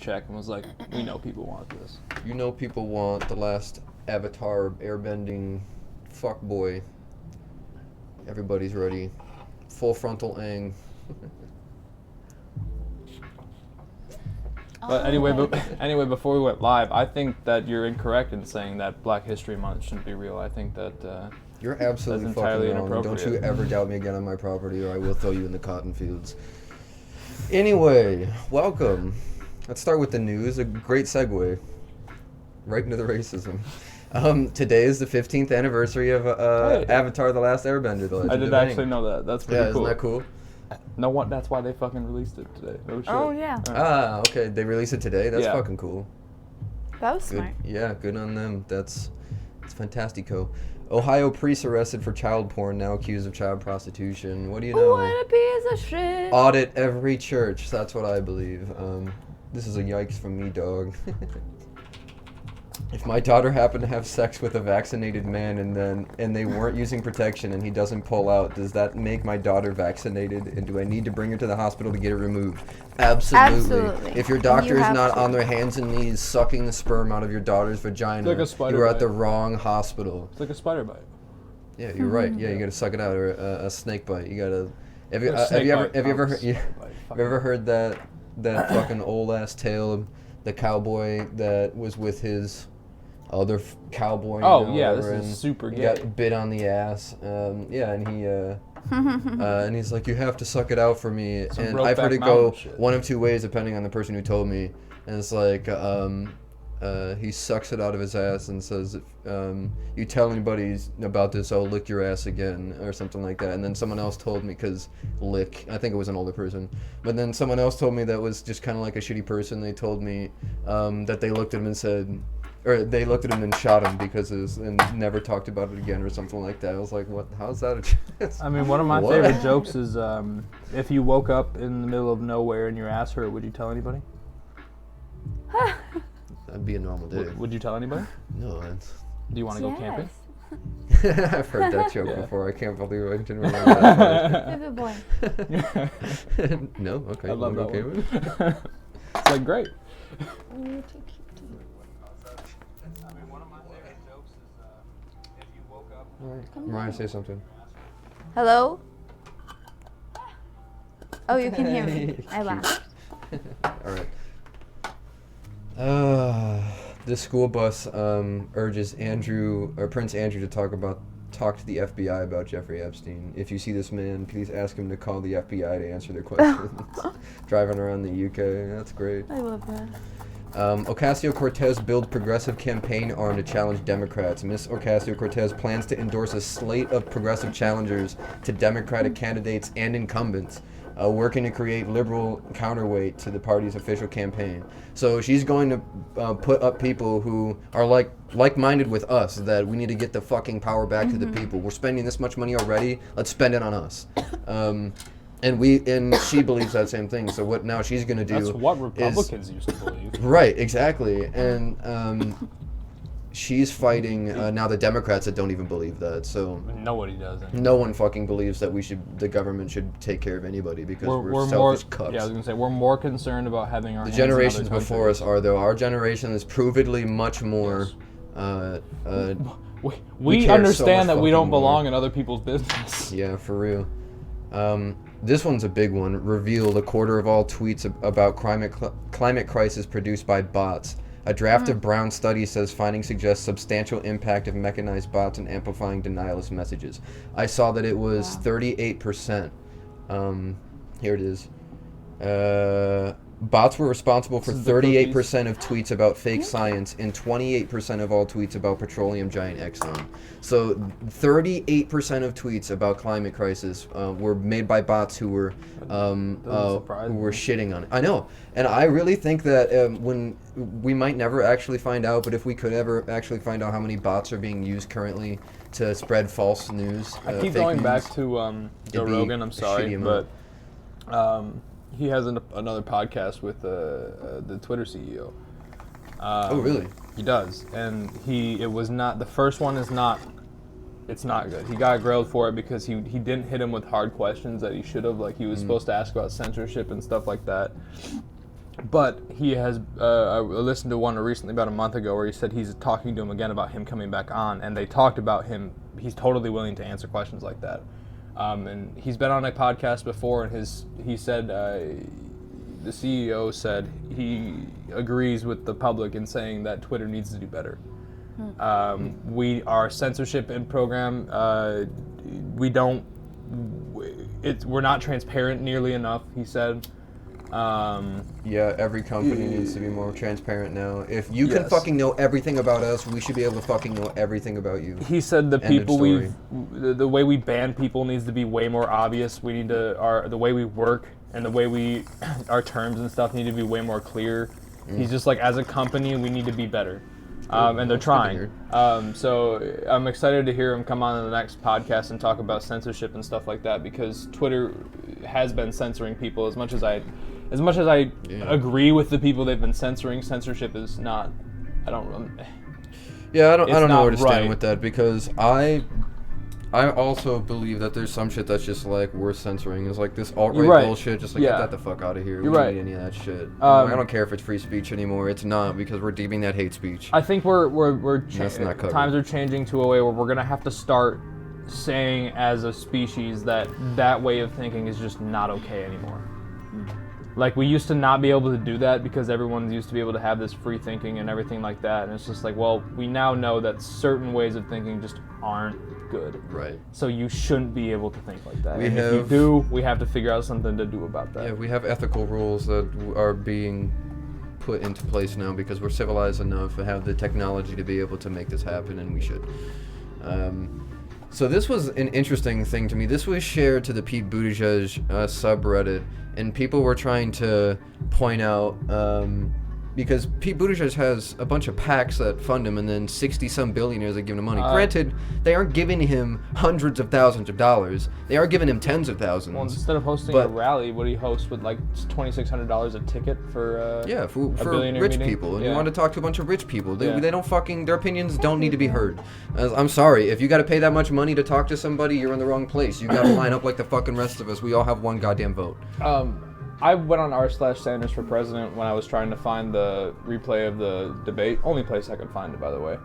check and was like, we know people want this. You know people want the last Avatar airbending fuckboy. Everybody's ready. Full frontal ang. But anyway, before we went live, I think that you're incorrect in saying that Black History Month shouldn't be real. I think that you're absolutely that's fucking entirely wrong. Don't you inappropriate. ever doubt me again on my property, or I will throw you in the cotton fields. Anyway, welcome. Let's start with the news. A great segue. Right into the racism. Today is the 15th anniversary of Avatar: The Last Airbender. The Legend I did of Aang. actually know that. That's pretty Yeah, cool. isn't that cool? No, what? That's why they fucking released it today. Oh shit. Oh, yeah. Ah, okay. They released it today. That's Yeah. fucking cool. That was Good. smart. Yeah, good on them. It's fantastico. Ohio priest arrested for child porn, now accused of child prostitution. What do you know? What a piece of shit. Audit every church. That's what I believe. This is a yikes from me, dog. If my daughter happened to have sex with a vaccinated man and they weren't using protection and he doesn't pull out, does that make my daughter vaccinated? And do I need to bring her to the hospital to get it removed? Absolutely. If your doctor is not on their hands and knees sucking the sperm out of your daughter's vagina, It's like a spider you are at bite. the wrong hospital. It's like a spider bite. Yeah, you're right. Yeah, you gotta suck it out, or a snake bite. You gotta. Have you ever heard that fucking old ass tale of the cowboy that was with his other cowboy? Yeah, this is super he gay. got bit on the ass. Yeah, and he and he's like, you have to suck it out for me. Some and I've heard Brokeback it go Mountain shit. one of two ways depending on the person who told me. And it's like, he sucks it out of his ass and says, you tell anybody about this, I'll lick your ass again, or something like that. And then someone else told me, because lick, I think it was an older person, but then someone else told me that was just kind of like a shitty person. They told me that they looked at him and said, or they looked at him and shot him and never talked about it again, or something like that. I was like, what? How's that a chance? I mean, one of my What? favorite jokes is if you woke up in the middle of nowhere and your ass hurt, would you tell anybody? That'd be a normal day. Would you tell anybody? No, that's... Do you want to go camping? I've heard that joke Yeah. before. I can't believe I didn't remember that. Good boy. Part. No? Okay. I love that okay one. with it? It's like great. You're too cute. I mean, one of my favorite jokes is if you woke up. Alright. Mariah, say something. Hello? Oh, you can hear me. I laughed. Alright. The school bus urges Prince Andrew to talk to the FBI about Jeffrey Epstein. If you see this man, please ask him to call the FBI to answer their questions. Driving around the UK, that's great. I love that. Ocasio-Cortez builds progressive campaign arm to challenge Democrats. Miss Ocasio-Cortez plans to endorse a slate of progressive challengers to Democratic candidates and incumbents, working to create liberal counterweight to the party's official campaign. So she's going to put up people who are like-minded with us, that we need to get the fucking power back to the people. We're spending this much money already. Let's spend it on us. And she believes that same thing. So what now she's going to do? That's what Republicans used to believe. Right, exactly. And she's fighting now the Democrats that don't even believe that. So Nobody does. Anymore. no one fucking believes that the government should take care of anybody because we're selfish cucks. Yeah, I was gonna say we're more concerned about having our The hands in other generations before countries. us are, though. Our generation is provedly much more. We care so understand much that we fucking don't more. belong in other people's business. Yeah, for real. This one's a big one. Revealed a quarter of all tweets about climate crisis produced by bots. A draft of Brown study says findings suggest substantial impact of mechanized bots in amplifying denialist messages. I saw that it was 38%. Here it is. Bots were responsible for 38% of tweets about fake science and 28% of all tweets about petroleum giant Exxon. So 38% of tweets about climate crisis were made by bots who were shitting on it. I know, and I really think that when we might never actually find out, but if we could ever actually find out how many bots are being used currently to spread false news, I keep fake going news, back to Joe be Rogan. I'm a sorry, shitty but amount. he has another podcast with the Twitter CEO. Oh, really? He does, and it was not the first one. It's not good. He got grilled for it because he didn't hit him with hard questions that he should have. Like he was supposed to ask about censorship and stuff like that. But he has, I listened to one recently about a month ago where he said he's talking to him again about him coming back on, and they talked about him. He's totally willing to answer questions like that. And he's been on a podcast before, and he said, the CEO said he agrees with the public in saying that Twitter needs to do better. Our censorship in program, we're not transparent nearly enough, he said. Yeah, every company needs to be more transparent now. If you can Yes. fucking know everything about us, we should be able to fucking know everything about you. He said the End of people story. the way we ban people needs to be way more obvious. We need to the way we work and the way our terms and stuff need to be way more clear. He's just like, as a company, we need to be better. And they're trying. So I'm excited to hear him come on in the next podcast and talk about censorship and stuff like that, because Twitter has been censoring people as much as I agree with the people they've been censoring. Censorship is not. I don't know where to stand right. with that, because I also believe that there's some shit that's just like worth censoring. It's like this alt-right right. bullshit. Just like, Yeah. get that the fuck out of here. You're We don't right. need any of that shit. I don't care if it's free speech anymore. It's not, because we're deeming that hate speech. I think That's not covered. times are changing to a way where we're gonna have to start saying as a species that way of thinking is just not okay anymore. Like, we used to not be able to do that because everyone used to be able to have this free thinking and everything like that, and it's just like, well, we now know that certain ways of thinking just aren't good. Right. So you shouldn't be able to think like that. We And if you have- do, we have to figure out something to do about that. Yeah, we have ethical rules that are being put into place now because we're civilized enough and have the technology to be able to make this happen, and we should. So this was an interesting thing to me. This was shared to the Pete Buttigieg subreddit, and people were trying to point out, because Pete Buttigieg has a bunch of PACs that fund him, and then 60-some billionaires that give him money. Granted, they aren't giving him hundreds of thousands of dollars. They are giving him tens of thousands. Well, instead of hosting a rally, what do you host with, like, $2,600 a ticket for Yeah, for billionaire rich meeting? people. And Yeah. you want to talk to a bunch of rich people. They, Yeah. they don't fucking, their opinions don't need to be heard. I'm sorry, if you got to pay that much money to talk to somebody, you're in the wrong place. You got to line up like the fucking rest of us. We all have one goddamn vote. I went on r/Sanders for president when I was trying to find the replay of the debate. Only place I could find it, by the way.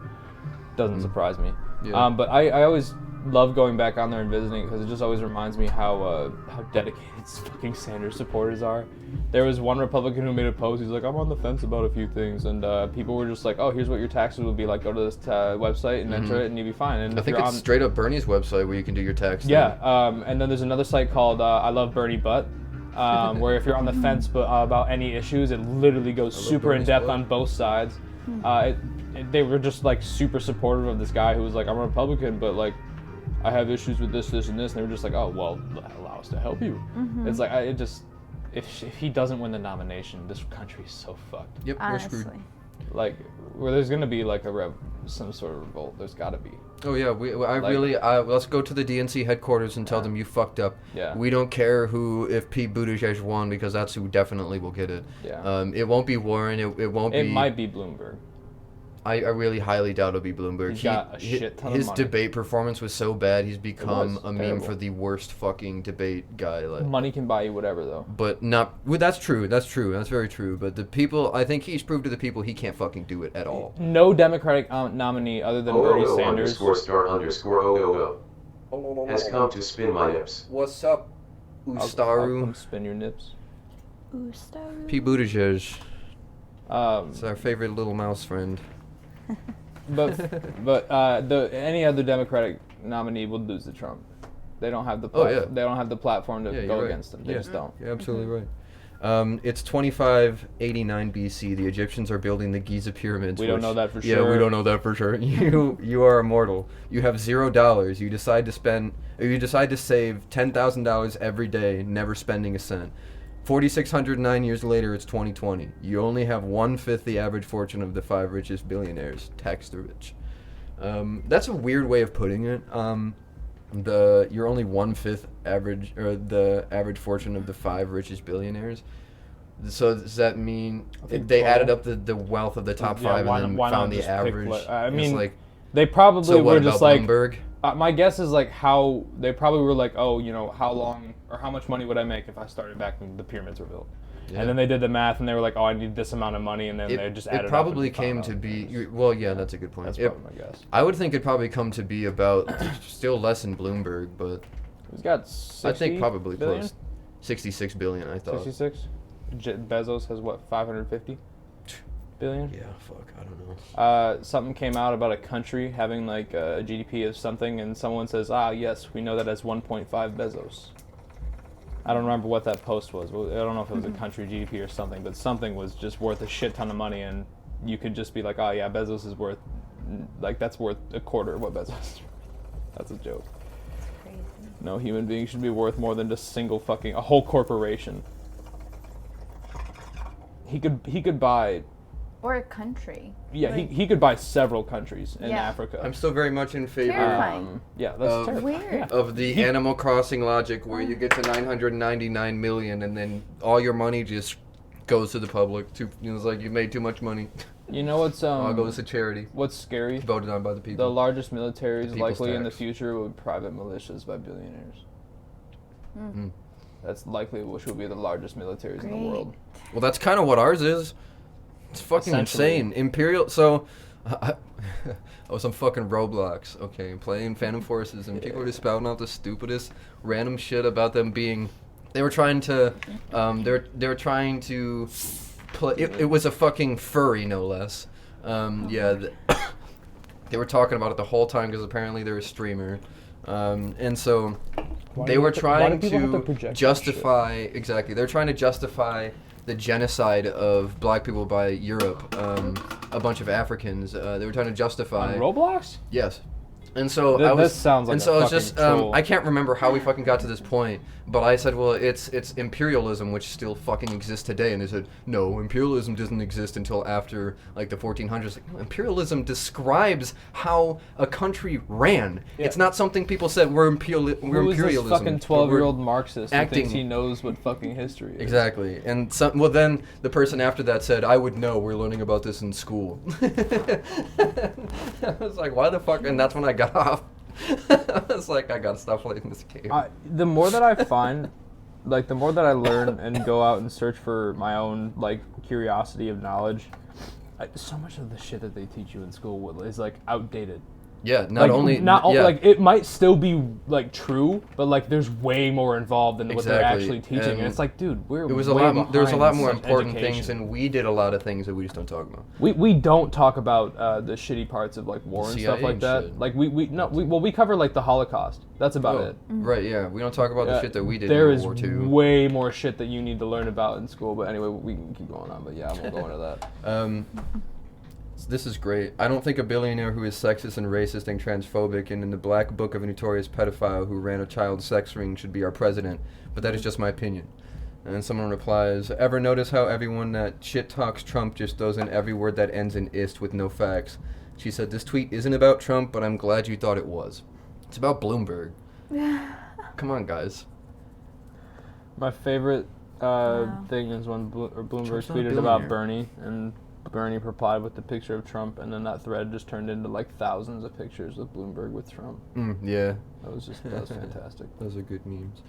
Doesn't surprise me. Yeah. But I always love going back on there and visiting because it just always reminds me how dedicated fucking Sanders supporters are. There was one Republican who made a post. He's like, I'm on the fence about a few things, and people were just like, oh, here's what your taxes would be like. Go to this website and enter it, and you'll be fine. And I if think you're it's on, straight up Bernie's website where you can do your tax thing. yeah, and then there's another site called I Love Bernie Butt, where if you're on the fence about any issues, it literally goes super in Bernie's depth butt. on both sides. They were just like super supportive of this guy who was like, I'm a Republican, but like I have issues with this, this, and this, and they were just like, oh well, allow us to help you. It's like if he doesn't win the nomination, this country is so fucked. Yep, we're screwed. Honestly. Like, where there's gonna be like some sort of revolt. There's gotta be. Oh yeah, let's go to the DNC headquarters and tell them you fucked up. Yeah. We don't care if Pete Buttigieg won, because that's who definitely will get it. Yeah. It won't be Warren. It won't be. It might be Bloomberg. I really highly doubt it'll be Bloomberg. He's got a shit ton of his money. debate performance was so bad, he's become was a meme terrible. for the worst fucking debate guy. Like, Money can buy you whatever, though. but not. Well, that's true. That's true. That's very true. But the people, I think he's proved to the people he can't fucking do it at all. No Democratic nominee other than Bernie Sanders. _*_OO has come to spin my nips. What's up, I'll Ustaru? come spin your nips. Ooh, star. Pete Buttigieg. Um, It's our favorite little mouse friend. but any other Democratic nominee would lose to Trump. They don't have the they don't have the platform to Yeah, you're go right. against him. They just don't. You're absolutely right. It's 2589 BC. The Egyptians are building the Giza pyramids. We don't know that for Yeah, sure. we don't know that for sure. You are immortal. You have $0. You decide to save $10,000 every day, never spending a cent. 4,609 years later, it's 2020. You only have 1/5 the average fortune of the 5 richest billionaires. Tax the rich. That's a weird way of putting it. You're only 1/5 average, or the average fortune of the 5 richest billionaires. So does that mean think they 12. added up the wealth of the top Yeah, 5 why and then not found the just pick average? I It's mean, like, They probably so what were about just like. Bloomberg? My guess is like how they probably were like, oh, you know, how long or how much money would I make if I started back when the pyramids were built? Yeah. And then they did the math, and they were like, "Oh, I need this amount of money," and then they just added. It probably up and came found to out. be. Well, yeah, that's a good point. That's probably my guess. I would think it'd probably come to be about still less than Bloomberg, but He's got 60 I think probably billion? close. 66 billion, I thought. 66. Bezos has what, 550 billion? Yeah, fuck, I don't know. Something came out about a country having like a GDP of something, and someone says, yes, we know that as 1.5 Bezos. I don't remember what that post was. I don't know if it was a country GDP or something, but something was just worth a shit ton of money, and you could just be like, oh yeah, Bezos is worth, like that's worth a quarter of what Bezos is. That's a joke. Crazy. No human being should be worth more than just a whole corporation. He could buy. Or a country. Yeah, Like, he could buy several countries in Yeah. Africa. I'm still very much in favor Terrifying. Yeah, that's Of- terrible. Weird. Yeah. of the Animal Crossing logic where you get to 999 million and then all your money just goes to the public. It's like you made too much money. You know what's All goes to charity. what's scary? Voted on by the The people. largest militaries People's likely in the tax. future will be private militias by billionaires. Mm. That's likely which will be the largest militaries in the Great. world. Well, that's kind of what ours is. It's fucking Essentially. insane. Imperial. So, I was on fucking Roblox, okay, playing Phantom Forces, and people were just spouting out the stupidest random shit about them being. They were trying to. They were trying to. Play. It was a fucking furry, no less. They were talking about it the whole time because apparently they're a streamer, and so. They were trying to justify exactly. They're trying to justify the genocide of black people by Europe, a bunch of Africans. They were trying to justify. On Roblox? Yes. And so Th- I was. this sounds like and a so I was fucking just. troll. I can't remember how we fucking got to this point, but I said, well, it's imperialism which still fucking exists today, and they said, no, imperialism doesn't exist until after like the 1400s. Like, no, imperialism describes how a country ran. Yeah. It's not something people said we're Who is this imperialism. fucking but we're 12-year-old Marxist who thinks acting- he knows what fucking history is? Exactly. And well, then the person after that said, I would know, we're learning about this in school. I was like, why the fuck? And that's when I got off. I was like, I gotta stop playing this game. The more that I find, like, the more that I learn and go out and search for my own, like, curiosity of knowledge, so much of the shit that they teach you in school is, like, outdated. Yeah, Like, yeah. like, it might still be, like, true, but, like, there's way more involved than what they're Exactly. actually teaching. And And it's like, dude, we're It was way there was a lot behind more some important education. things, and we did a lot of things that we just don't talk about. We don't talk about the shitty parts of, like, war and CIA stuff like and that. shit. Like, we cover, like, the Holocaust. That's about Oh, it. Right, yeah. We don't talk about the shit that we did There in is World War II. way more shit that you need to learn about in school. But anyway, we can keep going on. But yeah, I won't go into that. This is great. I don't think a billionaire who is sexist and racist and transphobic and in the black book of a notorious pedophile who ran a child sex ring should be our president, but that is just my opinion. And someone replies, ever notice how everyone that shit talks Trump just throws in every word that ends in ist with no facts? She said, this tweet isn't about Trump, but I'm glad you thought it was. It's about Bloomberg. Come on, guys. My favorite Wow. thing is when Bloomberg Trump's not a tweeted about billionaire. Bernie, and Bernie replied with the picture of Trump, and then that thread just turned into like thousands of pictures of Bloomberg with Trump. Yeah. That was fantastic. Those are good memes.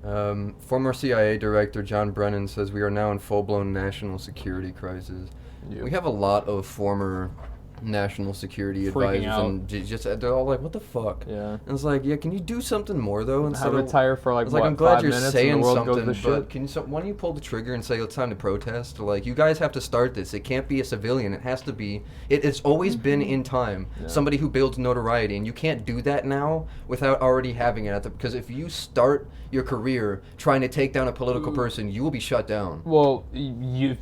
Former CIA Director John Brennan says we are now in full-blown national security crisis. Yep. We have a lot of former national security Freaking advisors, out. and just they're all like, "What the fuck?" Yeah. And it's like, yeah, can you do something more though? I Instead of retire for like it's what, like, I'm glad 5 you're minutes and saying the world something, goes to but shit. can you? Why don't you pull the trigger and say it's time to protest? Like, you guys have to start this. It can't be a civilian. It has to be. It's always been in time. Yeah. Somebody who builds notoriety, and you can't do that now without already having it. Because if you start your career trying to take down a political person, you will be shut down. Well, You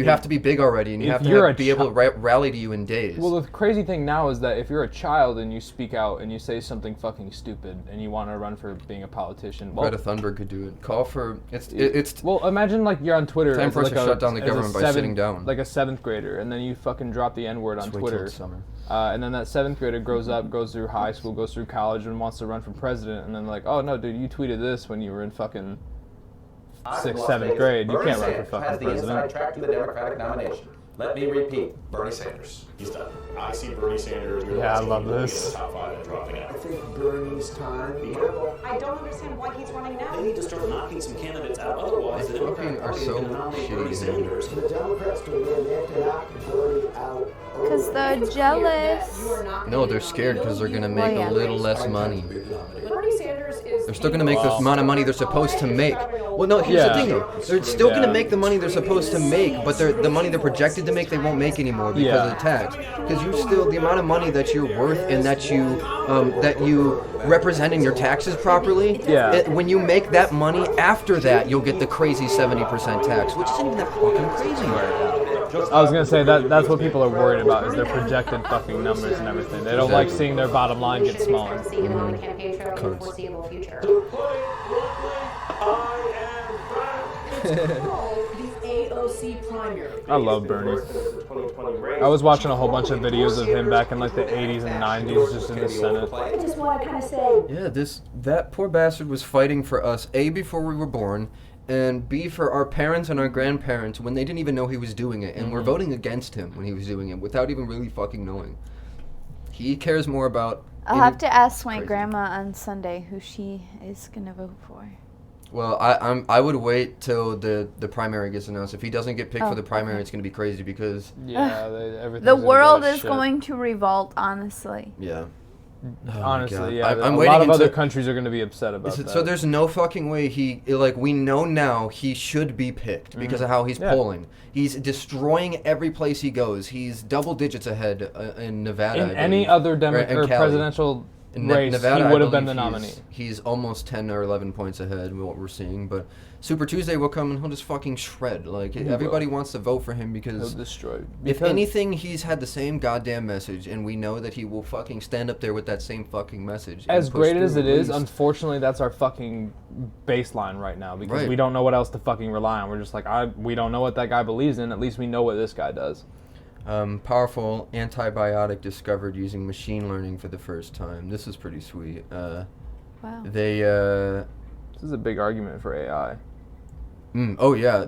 have to be big already, and you if have to you're a be able to rally to you in days. Well, the crazy thing now is that if you're a child and you speak out and you say something fucking stupid and you want to run for being a politician, well, Greta Thunberg could do it. Call for it's well, imagine like you're on Twitter. Time as, for us like to a- shut down the as a government by sitting down. Like a 7th grader, and then you fucking drop the N-word on Just wait till Twitter. it's summer. And then that 7th grader grows up, goes through high school, goes through college, and wants to run for president. And then like, oh no, dude, you tweeted this when you were in fucking 6th, 7th grade. You can't run for fucking has the inside president. track to the Democratic nomination. Let me repeat, Bernie Sanders. He's done. I see Bernie Sanders. Yeah, I love in the this. top 5 and dropping out. I think Bernie's time. Be careful. I don't understand why he's running now. They need to start knocking some candidates out. Otherwise, the Democratic Fucking are Party is so going to nominate shitty. Bernie Sanders. The Democrats to win, they have to knock Bernie out. Because they're jealous. No, they're scared because they're gonna make yeah. a little less money. Bernie Sanders is. They're still gonna make the amount of money they're supposed to make. Well, no, here's the thing though. They're still gonna make the money they're supposed to make, but the money they're projected to make, they won't make anymore because of the tax. Because you still, the amount of money that you're worth and that you represent in your taxes properly. Yeah. When you make that money, after that, you'll get the crazy 70% tax, which isn't even that fucking crazy. I was gonna say that's what people are worried about is their projected fucking numbers and everything. They don't like seeing their bottom line get smaller. I love Bernie. I was watching a whole bunch of videos of him back in like the 80s and 90s just in the Senate. I just want to kind of say. Yeah, that poor bastard was fighting for us, A, before we were born, and B, for our parents and our grandparents when they didn't even know he was doing it, and we're voting against him when he was doing it without even really fucking knowing. He cares more about... I'll have to ask my grandma on Sunday who she is gonna vote for. Well, I would wait till the primary gets announced. If he doesn't get picked for the primary, it's gonna be crazy because... Yeah, everything's The gonna world go to is shit. going to revolt, honestly. Yeah. Honestly, yeah. I'm a waiting lot of other until- countries are going to be upset about that. So there's no fucking way we know now he should be picked because of how he's polling. He's destroying every place he goes. He's double digits ahead in Nevada. In any other presidential race, Nevada, he would I have been the believe nominee. He's almost 10 or 11 points ahead with what we're seeing, but Super Tuesday will come and he'll just fucking shred. Like, everybody wants to vote for him because... He'll destroy. If anything, he's had the same goddamn message, and we know that he will fucking stand up there with that same fucking message. As and push great as through it at is, least. unfortunately, that's our fucking baseline right now because we don't know what else to fucking rely on. We're just like, we don't know what that guy believes in. At least we know what this guy does. Powerful antibiotic discovered using machine learning for the first time. This is pretty sweet. Wow. They This is a big argument for AI. oh yeah,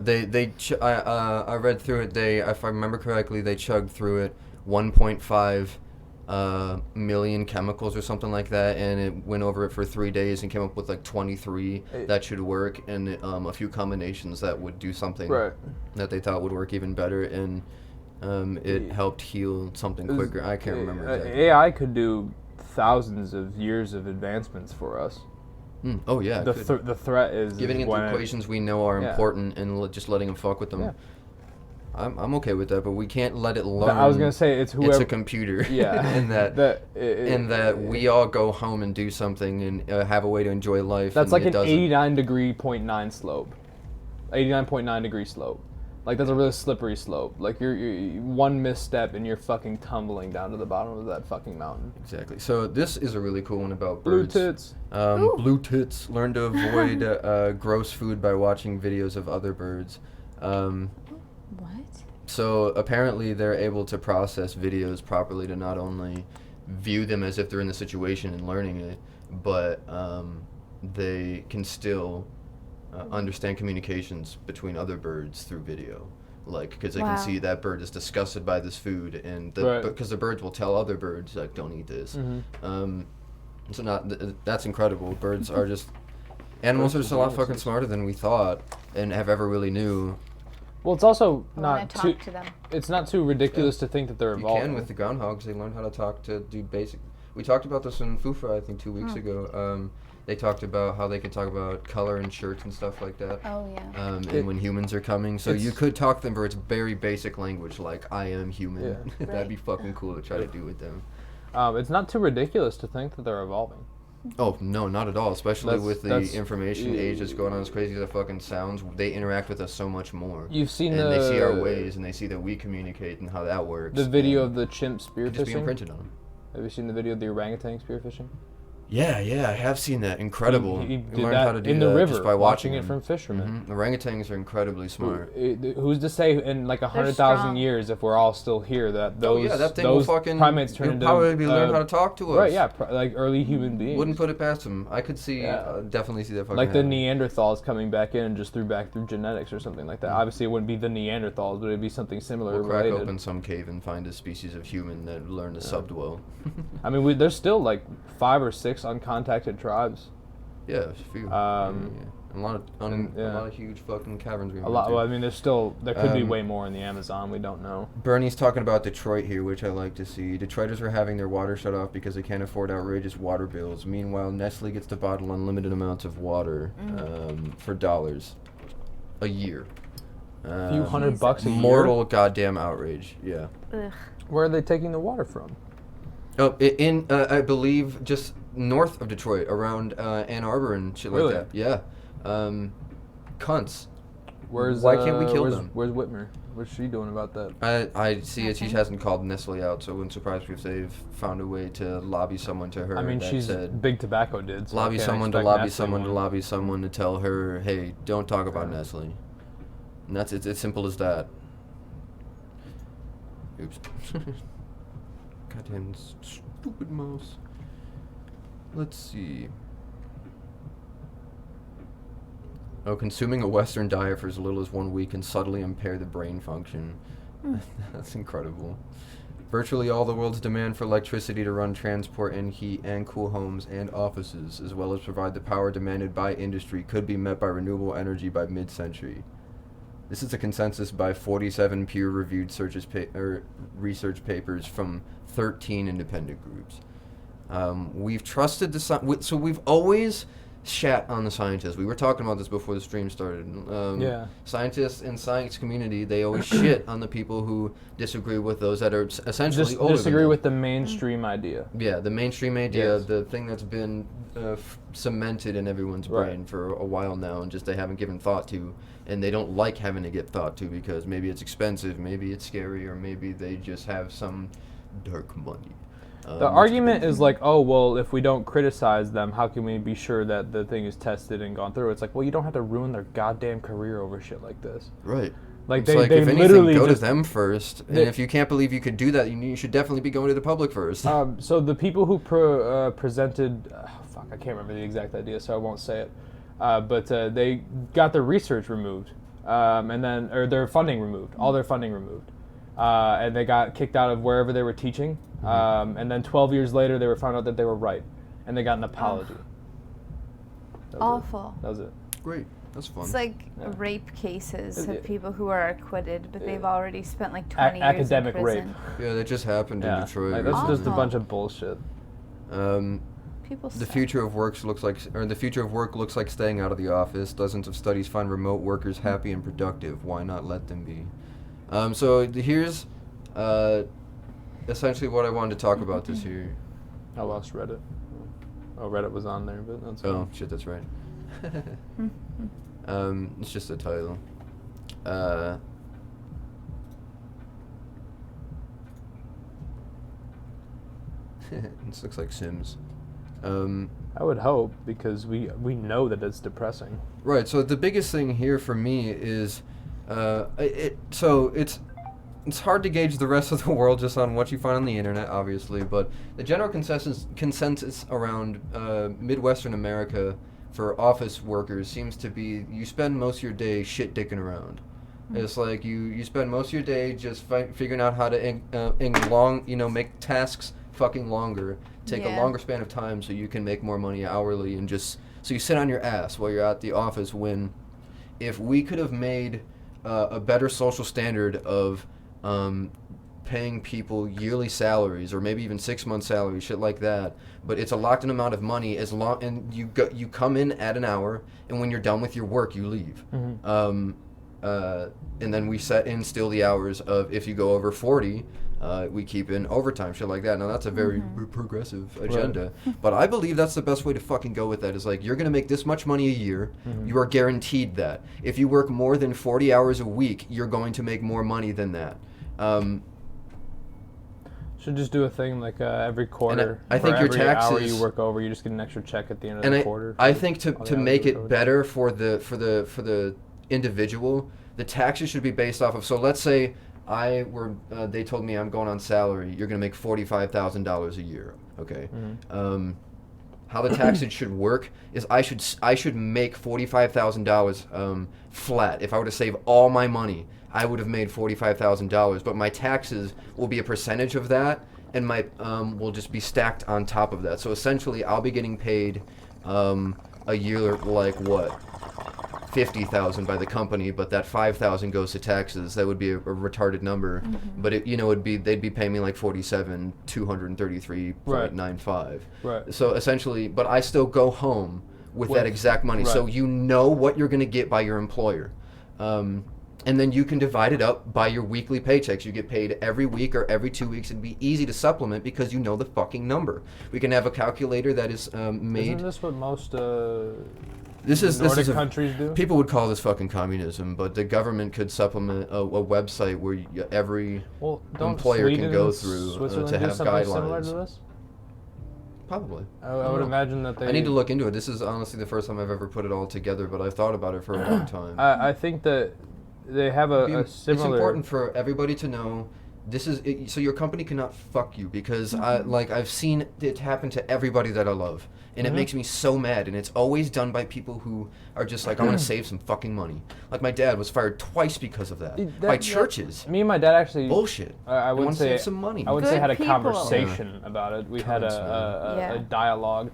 I read through it. If I remember correctly, they chugged through it 1.5 million chemicals or something like that, and it went over it for 3 days and came up with like 23 that should work, and a few combinations that would do something that they thought would work even better, and it helped heal something quicker. I can't remember exactly. AI could do thousands of years of advancements for us. Oh yeah, The threat is giving it the equations we know are important and just letting them fuck with them. Yeah. I'm okay with that, but we can't let it learn. I was gonna say it's whoever. It's a computer. Yeah. and that we all go home and do something and have a way to enjoy life. That's and like it an doesn't. 89.9 slope. 89.9 degree slope. Like that's a really slippery slope. Like you're one misstep and you're fucking tumbling down to the bottom of that fucking mountain. Exactly. So this is a really cool one about Blue birds. tits. Blue tits. Learn to avoid gross food by watching videos of other birds. What? So apparently they're able to process videos properly to not only view them as if they're in the situation and learning it, but they can still understand communications between other birds through video. Like, because they can see that bird is disgusted by this food, and because the birds will tell other birds, like, don't eat this. That's incredible. Birds are just... Animals are just a lot fucking smarter than we thought and have ever really knew. Well, it's also I not want to too. talk to them. It's not too ridiculous to think that they're You evolving. can with the groundhogs. They learn how to talk to do basic... We talked about this in Foofaraw, I think, 2 weeks ago. They talked about how they could talk about color and shirts and stuff like that. Oh, yeah. And when humans are coming. So you could talk to them for its very basic language, like, I am human. Yeah. That'd be fucking cool to try to do with them. It's not too ridiculous to think that they're evolving. Oh, no, not at all. Especially with the that's- information age that's going on as crazy as it fucking sounds. They interact with us so much more. You've seen and they see our ways, and they see that we communicate and how that works. The video and of the chimp it could just be spearfishing. imprinted on them. Have you seen the video of the orangutan spearfishing? Yeah, I have seen that. Incredible. He You did learn that how to do in the that river, just by watching it them. from fishermen. Orangutans are incredibly smart. Who's to say in like 100,000 strong. years, if we're all still here, that those that thing will those fucking primates turn you'll into probably be learn how to talk to us. right? Yeah, like early human beings. Wouldn't put it past them. I could see, Yeah. definitely see that fucking like the happening. Neanderthals coming back in and just through genetics or something like that. Obviously, it wouldn't be the Neanderthals, but it'd be something similar. We'll crack related. open some cave and find a species of human that learn to subdwell. I mean, there's still like 5 or 6 uncontacted tribes. Yeah, a few. A lot of huge fucking caverns. A lot. Well, I mean, there could be way more in the Amazon. We don't know. Bernie's talking about Detroit here, which I like to see. Detroiters are having their water shut off because they can't afford outrageous water bills. Meanwhile, Nestle gets to bottle unlimited amounts of water for dollars a year. A few $100 a year. Mortal goddamn outrage. Yeah. Ugh. Where are they taking the water from? Oh, I believe just north of Detroit, around Ann Arbor and shit Really? like that. Yeah. Cunts. Why can't we kill them? Where's Whitmer? What's she doing about that? I see it. She hasn't called Nestle out, so it wouldn't surprise me if they've found a way to lobby someone to her. I mean, that she's said, Big Tobacco did. So lobby I can't someone to expect lobby Nestle someone to one. lobby someone to tell her, hey, don't talk about Nestle. And that's it's as simple as that. Oops. Goddamn stupid mouse. Let's see. Oh, consuming a Western diet for as little as 1 week can subtly impair the brain function. That's incredible. Virtually all the world's demand for electricity to run transport and heat and cool homes and offices, as well as provide the power demanded by industry, could be met by renewable energy by mid-century. This is a consensus by 47 peer-reviewed research papers from 13 independent groups. We've trusted so we've always shat on the scientists. We were talking about this before the stream started. Scientists in science community, they always shit on the people who disagree with those that are essentially older disagree than them. with the mainstream idea. Yeah, the mainstream idea, Yes. the thing that's been cemented in everyone's brain for a while now, and just they haven't given thought to, and they don't like having to get thought to because maybe it's expensive, maybe it's scary, or maybe they just have some dark money. The argument is like, oh, well, if we don't criticize them, how can we be sure that the thing is tested and gone through? It's like, well, you don't have to ruin their goddamn career over shit like this. Right. Like, It's they like, if literally anything, go just... to them first. And if you can't believe you could do that, you should definitely be going to the public first. So the people who presented... fuck, I can't remember the exact idea, so I won't say it. But they got their research removed, or their funding removed, all their funding removed. And they got kicked out of wherever they were teaching. And then 12 years later, they were found out that they were right, and they got an apology. That was Awful. That was it. Great. That's fun. It's like rape cases Is of it- people who are acquitted, but they've already spent like 20 years Academic in rape. prison. Yeah, that just happened in Yeah, Detroit. like, that's just a Awful. bunch of bullshit. People The suck. future of work looks like staying out of the office. Dozens of studies find remote workers happy and productive. Why not let them be? So here's essentially what I wanted to talk about this year. I lost Reddit. Oh, Reddit was on there, but that's Oh fine. shit, that's right. It's just a title. This looks like Sims. I would hope, because we know that it's depressing. Right. So the biggest thing here for me is, it's hard to gauge the rest of the world just on what you find on the internet, obviously, but the general consensus around Midwestern America for office workers seems to be you spend most of your day shit dicking around. It's like you spend most of your day just figuring out how to make tasks fucking longer, take a longer span of time so you can make more money hourly, and just so you sit on your ass while you're at the office. When if we could have made a better social standard of paying people yearly salaries, or maybe even 6-month salaries, shit like that, but it's a locked in amount of money and you come in at an hour, and when you're done with your work you leave. And then we set in still the hours of, if you go over 40, we keep in overtime, shit like that. Now that's a very progressive agenda, but I believe that's the best way to fucking go with that. Is like, you're gonna make this much money a year, you are guaranteed that. If you work more than 40 hours a week, you're going to make more money than that. Should just do a thing like every quarter. I think for your every taxes. hour you work over, you just get an extra check at the end of And the quarter. I think to all the make hours you it worked. better for the individual, the taxes should be based off of. So let's say they told me I'm going on salary. You're gonna make $45,000 a year. Okay. How the taxes should work is I should make $45,000 flat. If I were to save all my money, I would have made $45,000. But my taxes will be a percentage of that, and my will just be stacked on top of that. So essentially, I'll be getting paid a year like what? $50,000 by the company, but that $5,000 goes to taxes. That would be a retarded number, but they'd be paying me like $47,233.95. Right. So essentially, but I still go home with that exact money. So right. you know what you're gonna get by your employer, and then you can divide it up by your weekly paychecks. You get paid every week or every 2 weeks. It'd be easy to supplement because you know the fucking number. We can have a calculator that is made. Isn't this what most Nordic countries do? People would call this fucking communism, but the government could supplement a website where every employer Sweden can go and through Switzerland to do have something similar guidelines. to this? Probably. I would imagine that they. I need to look into it. This is honestly the first time I've ever put it all together, but I've thought about it for a long time. I think that they have a similar. It's important for everybody to know. So your company cannot fuck you because I've seen it happen to everybody that I love, and it makes me so mad. And it's always done by people who are just like, I want to save some fucking money. Like my dad was fired twice because of that by churches. Me and my dad actually Bullshit. I They would wanna say save some money. I would say Good had a people. conversation about it. We had Tons, a man. dialogue.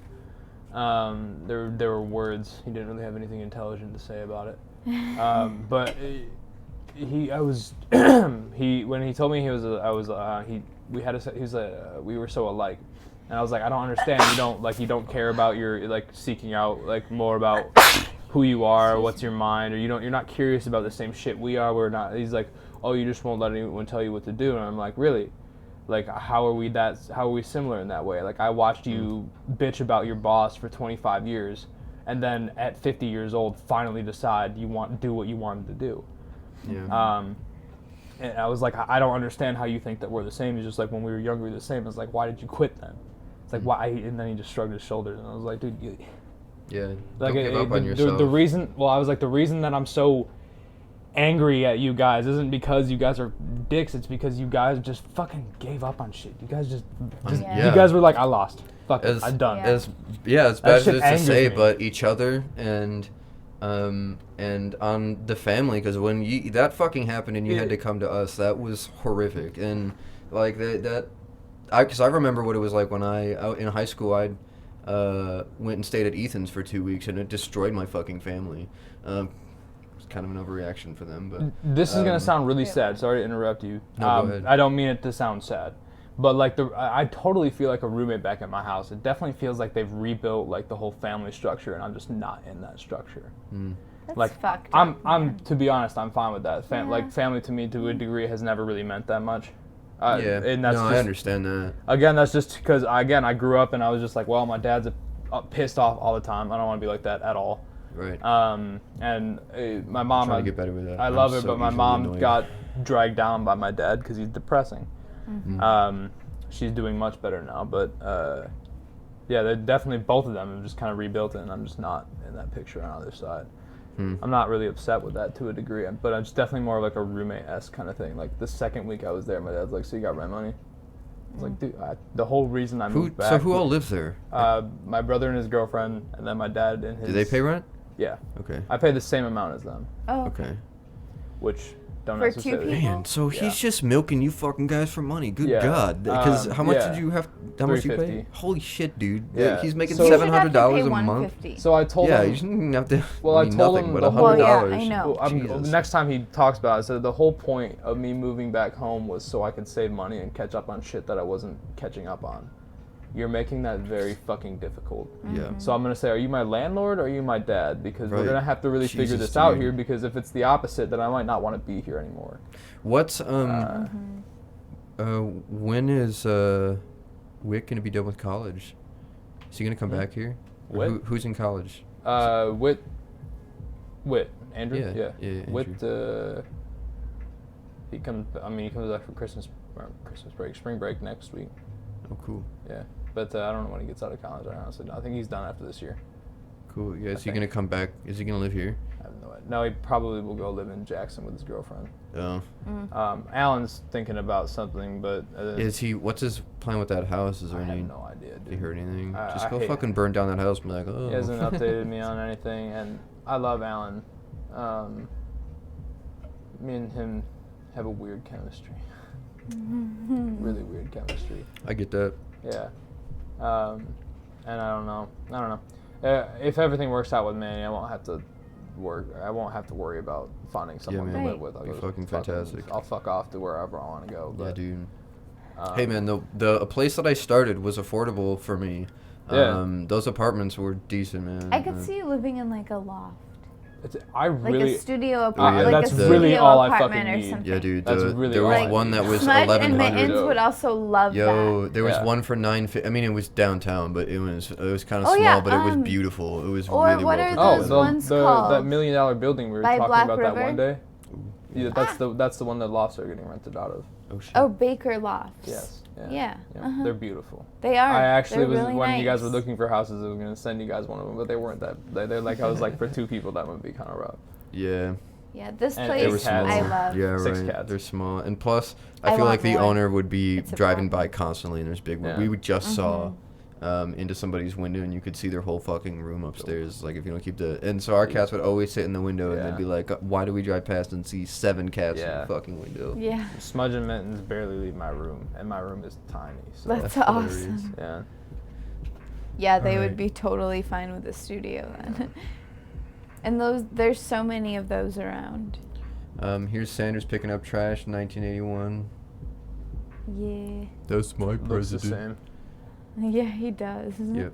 There were words. He didn't really have anything intelligent to say about it. But when he told me he were so alike, and I was like, I don't understand. You don't care about your seeking out more about who you are, what's your mind, or you're not curious about the same shit we are. We're not. He's like, oh, you just won't let anyone tell you what to do, and I'm like, really? Like, how are we similar in that way? Like, I watched you bitch about your boss for 25 years, and then at 50 years old, finally decide you want to do what you wanted to do. Yeah. And I was like, I don't understand how you think that we're the same. He's just like, when we were younger, we were the same. I was like, why did you quit then? It's like, why? And then he just shrugged his shoulders, and I was like, dude, Yeah. like, Don't give up on yourself. the reason that I'm so angry at you guys isn't because you guys are dicks. It's because you guys just fucking gave up on shit. You guys just Yeah. you guys were like, I lost. Fuck it, I'm done. Yeah. As bad That as shit it is to angers say, me. but each other and on the family, because when that fucking happened and you had to come to us, that was horrific. And like because I remember what it was like when in high school I went and stayed at Ethan's for 2 weeks, and it destroyed my fucking family. It's kind of an overreaction for them, but This is gonna sound really sad. Sorry to interrupt you. No, go ahead. I don't mean it to sound sad, but like I totally feel like a roommate back at my house. It definitely feels like they've rebuilt like the whole family structure, and I'm just not in that structure. That's Like fucked I'm up. to be honest, I'm fine with that. Like family to me, to a degree, has never really meant that much. And that's I just, understand that. Again, that's just because I grew up and I was just like, well, my dad's pissed off all the time. I don't want to be like that at all. Right. And my mom, Trying to get better with that. I love I'm her, so but my easily mom annoyed. got dragged down by my dad because he's depressing. She's doing much better now, but yeah, they're definitely, both of them have just kind of rebuilt it, and I'm just not in that picture on either side. I'm not really upset with that to a degree, but it's definitely more like a roommate-esque kind of thing. Like the second week I was there, my dad's like, so you got rent money? I was like, dude, the whole reason I moved back. So who all lives there? My brother and his girlfriend, and then my dad and his... Do they pay rent? Yeah. Okay. I pay the same amount as them, Oh, Okay. which don't For two necessarily... people? Man, so Yeah. he's just milking you fucking guys for money. Good Yeah. God. Because how much yeah. did you have? How much you pay? $350. Holy shit, dude. Yeah. He's making So- You should have to $700 pay a month. $150. So I told Yeah, him... you shouldn't have to. Well, I told nothing, him but the $100. whole- Well, yeah, I know. Jesus. Next time he talks about it, I said the whole point of me moving back home was so I could save money and catch up on shit that I wasn't catching up on. You're making that very fucking difficult. Yeah. So I'm gonna say, are you my landlord or are you my dad? Because Right. we're gonna have to really figure Jesus, this out dude. here. Because if it's the opposite, then I might not want to be here anymore. What's when is Wick gonna be done with college? Is he gonna come back here? Or Whit? who's in college? Whit, Andrew. Yeah, yeah, Whit. He comes back for Christmas break, spring break next week. Oh, cool. Yeah, but I don't know when he gets out of college. I think he's done after this year. Cool. Yeah, is he think. gonna come back? Is he gonna live here? I have no idea. No, he probably will go live in Jackson with his girlfriend. Oh. Alan's thinking about something, but Is he? What's his plan with that house? Is there I any? have no idea, dude. Have you heard anything? I Just go hate- fucking burn down that house and be like, oh. He hasn't updated me on anything, and I love Alan. Me and him have a weird chemistry. Really weird chemistry. I get that. Yeah. And I don't know. If everything works out with Manny, I won't have to worry about finding someone man. to live with. I'll Be just fucking fantastic. I'll fuck off to wherever I want to go. Yeah, But, dude. Hey, man, the place that I started was affordable for me. Yeah. Those apartments were decent, man. I could see you living in like a loft, I like really. a studio yeah, apartment, like that's a studio really all I apartment fucking or need. something. Yeah, dude. That's really there all was I one need. that was Smudge and 1100. Mittens would also love Yo, that. there was Yeah. one for 950. I mean, it was downtown, but it was kind of Oh, small, yeah, but it was beautiful. It was or really what well are put Oh, those together. ones that called? $1 million building we were By talking Black about that River? one day. Yeah, that's the one that lofts are getting rented out of. Oh shit. Oh, Baker Lofts. Yes. Yeah. Uh-huh. They're beautiful. They are. I actually They're was really when you guys nice. were looking for houses, I was gonna send you guys one of them, but they weren't that. They're like I was like for 2 people that would be kind of rough. Yeah. Yeah, this And place they were small. I love. Yeah, 6 right. cats. They're small, and plus, I I feel want like the more. owner would be It's a driving problem. by constantly, and there's big. Yeah. We just saw into somebody's window, and you could see their whole fucking room upstairs. Like if you don't keep the, and so our cats would always sit in the window, and Yeah. they'd be like, "Why do we drive past and see 7 cats in Yeah. the fucking window?" Yeah, Smudge and Mittens barely leave my room, and my room is tiny. So that's hilarious. awesome. yeah. Yeah, they Alright. would be totally fine with the studio then. And there's so many of those around. Here's Sanders picking up trash, 1981. Yeah. That's my Looks the same. Yeah, he does. Yep.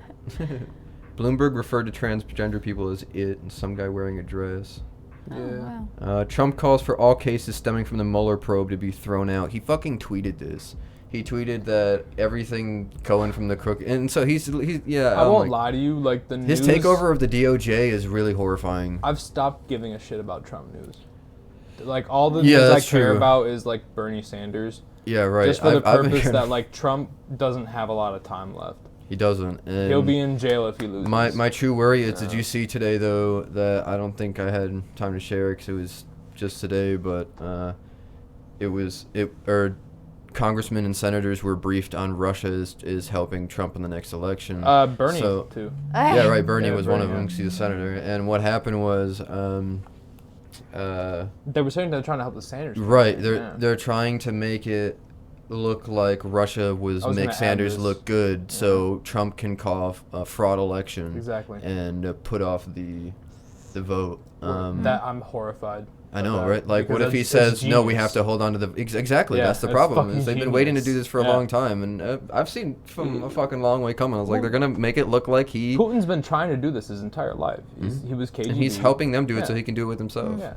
Bloomberg referred to transgender people as it, and some guy wearing a dress. Oh, wow. Trump calls for all cases stemming from the Mueller probe to be thrown out. He fucking tweeted this. He tweeted that everything going from the crook, and so he's yeah. I won't lie to you, like the His news, takeover of the DOJ is really horrifying. I've stopped giving a shit about Trump news. Like all the Yeah, news I that's care true. about is like Bernie Sanders, Yeah, right. just for the I've been purpose hearing- that like Trump doesn't have a lot of time left. he doesn't. And He'll be in jail if he loses. my true worry is, did you see today though that I don't think I had time to share because it was just today, but congressmen and senators were briefed on Russia is helping Trump in the next election. Bernie So- too. Yeah, right. Bernie Yeah, was one of Bernie, them. yeah. She's a senator. And what happened was, They were saying they're trying to help the Sanders. right, campaign, they're trying to make it look like Russia was I was make gonna add Sanders this. look good, so Trump can call a fraud election Exactly. and put off the vote. That I'm horrified. I of know, that, right? Like, what because if he it's says, no, we genius. have to hold on to the... Exactly, Yeah, that's the it's problem. fucking Is they've been waiting to do genius. this for a Yeah. long time, and I've seen from a fucking long way coming. I was like, they're going to make it look like he... Putin's been trying to do this his entire life. He was KGB. And he's helping them do it so Yeah. he can do it with himself. Yeah.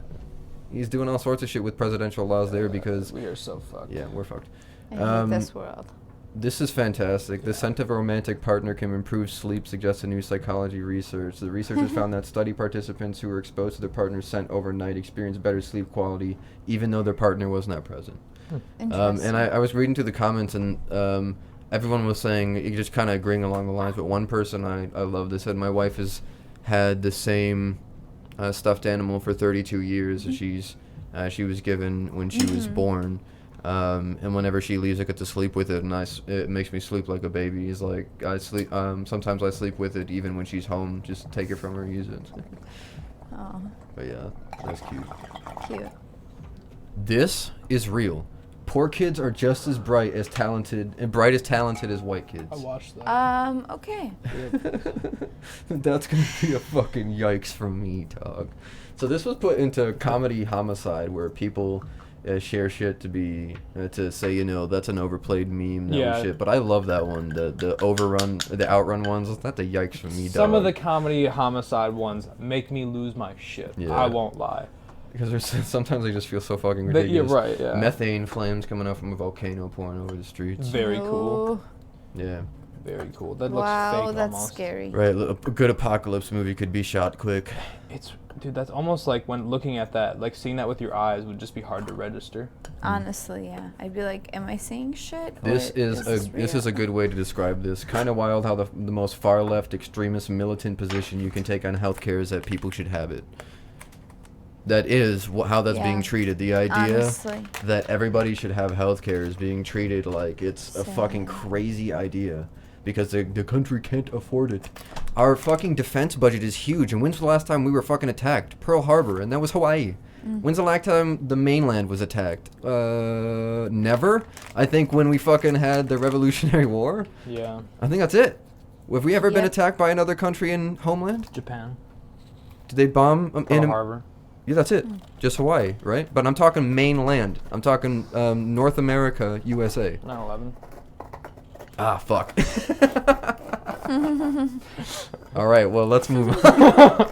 He's doing all sorts of shit with presidential laws there because... We are so fucked. Yeah, we're fucked. I hate this world. This is fantastic. The scent of a romantic partner can improve sleep, suggests a new psychology research. The researchers found that study participants who were exposed to their partner's scent overnight experienced better sleep quality, even though their partner was not present. Interesting. And I was reading through the comments, and everyone was saying, you just kind of agreeing along the lines, but one person I love this said, my wife has had the same stuffed animal for 32 years. She was given when she was born. And whenever she leaves, I get to sleep with it, and it makes me sleep like a baby. He's like, I sleep. Sometimes I sleep with it, even when she's home. Just take it from her, use it. Oh, But yeah, that's cute. cute. This is real. Poor kids are just as bright as talented as white kids. I watched that. Okay. That's gonna be a fucking yikes from me, dog. So this was put into comedy homicide, where people share shit to say, that's an overplayed meme, Yeah. shit. But I love that one, the outrun ones. That's a yikes from me, dog. Some of the comedy homicide ones make me lose my shit. Yeah. I won't lie. because sometimes they just feel so fucking But ridiculous. you're right, yeah. Methane flames coming up from a volcano pouring over the streets. Very cool. Oh, Yeah. Very cool. That wow, looks fake that's almost. scary. Right, a good apocalypse movie could be shot quick. It's dude, that's almost like when looking at that, like seeing that with your eyes would just be hard to register. Honestly, yeah. I'd be like, am I seeing shit? This or is a real? good way to describe this. Kind of wild how the most far left extremist militant position you can take on healthcare is that people should have it. That is how that's being Yeah. treated. The idea Honestly. that everybody should have healthcare is being treated like it's a fucking Sad. crazy idea because the country can't afford it. Our fucking defense budget is huge, and when's the last time we were fucking attacked? Pearl Harbor, and that was Hawaii. When's the last time the mainland was attacked? Never. I think when we fucking had the Revolutionary War. Yeah. I think that's it. Have we ever been Yep. attacked by another country in homeland? Japan. Did they bomb Pearl Harbor. Yeah, that's it. Just Hawaii, right? But I'm talking mainland. I'm talking North America, USA. 9/11. Ah, fuck. All right, well, let's move on.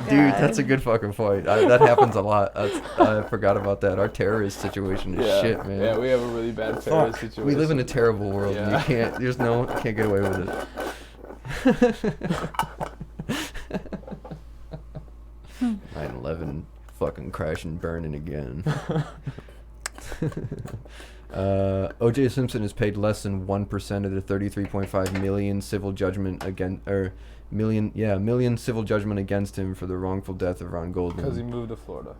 Dude, that's a good fucking point. That happens a lot. I forgot about that. Our terrorist situation is shit, man. Yeah, we have a really bad terrorist Fuck. situation. We live in a terrible world. And Yeah. you can't. You can't get away with it. 9/11 fucking crashing, burning again. O.J. Simpson has paid less than 1% of the 33.5 million civil judgment million civil judgment against him for the wrongful death of Ron Because he Goldman. moved to Florida.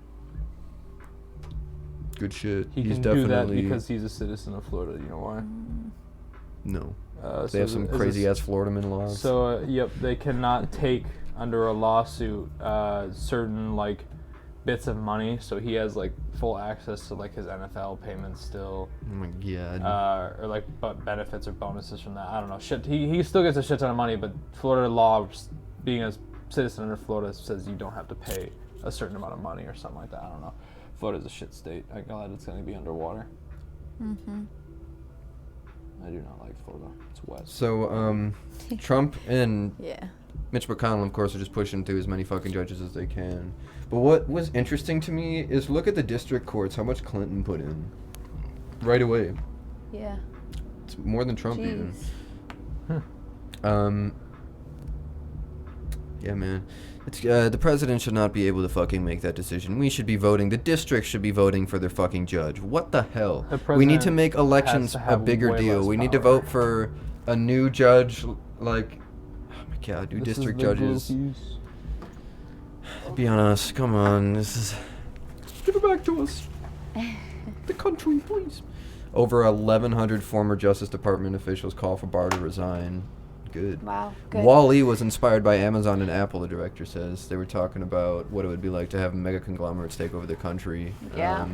Good shit. He He's can do that definitely because he's a citizen of Florida. You know why? no. So They have some is this- crazy ass Floridaman laws. So yep, they cannot take under a lawsuit certain like bits of money. So he has like full access to like his NFL payments still, Oh my god. or like benefits or bonuses from that. I don't know. Shit, he still gets a shit ton of money, but Florida law, being a citizen under Florida, says you don't have to pay a certain amount of money or something like that. I don't know. Florida's a shit state. I'm glad it's gonna be underwater. I do not like Florida. It's wet. So, Trump and Yeah. Mitch McConnell, of course, are just pushing through as many fucking judges as they can. But what was interesting to me is look at the district courts, how much Clinton put in. Right away. Yeah. It's more than Trump even. Jeez. Yeah, man. It's the president should not be able to fucking make that decision. We should be voting. The districts should be voting for their fucking judge. What the hell? The We need to president make elections has to a have bigger way deal. less We need to power. vote for a new judge, like, oh my god, new district judges. Be on us. Come on. This is. Give it back to us. The country, please. Over 1,100 former Justice Department officials call for Barr to resign. Good. Wow. Good. Wall-E was inspired by Amazon and Apple, the director says. They were talking about what it would be like to have mega conglomerates take over the country. Yeah.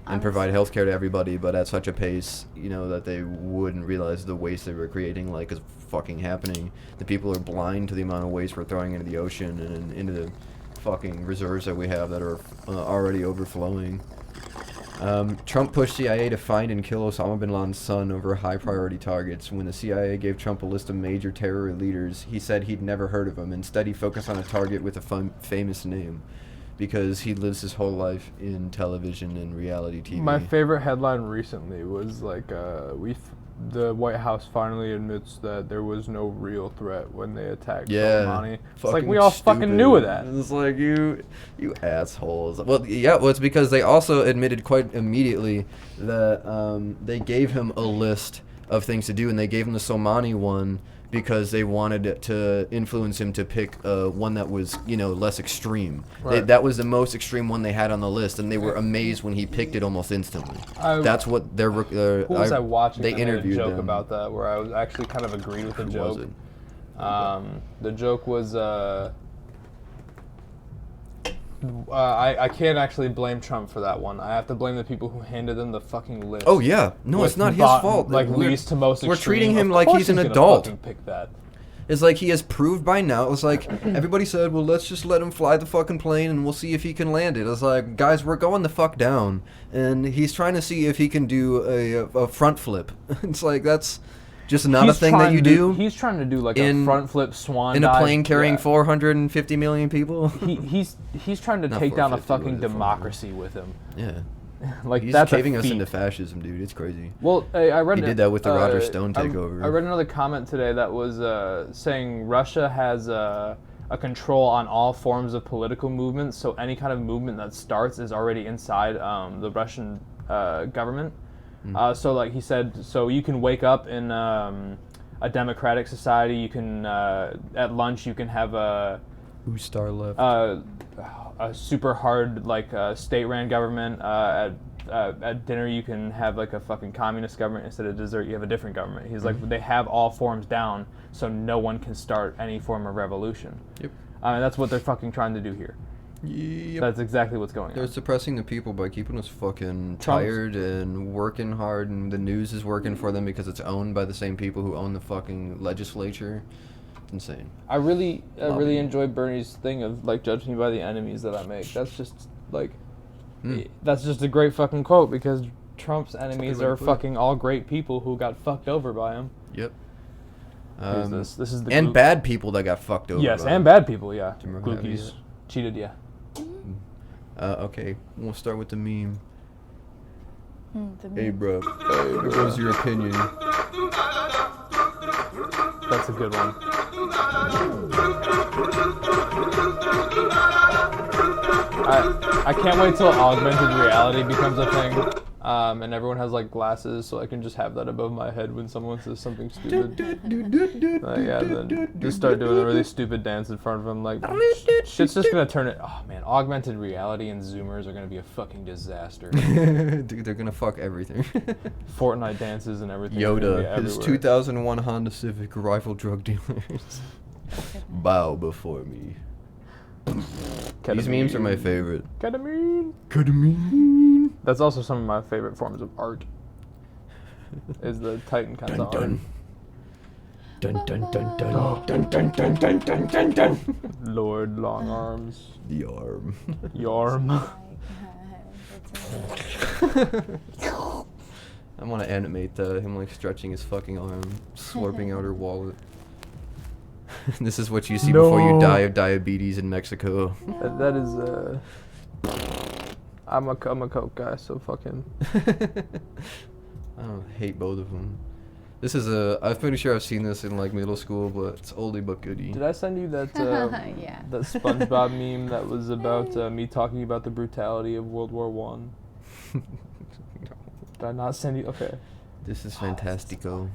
And provide healthcare to everybody, but at such a pace, you know, that they wouldn't realize the waste they were creating, like, is fucking happening. The people are blind to the amount of waste we're throwing into the ocean and into the fucking reserves that we have that are already overflowing. Trump pushed CIA to find and kill Osama bin Laden's son over high-priority targets. When the CIA gave Trump a list of major terror leaders, he said he'd never heard of them. Instead, he focused on a target with a famous name, because he lives his whole life in television and reality TV. My favorite headline recently was like, the White House finally admits that there was no real threat when they attacked Soleimani. It's like we all fucking knew of that. It's like you assholes. Well, yeah, well, it's because they also admitted quite immediately that they gave him a list of things to do, and they gave him the Soleimani one because they wanted to influence him to pick one that was, you know, less extreme. Right. That was the most extreme one they had on the list, and they were amazed when he picked it almost instantly. That's what they're. Who was I watching? They that made interviewed a joke them. about that, where I was actually kind of agreed with the Who joke. was it? The joke was I can't actually blame Trump for that one. I have to blame the people who handed them the fucking list. Oh yeah, no, it's with not his bot- fault. Like We're- least to most We're extreme. treating him Of like course he's an gonna adult. fucking pick that. It's like he has proved by now. It's like everybody said, well, let's just let him fly the fucking plane and we'll see if he can land it. It's like, guys, we're going the fuck down, and he's trying to see if he can do a front flip. It's like that's just not a thing that you do He's trying to do like in- a front flip swan in a dive. plane carrying Yeah. 450 million people. He's trying to Not take down a 450, fucking what is it, democracy with him. Yeah, Like he's that's caving a us feat. into fascism, dude. It's crazy. Well, I read He did that with the Roger Stone takeover. I read another comment today that was saying Russia has a control on all forms of political movements. So any kind of movement that starts is already inside the Russian government. So like he said, so you can wake up in a democratic society. You can at lunch you can have Who's star left? a super hard like state-ran government. At dinner you can have like a fucking communist government. Instead of dessert you have a different government. He's like they have all forms down, so no one can start any form of revolution. Yep. And that's what they're fucking trying to do here. Yep. That's exactly what's going They're on. suppressing the people by keeping us fucking tired and working hard, and the news is working for them because it's owned by the same people who own the fucking legislature. It's insane. I really enjoy Bernie's thing of like judge me by the enemies that I make. That's just like that's just a great fucking quote because Trump's enemies are fucking all great people who got fucked over by him. Yep. Who's this? This is the and Gluck- bad people that got fucked over. Yes, by and him. bad people. Yeah. Do you remember that Gluckies video? cheated. Yeah. Okay, we'll start with the meme. The Hey, bro. What was your opinion? That's a good one. I can't wait till augmented reality becomes a thing, and everyone has like glasses, so I can just have that above my head when someone says something stupid. Then just start doing a really stupid dance in front of them. Like, shit's just gonna turn it. Oh man, augmented reality and Zoomers are gonna be a fucking disaster. Dude, they're gonna fuck everything. Fortnite dances and everything. are gonna be Yoda, his everywhere. 2001 Honda Civic rifle drug dealers. Bow before me. These memes are my favorite. Ketamine. That's also some of my favorite forms of art. Is the Titan kinds of art. Dun dun dun dun dun dun dun dun dun dun dun. Lord Long Arms. The arm. Yarm. I want to animate him like stretching his fucking arm, slurping out her wallet. This is what you see before you die of diabetes in Mexico. That is I'm a Coke guy, so fucking. I don't hate both of them. This is I'm pretty sure I've seen this in like middle school, but it's oldie but goodie. Did I send you that Yeah. that SpongeBob meme that was about me talking about the brutality of World War One? Did I not send you? Okay. This is fantastico.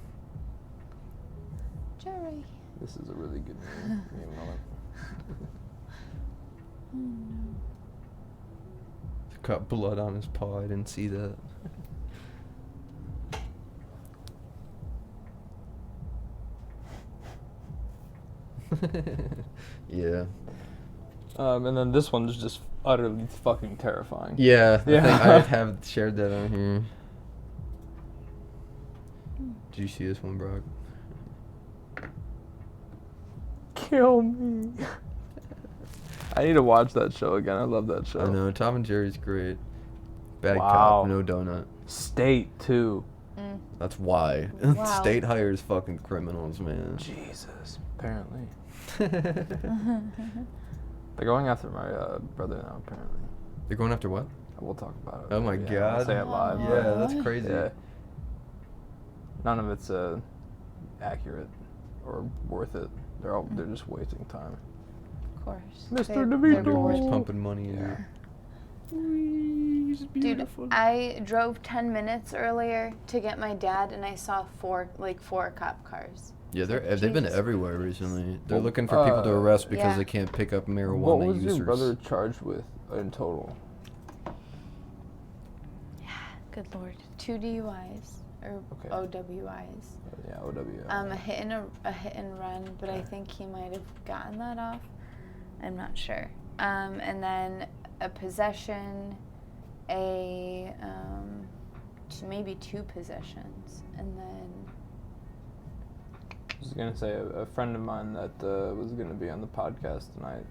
Jerry. This is a really good meme. Got blood on his paw. I didn't see that. Yeah. And then this one is just utterly fucking terrifying. Yeah. Yeah. I have shared that on here. Did you see this one, Brock? Kill me. I need to watch that show again. I love that show. I know. Tom and Jerry's great. Bad Wow. cop, no donut. State too. That's why. Wow. State hires fucking criminals, man. Jesus. Apparently. They're going after my brother now. Apparently. They're going after what? We'll talk about it. Oh my Yeah, I'll god. say it live. Yeah, that's crazy. Yeah. None of it's accurate or worth it. They're just wasting time. Of course. Mr. They're DeVito. They're bored. just pumping money in it. Dude, I drove 10 minutes earlier to get my dad, and I saw four cop cars. Yeah, It's like, they've been Jesus everywhere Christ. recently. They're Well, looking for people to arrest because yeah. they can't pick up marijuana What was users. your brother charged with in total? Good lord. 2 DUIs or Okay. OWIs. Yeah, OW. A hit and run, but I think he might have gotten that off. I'm not sure. And then a possession, maybe 2 possessions, and then I was gonna say a friend of mine that was gonna be on the podcast tonight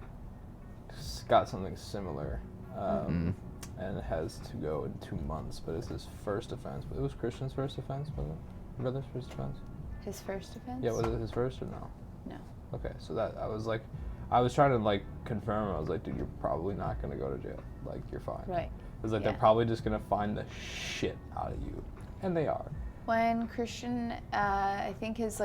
got something similar, and has to go in 2 months. But it's his first offense. It was Christian's first offense, was it? Brother's first offense? his first offense. Yeah, was it his first or no? No. Okay, so that I was trying to like confirm. I was like, dude, you're probably not gonna go to jail. Like, you're fine. Right. It was like Yeah. they're probably just gonna find the shit out of you, and they are. When Christian, I think his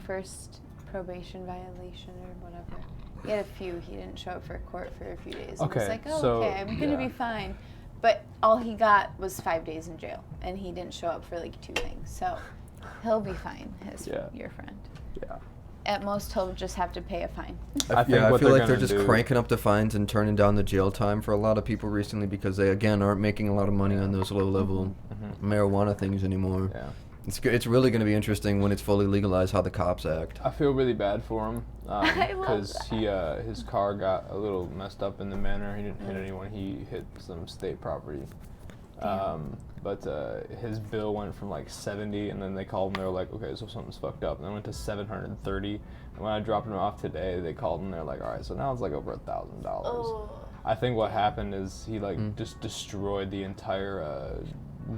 first probation violation or whatever. He had a few. He didn't show up for court for a few days. And Okay, was like, oh, so, okay, I'm gonna yeah. be fine. But all he got was 5 days in jail, and he didn't show up for like 2 things. So he'll be fine. Your friend. Yeah. At most, he'll just have to pay a fine. I think I what feel they're like they're gonna just do- cranking up the fines and turning down the jail time for a lot of people recently because they again aren't making a lot of money on those low-level marijuana things anymore. Yeah. It's really going to be interesting when it's fully legalized how the cops act. I feel really bad for him I love because his car got a little messed up in the manner. He didn't hit anyone. He hit some state property. But his bill went from like 70, and then they called him. They were like, okay, so something's fucked up. And then it went to 730. And when I dropped him off today, they called him. They're like, all right, so now it's like over $1,000. Oh. I think what happened is he just destroyed the entire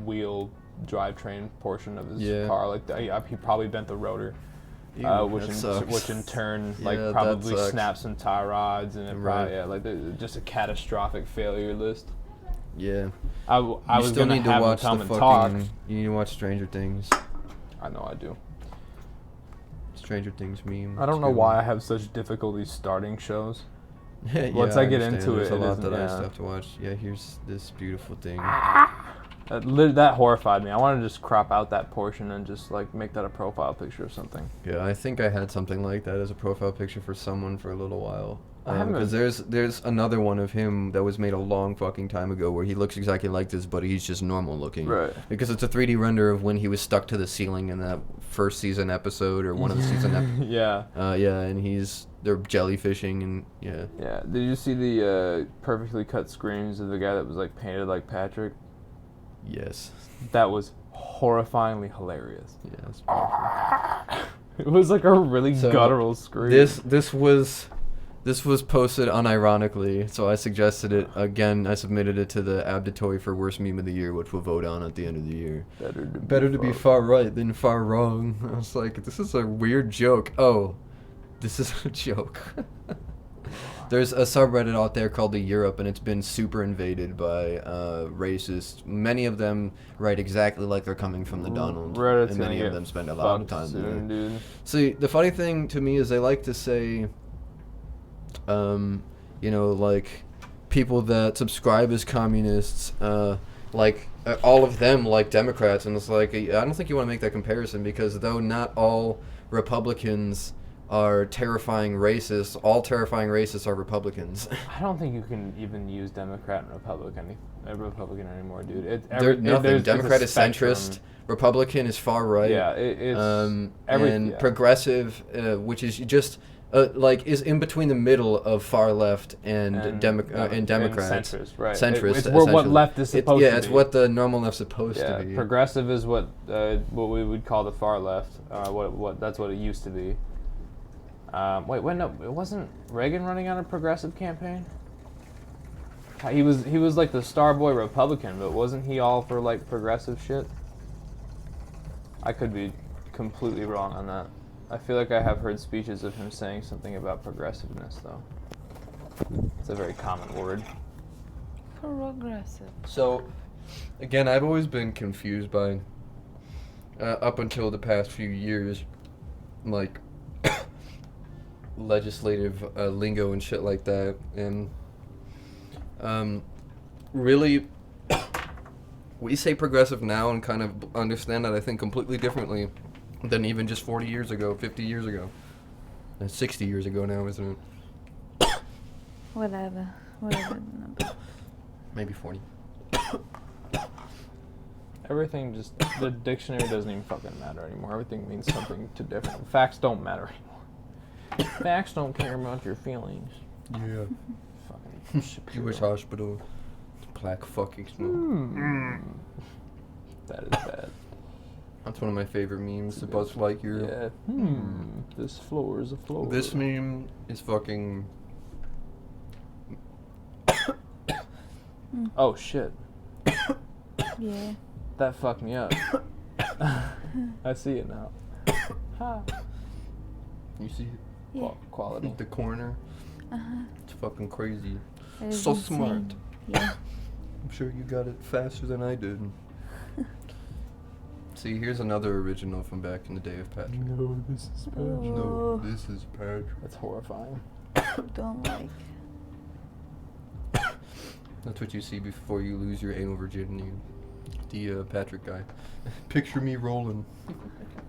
wheel drivetrain portion of his car. Like he probably bent the rotor, which in turn Yeah, probably that sucks. snapped some tie rods, and it Right. probably just a catastrophic failure list. Yeah. I You was still gonna need to have him watch come the and fucking. talk. You need to watch Stranger Things. I know I do. Stranger Things meme. I don't It's know good why I one. have such difficulty starting shows. Yeah, Once I get understand. into There's it, a it lot isn't- that I yeah. still have to watch. Yeah, here's this beautiful thing. That horrified me. I want to just crop out that portion and just like make that a profile picture or something. Yeah, I think I had something like that as a profile picture for someone for a little while. I haven't- Because there's another one of him that was made a long fucking time ago where he looks exactly like this, but he's just normal looking. Right. Because it's a 3D render of when he was stuck to the ceiling in that first season episode or one of the season Yeah. yeah, and they're jellyfishing and yeah. Yeah. Did you see the perfectly cut screens of the guy that was like painted like Patrick? Yes. That was horrifyingly hilarious. Yeah, that's beautiful. It was like a really So, guttural scream. This was posted unironically, so I suggested it again. I submitted it to the Abditoy for worst meme of the year, which we'll vote on at the end of the year. Better to be far right than far wrong. I was like, this is a weird joke. Oh, this is a joke. There's a subreddit out there called the Europe, and it's been super invaded by racists. Many of them write exactly like they're coming from the Donald, Reddit's and gonna many get of them spend a lot of fucked time soon, there. dude. See, the funny thing to me is they like to say, like people that subscribe as communists, all of them like Democrats, and it's like I don't think you want to make that comparison because though not all Republicans are terrifying racists, all terrifying racists are Republicans. I don't think you can even use Democrat and Republican anymore, dude. They're nothing. It's a Democrat is spectrum. centrist. Republican is far right. Yeah, it's and yeah. progressive, which is just is in between the middle of far left and Democrats. and centrist, right? Centrist. It's what essentially. left is supposed to be. it's what the normal left's supposed Yeah, to be. progressive is what we would call the far left. That's what it used to be. Wait, no, it wasn't Reagan running on a progressive campaign. He was like the star boy Republican, but wasn't he all for like progressive shit? I could be completely wrong on that. I feel like I have heard speeches of him saying something about progressiveness, though. It's a very common word. Progressive. So, again, I've always been confused by, up until the past few years, like, legislative lingo and shit like that, and really, we say progressive now and kind of understand that, I think, completely differently than even just 40 years ago, 50 years ago. 60 years ago now, isn't it? Whatever. Maybe 40. Everything the dictionary doesn't even fucking matter anymore. Everything means something too different. Facts don't matter anymore. Facts don't care about your feelings. Yeah. Fucking Jewish hospital. Black fucking smoke. That is bad. That's one of my favorite memes. The Buzz Lightyear. Yeah. This floor is a floor. This meme is fucking. Oh shit. Yeah. That fucked me up. I see it now. Ha. You see Yeah. Quality. the corner? Uh-huh. It's fucking crazy. That is So insane. smart. Yeah. I'm sure you got it faster than I did. See, here's another original from back in the day of Patrick. No, this is Patrick. No, this is Patrick. That's horrifying. Don't like. That's what you see before you lose your anal virginity. The Patrick guy. Picture me rolling.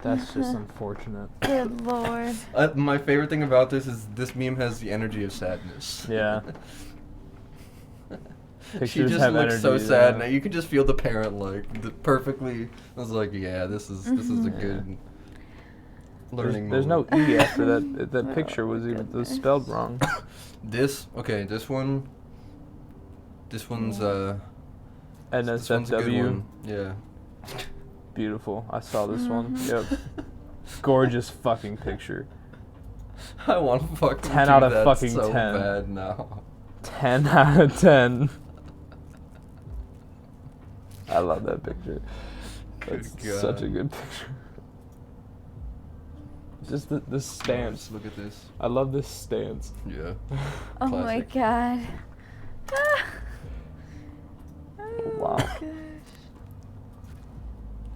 That's just unfortunate. Good lord. My favorite thing about this is this meme has the energy of sadness. Yeah. She Pictures just have looks so energy, sad. yeah. Now you can just feel the parent perfectly. I was like, yeah, this is a good learning. There's no moment. E after that. That Oh picture was my even goodness. spelled wrong. This one's this one's a good NSFW. one. Yeah. Beautiful. I saw this one. Mm-hmm. Yep. Gorgeous fucking picture. I want to fucking 10 do out of that fucking so 10. bad now. 10 out of 10. I love that picture. That's Good such a God. good picture. Just the stance. Just look at this. I love this stance. Yeah. Oh my Classic. god. Oh Wow. gosh.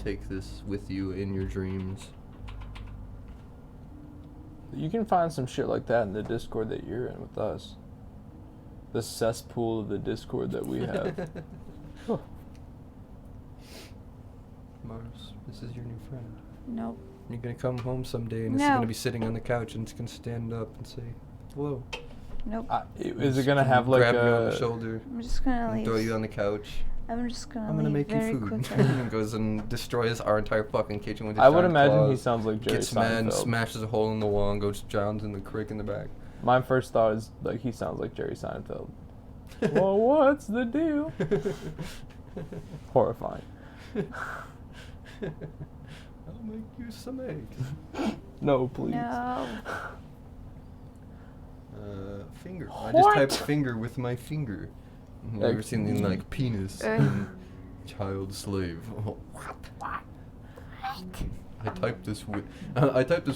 Take this with you in your dreams. You can find some shit like that in the Discord that you're in with us. The cesspool of the Discord that we have. Huh. Mars, this is your new friend. Nope. You're gonna come home someday and it's No. gonna be sitting on the couch and it's gonna stand up and say, hello. Nope. Is it gonna have like grab you on the a... shoulder I'm just gonna and leave. throw you on the couch? I'm just gonna I'm gonna leave make you very food. quickly. And goes and destroys our entire fucking kitchen with his I would giant imagine he claws. sounds like Jerry Gets mad and Seinfeld. smashes a hole in the wall and goes drowns in the creek in the back. My first thought is like he sounds like Jerry Seinfeld. Well, what's the deal? Horrifying. I'll make you some eggs. No, please. No. Finger. I just What? typed finger with my finger. You ever seen the like penis and child slave? Oh, what? I typed this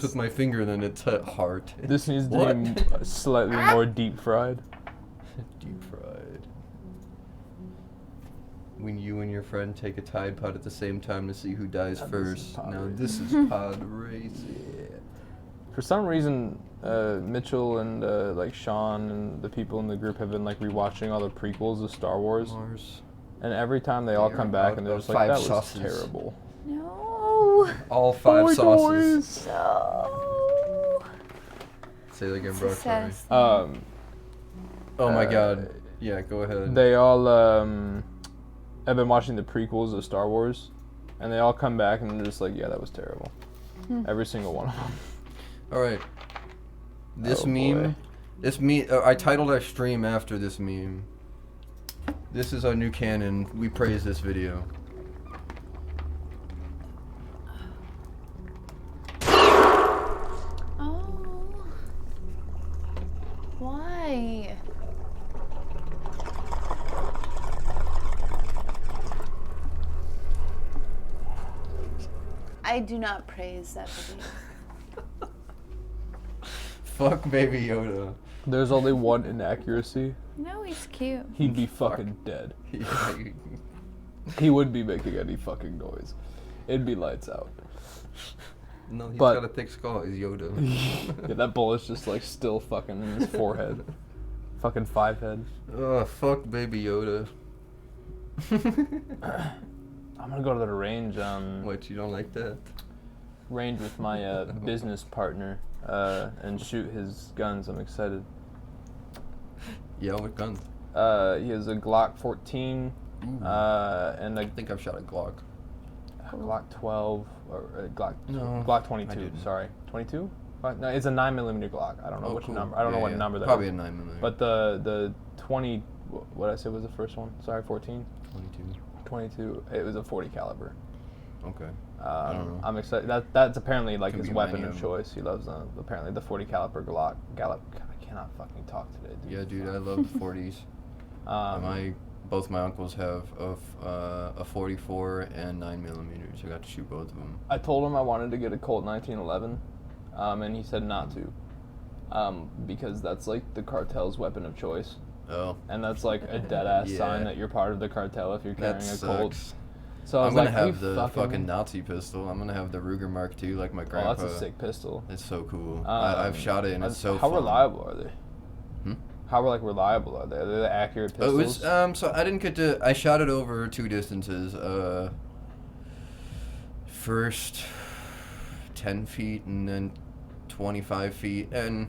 with my finger and then it said heart. This needs to What? be slightly more deep fried. Deep fried. When you and your friend take a Tide Pod at the same time to see who dies Now this is first. pod Now race. this is pod race. Yeah. For some reason, Mitchell and like Sean and the people in the group have been like rewatching all the prequels of Star Wars, Mars. and every time they all You're come back out and they're of just like, "That 5 was sauces." terrible." No. All 5 Boy, sauces. boys. No. Say that again, It's bro. a Sorry. sad Oh my uh, god. Yeah, go ahead. They all have been watching the prequels of Star Wars, and they all come back and they're just like, "Yeah, that was terrible." Every single one of them. All right. This Oh, meme. boy. This meme. I titled our stream after this meme. This is our new canon. We praise this video. Oh. Why? I do not praise that video. Fuck baby Yoda. There's only one inaccuracy. No, he's cute. He'd be fucking dead. Yeah, He wouldn't be making any fucking noise. It'd be lights out. no, he's But- got a thick skull. He's Yoda. Yeah, that bullet's just like still fucking in his forehead. Fucking 5 head. Oh, fuck baby Yoda. I'm gonna go to the range. What, you don't like that? Range with my business partner and shoot his guns. I'm excited. Yeah, what gun? He has a Glock 14 and a I think I've shot a Glock. Glock 12 or Glock No, Glock I 22. didn't. Sorry, 22. No, it's a 9mm Glock. I don't know Oh, which cool. number. I don't know Yeah, what yeah. number that. Probably is. a 9mm. But the 20. What I said was the first one. Sorry, 14. 22. 22. It was a 40 caliber. Okay. I don't know. I'm excited. That's apparently like Could his be weapon many of of choice. He loves apparently the 40 caliber Glock. God, I cannot fucking talk today, dude. Yeah, dude, I love the 40s. Both my uncles have a 44 and 9mm. I got to shoot both of them. I told him I wanted to get a Colt 1911, and he said not to, because that's like the cartel's weapon of choice, Oh, and that's like a dead ass Yeah. sign that you're part of the cartel if you're carrying that a Colt. sucks. So I was I'm gonna like, "Are you have the fucking Nazi pistol. I'm gonna have the Ruger Mark II like my Oh, grandpa. that's a sick pistol. It's so cool. I've shot it and it's so How fun. reliable are they? Hmm? How reliable are they? Are they the accurate Oh, pistols? it was, so I didn't get to. I shot it over 2 distances. First 10 feet and then 25 feet, and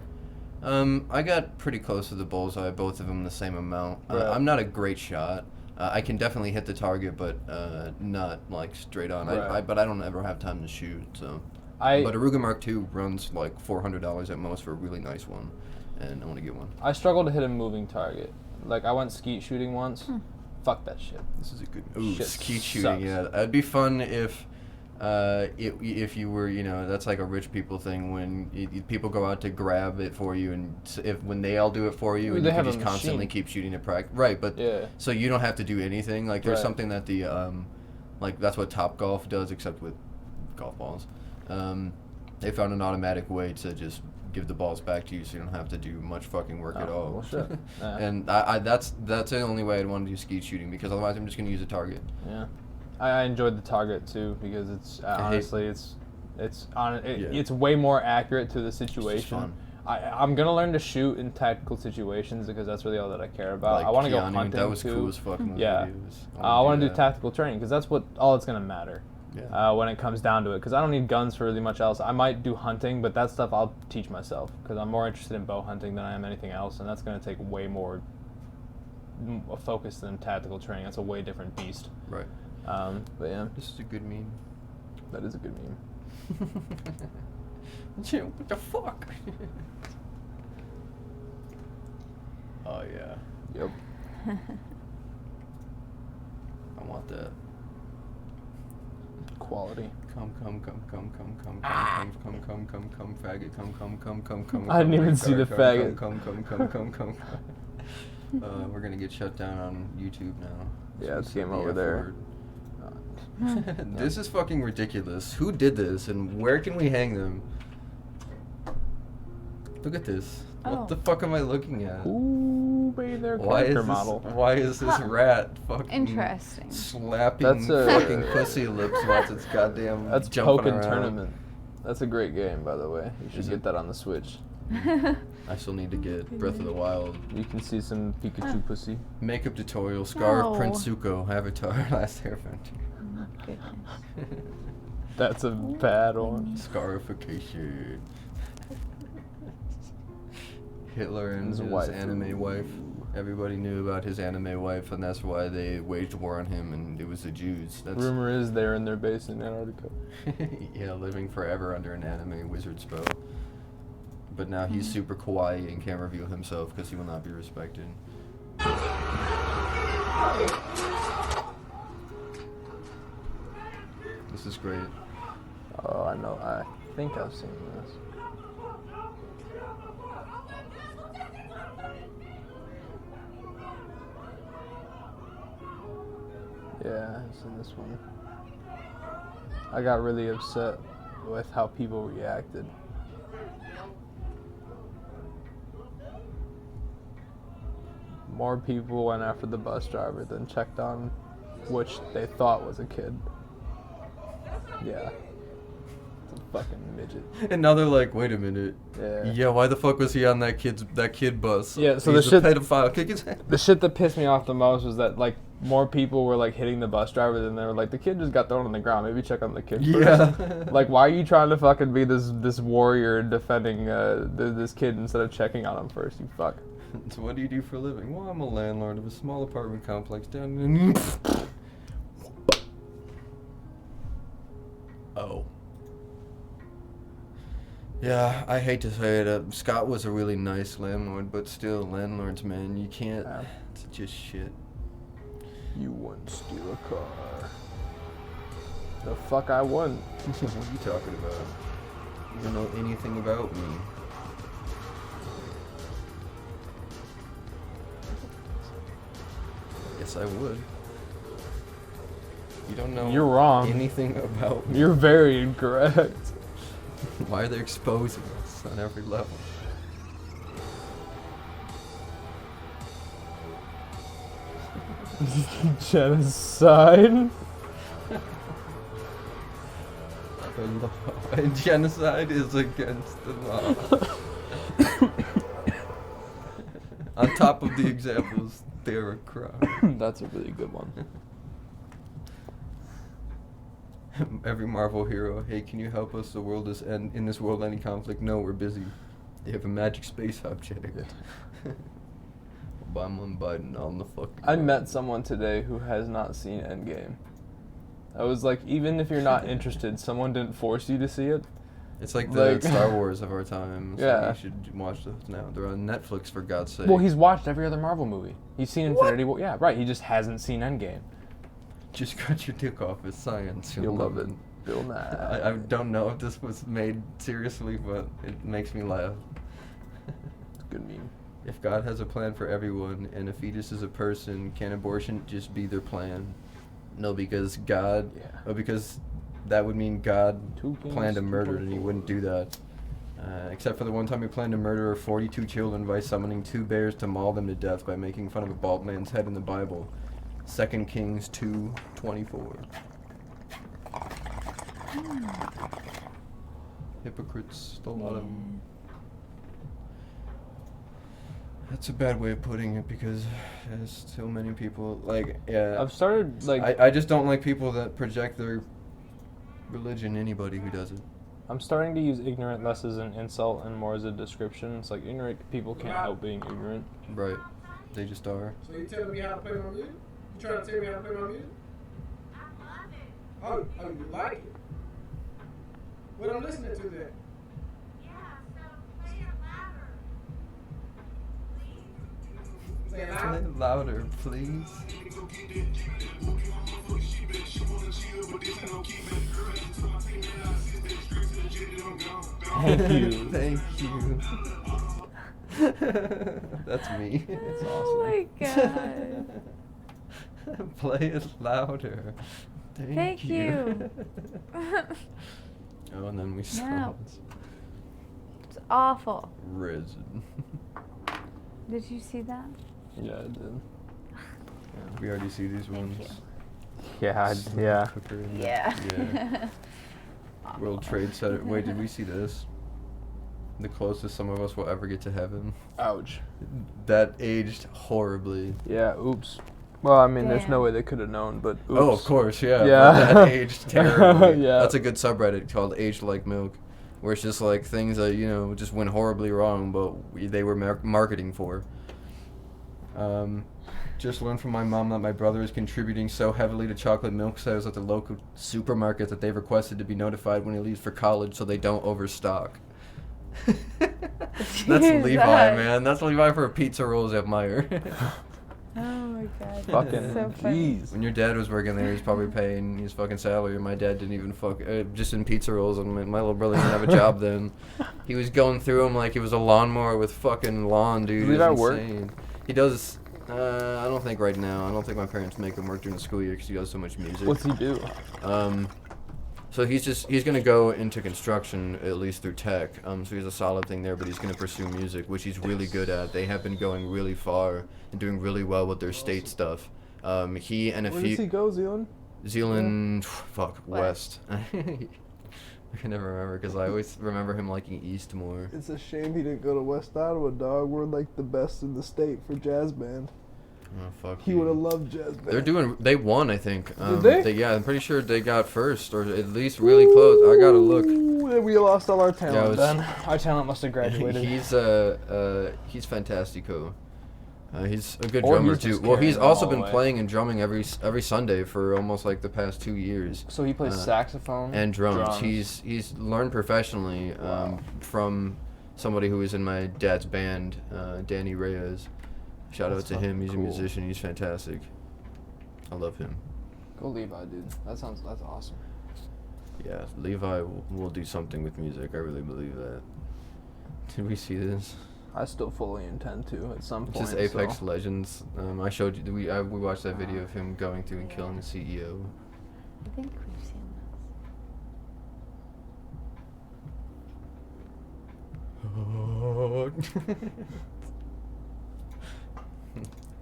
I got pretty close to the bullseye. Both of them the same amount. Right. I'm not a great shot. I can definitely hit the target, but not like straight on. Right. But I don't ever have time to shoot. So. I But a Ruger Mark II runs like $400 at most for a really nice one, and I want to get one. I struggle to hit a moving target. Like I went skeet shooting once. Fuck that shit. This is a good. Ooh, Shit skeet sucks. shooting. Yeah, that'd be fun if you were, that's like a rich people thing when people go out to grab it for you, and when they all do it for you, Ooh, and they you have can a just constantly machine. keep shooting at practice. Right, but Yeah. so you don't have to do anything. Like there's Right. something that the like that's what Top Golf does, except with golf balls. They found an automatic way to just give the balls back to you, so you don't have to do much fucking work at all. Well, shit. Yeah. And that's the only way I'd want to do skeet shooting, because otherwise I'm just gonna use a target. Yeah. I enjoyed the target too because it's honestly Yeah. it's way more accurate to the situation. fun. I'm gonna learn to shoot in tactical situations because that's really all that I care about. Like I want to go Keanu, hunting that was too. cool as fuck in those Yeah. videos. I want to do that. tactical training because that's all it's gonna matter. Yeah. When it comes down to it, because I don't need guns for really much else. I might do hunting, but that stuff I'll teach myself because I'm more interested in bow hunting than I am anything else, and that's going to take way more focus than tactical training. That's a way different beast. Right. But yeah, This is a good meme. that is a good meme. What the fuck? Oh yeah. Yep. I want that. Quality. Come, faggot, come. I didn't even see the faggot. Come. We're gonna get shut down on YouTube now. Yeah, it's game The over F there. word. This is fucking ridiculous. Who did this, and where can we hang them? Look at this. Oh. What the fuck am I looking at? Ooh, baby, their character model. Why is this rat fucking Interesting. slapping That's a- fucking pussy lips while it's goddamn That's jumping Pokken around? Tournament. That's a great game, by the way. You should Is get it? that on the Switch. I still need to get Breath of the Wild. You can see some Pikachu pussy. Makeup tutorial, Scar of No. Prince Zuko, Avatar, Last Airbender. Oh, goodness. That's a bad one. Scarification. Hitler and His his wife. anime wife. Everybody knew about his anime wife, and that's why they waged war on him, and it was the Jews. That's Rumor is they're in their base in Antarctica. yeah, living forever under an anime wizard spell. But now he's super kawaii and can't reveal himself because he will not be respected. This is great. Oh, I know. I think I've seen this. Yeah, I've seen this one. I got really upset with how people reacted. More people went after the bus driver than checked on which they thought was a kid. Yeah. It's a fucking midget. And now they're like, wait a minute. Yeah. Yeah, why the fuck was he on that kid bus? Yeah, so he's the a shit- pedophile. Kick his head. The shit that pissed me off the most was that like more people were like hitting the bus driver than they were like the kid just got thrown on the ground. Maybe check on the kid first. Yeah. Like why are you trying to fucking be this warrior defending this kid instead of checking on him first? You fuck. So what do you do for a living? Well, I'm a landlord of a small apartment complex down in... Oh. Yeah, I hate to say it. Scott was a really nice landlord, but still, landlords, man, you can't... Yeah. It's just shit. You wouldn't steal a car. The fuck I wouldn't. What are you talking about? You don't know anything about me. Yes, I would. You don't know You're wrong. anything about me. You're very incorrect. Why are they exposing us on every level? Genocide. the law, and genocide is against the law. On top of the examples, they're a crime. That's a really good one. Every Marvel hero, hey, can you help us? The world is in this world any conflict? No, we're busy. They have a magic space object. Obama and Biden on the fucking. I met someone today who has not seen Endgame. I was like, even if you're not interested, someone didn't force you to see it. It's like the Like- Star Wars of our time. So Yeah. you should watch those now. They're on Netflix, for God's sake. Well, he's watched every other Marvel movie. He's seen Infinity War. Yeah, right. He just hasn't seen Endgame. Just cut your dick off. It's science. You'll love it. Bill Nye. I don't know if this was made seriously, but it makes me laugh. Good meme. If God has a plan for everyone and a fetus is a person, can abortion just be their plan? No, because God, Yeah. because that would mean God Two kings, planned to murder and he 2.4. wouldn't do that. Except for the one time he planned to murder 42 children by summoning 2 bears to maul them to death by making fun of a bald man's head in the Bible. 2 Kings 2:24. Hypocrites, a lot of them. That's a bad way of putting it because there's so many people, like, yeah. I've started, like, I just don't like people that project their religion, anybody who does it. I'm starting to use ignorant less as an insult and more as a description. It's like, ignorant people can't help being ignorant. Right. They just are. So you telling me how to play my music? You trying to tell me how to play my music? I love it. Oh, you like it? What I'm listening to then? Yeah, so play it louder. Please. Say it Play loud. louder, please. Thank you. Thank you. That's me. It's Oh awesome. my god. Play it louder. Thank you. Oh, and then we saw No. It's awful. Risen. Did you see that? Yeah, I did. Yeah, we already see these ones. you. Yeah, yeah. Cooker and- Yeah. Yeah. World Trade Center. Wait, did we see this? The closest some of us will ever get to heaven. Ouch. That aged horribly. Yeah, oops. Well, I mean, there's no Damn. way they could have known, but oops. Oh, of course, yeah. Yeah. but That aged terribly. Yeah. That's a good subreddit called Aged Like Milk, where it's just like things that, just went horribly wrong, but they were marketing for. Just learned from my mom that my brother is contributing so heavily to chocolate milk sales at the local supermarket that they've requested to be notified when he leaves for college so they don't overstock. That's Levi, Jesus. man. That's Levi for pizza rolls at Meyer. Oh my god. Fucking so funny. jeez. When your dad was working there, he's probably paying his fucking salary. My dad didn't even just in pizza rolls. And my little brother didn't have a job then. He was going through them like it was a lawnmower with fucking lawn, dude. Does Levi It's work? insane. He does. I don't think right now. I don't think my parents make him work during the school year because he does so much music. What's he do? So he's gonna go into construction at least through tech. So he has a solid thing there, but he's gonna pursue music, which he's really good at. They have been going really far and doing really well with their state stuff. He and a Where few. does he go, Zealand? Zealand, West. West. I can never remember because I always remember him liking East more. It's a shame he didn't go to West Ottawa, dog. We're like the best in the state for jazz band. Oh fuck. He you. would have loved jazz band. They won, I think. Did they? Yeah, I'm pretty sure they got first or at least really close. I gotta look. Ooh, then we lost all our talent. it's- Then our talent must have graduated. He's fantastico. He's a good Or drummer he's too. just Well, he's carrying it also all been away. playing and drumming every Sunday for almost like the past 2 years. So he plays saxophone And drums. He's learned professionally from somebody who was in my dad's band, Danny Reyes. Shout out to him. He's a musician. He's fantastic. I love him. Go Levi, dude. That's awesome. Yeah, Levi will do something with music. I really believe that. Did we see this? I still fully intend to at some point. Just Apex so. Legends. I showed you. We watched that video of him going through and killing the CEO. I think we've seen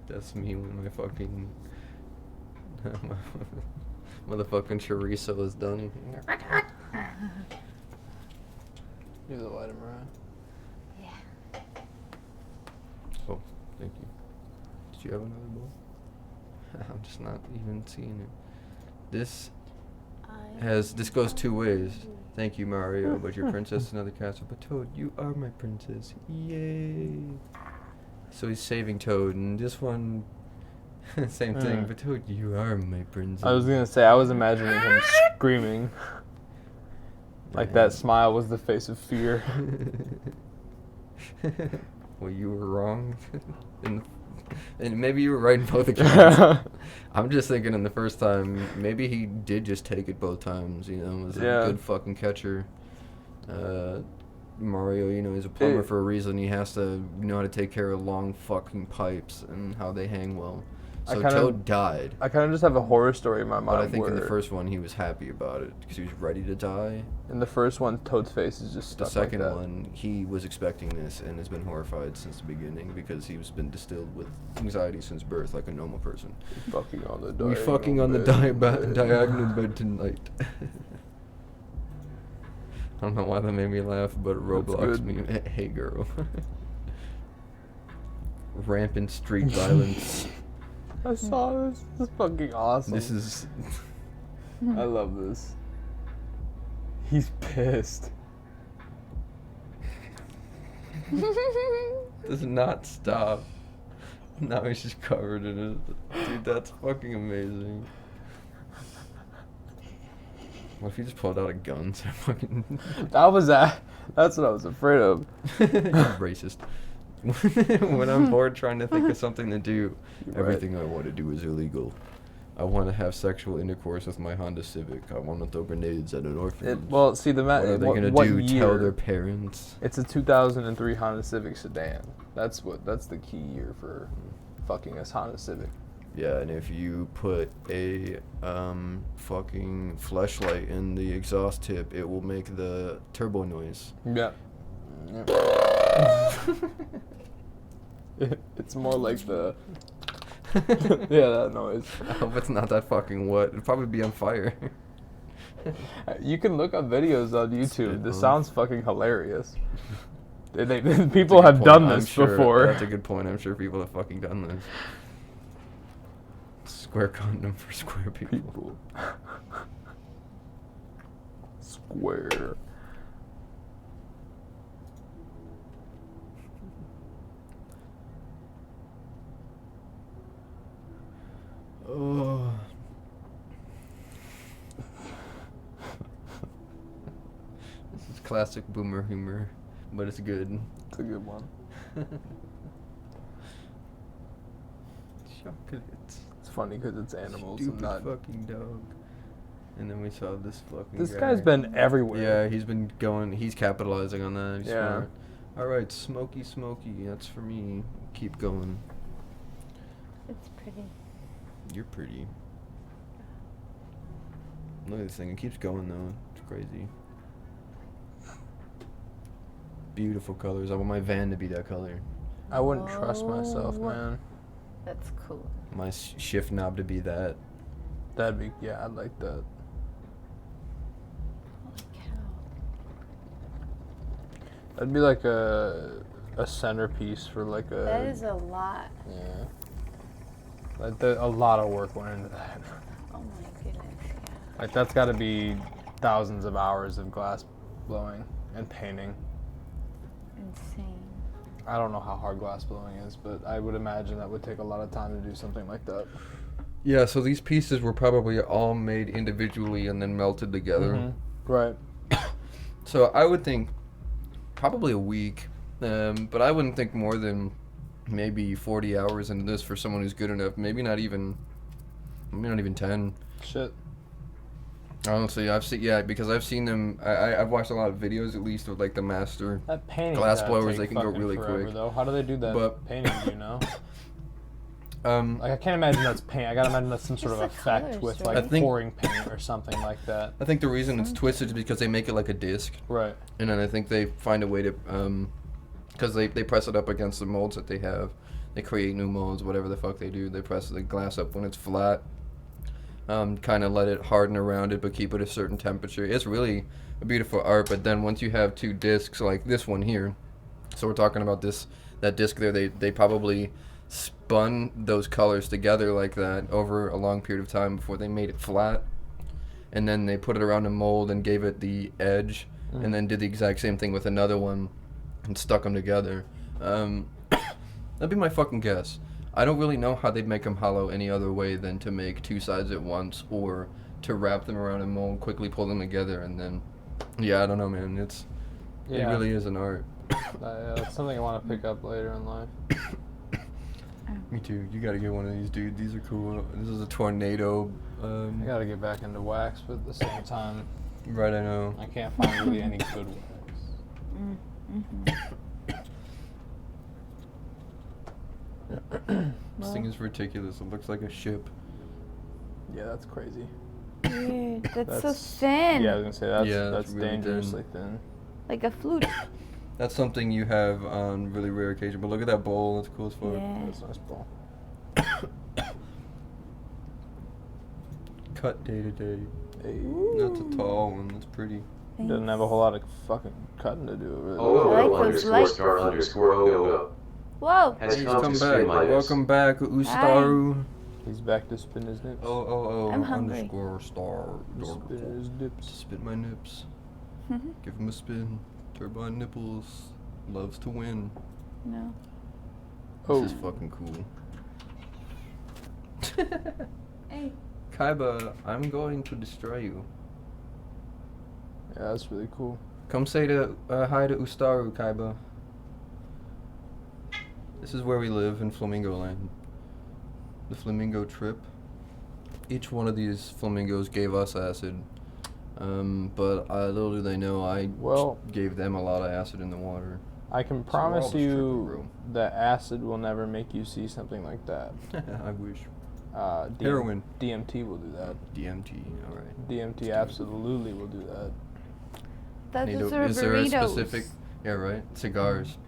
That's me when my fucking motherfucking chorizo is done. Give the light, Mariah. Yeah. Oh, thank you. Did you have another bowl? I'm just not even seeing it. This goes two ways. Thank you, Mario, but your princess is another castle. But Toad, you are my princess. Yay! So he's saving Toad, and this one, same thing. But Toad, you are my princess. I was gonna say, I was imagining him screaming. Like that smile was the face of fear. Well, you were wrong. And maybe you were right in both accounts. I'm just thinking in the first time, maybe he did just take it both times, you know, was a good fucking catcher. Mario, you know, he's a plumber for a reason. He has to know how to take care of long fucking pipes and how they hang well. So Toad died. I kind of just have a horror story in my mind. But I think in the first one he was happy about it because he was ready to die. In the first one, Toad's face is just stuck. The second like that. one, he was expecting this and has been horrified since the beginning because he's been distilled with anxiety since birth, like a normal person. Fucking on the We fucking on the diagonal bed tonight. I don't know why that made me laugh, but Roblox meme. Hey girl. Rampant street violence. I saw this. This is fucking awesome. This is. I love this. He's pissed. Does not stop. Now he's just covered in it. Dude, that's fucking amazing. What if he just pulled out a gun? So fucking. That's what I was afraid of. Racist. When I'm bored trying to think of something to do, everything I want to do is illegal. I want to have sexual intercourse with my Honda Civic. I want to throw grenades at an orphanage. Well, see, what are they gonna do? year? Tell their parents? It's a 2003 Honda Civic sedan. That's the key year for fucking us Honda Civic. Yeah, and if you put a fucking fleshlight in the exhaust tip, it will make the turbo noise. Yeah. It's more like the yeah, that noise. I hope it's not that fucking wet. It'd probably be on fire. You can look up videos on YouTube. This sounds fucking hilarious. People have done this before. That's a good point. I'm sure people have fucking done this. Square condom for square people. Square. Oh. This is classic boomer humor, but it's good. It's a good one. Chocolates. It's funny because it's animals Stupid and not fucking dog. And then we saw this fucking This guy. guy's been everywhere. Yeah, he's been going. He's capitalizing on that. He's Yeah. smart. All right, Smokey, that's for me. Keep going. It's pretty. You're pretty. Look at this thing. It keeps going though. It's crazy. Beautiful colors. I want my van to be that color. I wouldn't trust myself, man. That's cool. My shift knob to be that. That'd be, yeah, I'd like that. Holy cow. That'd be like a centerpiece for like a. That is a lot. Yeah. Like a lot of work went into that. Oh my goodness, yeah. Like that's got to be thousands of hours of glass blowing and painting. Insane. I don't know how hard glass blowing is, but I would imagine that would take a lot of time to do something like that. Yeah, so these pieces were probably all made individually and then melted together. Mm-hmm. Right. So I would think probably a week, but I wouldn't think more than maybe 40 hours into this for someone who's good enough. Maybe not even 10. Shit. Honestly, because I've seen them. I've watched a lot of videos, at least, of like the master That painting glass gotta blowers. take They can go fucking really forever, quick. Though. How do they do that But- painting? Do you know? Like I can't imagine that's paint. I gotta imagine that's some sort of Just the effect colors, with right? like I think- pouring paint or something like that. I think the reason it's twisted is because they make it like a disc, Right. and then I think they find a way to, because they press it up against the molds that they have. They create new molds, whatever the fuck they do. They press the glass up when it's flat. kind of let it harden around it, but keep it a certain temperature. It's really a beautiful art. But then once you have 2 discs like this one here, so we're talking about that disc there, they probably spun those colors together like that over a long period of time before they made it flat, and then they put it around a mold and gave it the edge, and then did the exact same thing with another one and stuck them together. That'd be my fucking guess. I don't really know how they'd make them hollow any other way than to make 2 sides at once, or to wrap them around a mold, quickly pull them together, and then, yeah, I don't know, man. It really is an art. That's something I want to pick up later in life. Me too. You gotta get one of these, dude. These are cool. This is a tornado. I gotta get back into wax, but at the same time, Right, I know. I can't find really any good wax. This thing is ridiculous. It looks like a ship. Yeah, that's crazy. Weird. That's so thin. Yeah, I was gonna say that's really dangerously thin. Like a flute. That's something you have on really rare occasion. But look at that bowl. That's cool as fuck. Yeah. That's a nice ball. Cut day to day. Hey. That's a tall one. That's pretty. Doesn't have a whole lot of fucking cutting to do. Really. OO__OO Whoa. has He's come come to spin my back. nips. Welcome back, Ustaru. He's back to spin his nips. I'm hungry. _star. Spin his nips. Spin my nips. Give him a spin. TurbineNipples loves to win. No. This is fucking cool. Hey. Kaiba, I'm going to destroy you. Yeah, that's really cool. Come say hi to Ustaru, Kaiba. This is where we live in Flamingo Land. The Flamingo Trip. Each one of these flamingos gave us acid. But little do they know, I gave them a lot of acid in the water. I can promise you that acid will never make you see something like that. I wish. Heroin. DMT will do that. DMT, alright. DMT absolutely will do that. Those are is there a burritos. specific... Yeah, right. Cigars.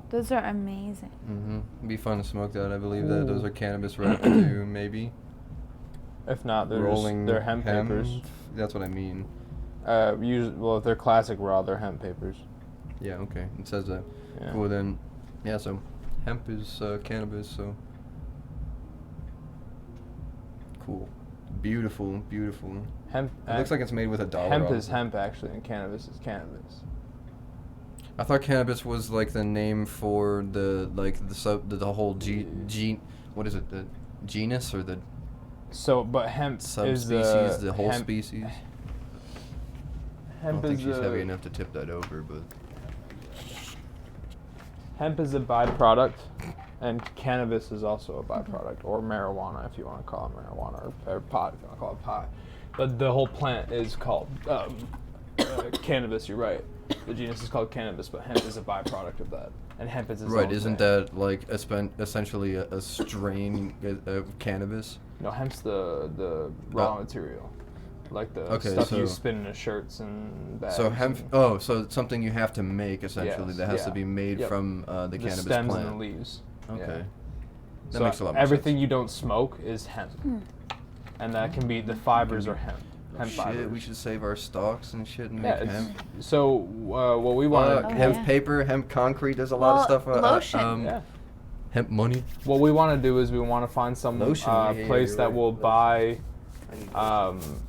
Those are amazing. It'd be fun to smoke that. I believe that those are cannabis wrapped too, maybe. If not, they're hemp papers. That's what I mean. Well, if they're classic raw, they're hemp papers. Yeah, okay. It says that. Yeah. Cool, then. Yeah, so hemp is cannabis, so... Cool. Beautiful, beautiful. Hemp. It looks like it's made with a dollar. Hemp off is it. hemp, actually, and cannabis is cannabis. I thought cannabis was like the name for the whole what is it, the genus or the But hemp subspecies, is the whole hemp, species. Hemp I don't think is she's heavy enough to tip that over, but hemp is a byproduct, and cannabis is also a byproduct, or marijuana if you want to call it marijuana, or pot if you want to call it pot. But the whole plant is called cannabis. You're right. The genus is called cannabis, but hemp is a byproduct of that, and hemp is its right. own Isn't thing. that like essentially a strain of cannabis? No, hemp's the raw material, like the stuff you spin into shirts and bags. So hemp. Oh, so it's something you have to make essentially that has to be made from the cannabis stems plant. and the leaves. Okay. Yeah. That So makes a lot more everything sense. you don't smoke is hemp, and that can be the fibers are hemp. Hemp Shit, fibers. we should save our stalks and shit and make hemp. So what we want hemp paper, hemp concrete. There's a lot of stuff. Lotion. Hemp money. What we want to do is we want to find some Lotion, place that will buy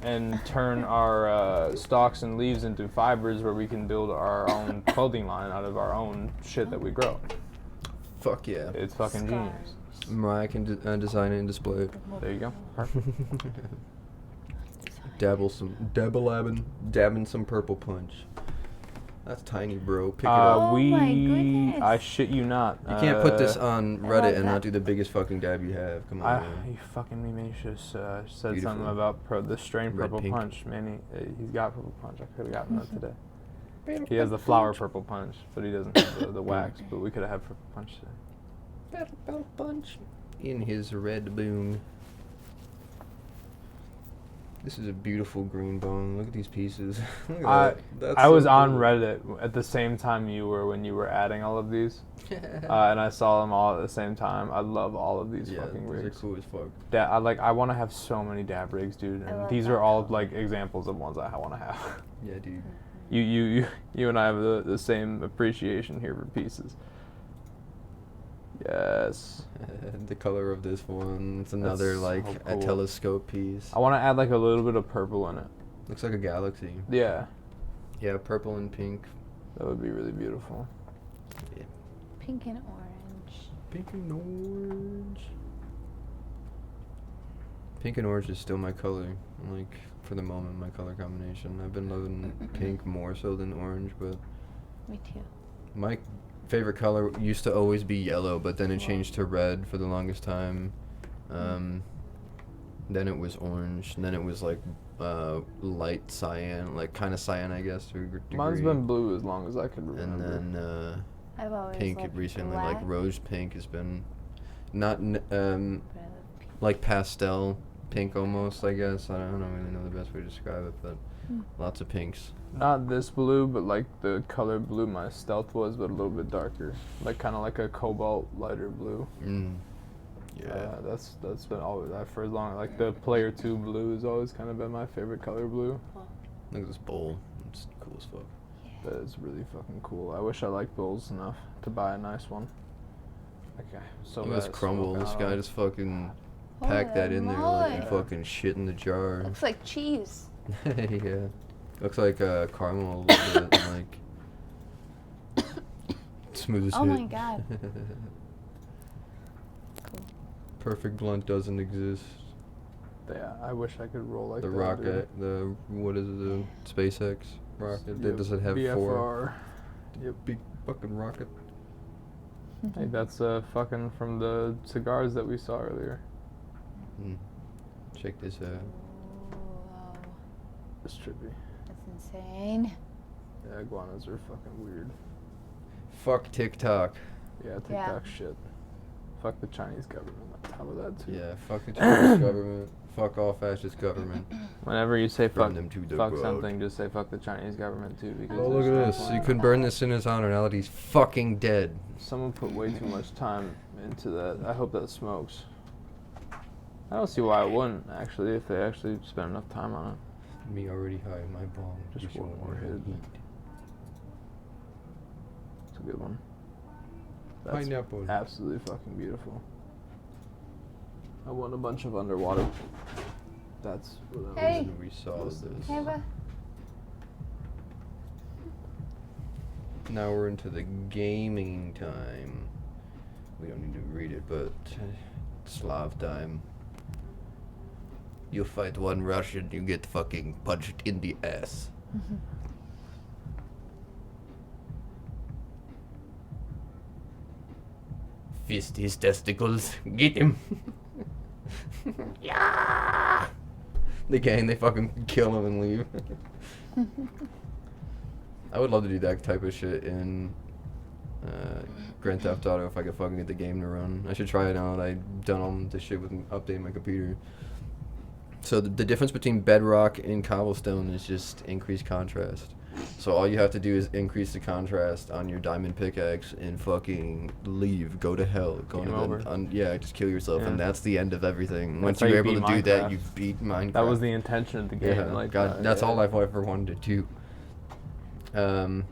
and turn our stalks and leaves into fibers where we can build our own clothing line out of our own shit that we grow. Fuck yeah. It's fucking genius. Mariah can design it and display it. There you go. Perfect. Dabbing some purple punch. That's tiny, bro. Pick it Oh up. my goodness. I shit you not. You can't put this on love Reddit and that. not do the biggest fucking dab you have. Come on, man. You fucking me, man. You should have said Beautiful. something about the strain Red purple pink. punch, man. He's got purple punch. I could have gotten that today. He has the flower purple punch, but he doesn't have the wax. But we could have had purple punch today. Purple punch in his red boom. This is a beautiful green bone. Look at these pieces. Look at I that. That's I so was on cool. Reddit at the same time you were when you were adding all of these, and I saw them all at the same time. I love all of these Yeah, fucking these are rigs. cool as fuck. I want to have so many dab rigs, dude. I And love these that are all color. like examples of ones I want to have. Yeah, dude. You and I have the same appreciation here for pieces. Yes. The color of this one. It's another That's like so a cool. telescope piece. I want to add like a little bit of purple in it. Looks like a galaxy. Yeah, Yeah, purple and pink. that would be really beautiful. Yeah. Pink and orange. Pink and orange. Pink and orange is still my color. Like for the moment, my color combination. I've been loving pink more so than orange, but Me too. my favorite color used to always be yellow, but then it changed to red for the longest time. Then it was orange, and then it was like light cyan, like kind of cyan, I guess, to a degree. Mine's been blue as long as I can And remember. then I've always pink loved recently, black, like rose pink has been not but I love pink. like pastel pink almost, I guess. I don't really know the best way to describe it, but lots of pinks. Not this blue, but like the color blue my stealth was, but a little bit darker, like kind of like a cobalt lighter blue. Yeah. That's been always that for as long. Like the player 2 blue has always kind of been my favorite color blue. Look at this bowl. It's cool as fuck. That is really fucking cool. I wish I liked bowls enough to buy a nice one. Okay, so Look at this crumble. This guy just fucking packed that in there like moly. fucking shit in the jar. Looks like cheese. Yeah. Looks like caramel a little bit, like smooth as Oh shit. my god. Cool. Perfect blunt doesn't exist. Yeah, I wish I could roll like The that. rocket, what is it, the SpaceX rocket? Does it have four? BFR. Yep. Big fucking rocket. Hey, that's fucking from the cigars that we saw earlier. Check this out. Whoa. It's trippy. That's insane. Yeah, iguanas are fucking weird. Fuck TikTok. Yeah, Yeah. TikTok shit. Fuck the Chinese government on top of that too. Yeah, fuck the Chinese government. Fuck all fascist government. Whenever you say Burn fuck, them to the fuck ground. something, just say fuck the Chinese government too. Because Oh, look there's at no this. point. You can burn this in his honor now that he's fucking dead. Someone put way too much time into that. I hope that smokes. I don't see why it wouldn't, actually, if they actually spent enough time on it. Me already high, my bong. Just You one should more want hit. heat. It's a good one. That's Pineapple. absolutely fucking beautiful. I want a bunch of underwater. That's what I Hey. And we saw this. Hey, but Now we're into the gaming time. We don't need to read it, but Slav time. You fight one Russian, you get fucking punched in the ass. Fist his testicles. Get him. Yeah. The gang, they fucking kill him and leave. I would love to do that type of shit in Grand Theft Auto if I could fucking get the game to run. I should try it out. I've done all this shit with updating my computer. So the difference between bedrock and cobblestone is just increased contrast. So all you have to do is increase the contrast on your diamond pickaxe and fucking leave, go to hell, go Game into over. yeah, just kill yourself, and Yeah. that's the end of everything. Once how you're you able to beat do that, Minecraft. you beat Minecraft. That was the intention of the game. Yeah, Like, God, that's yeah. all I've ever wanted to do.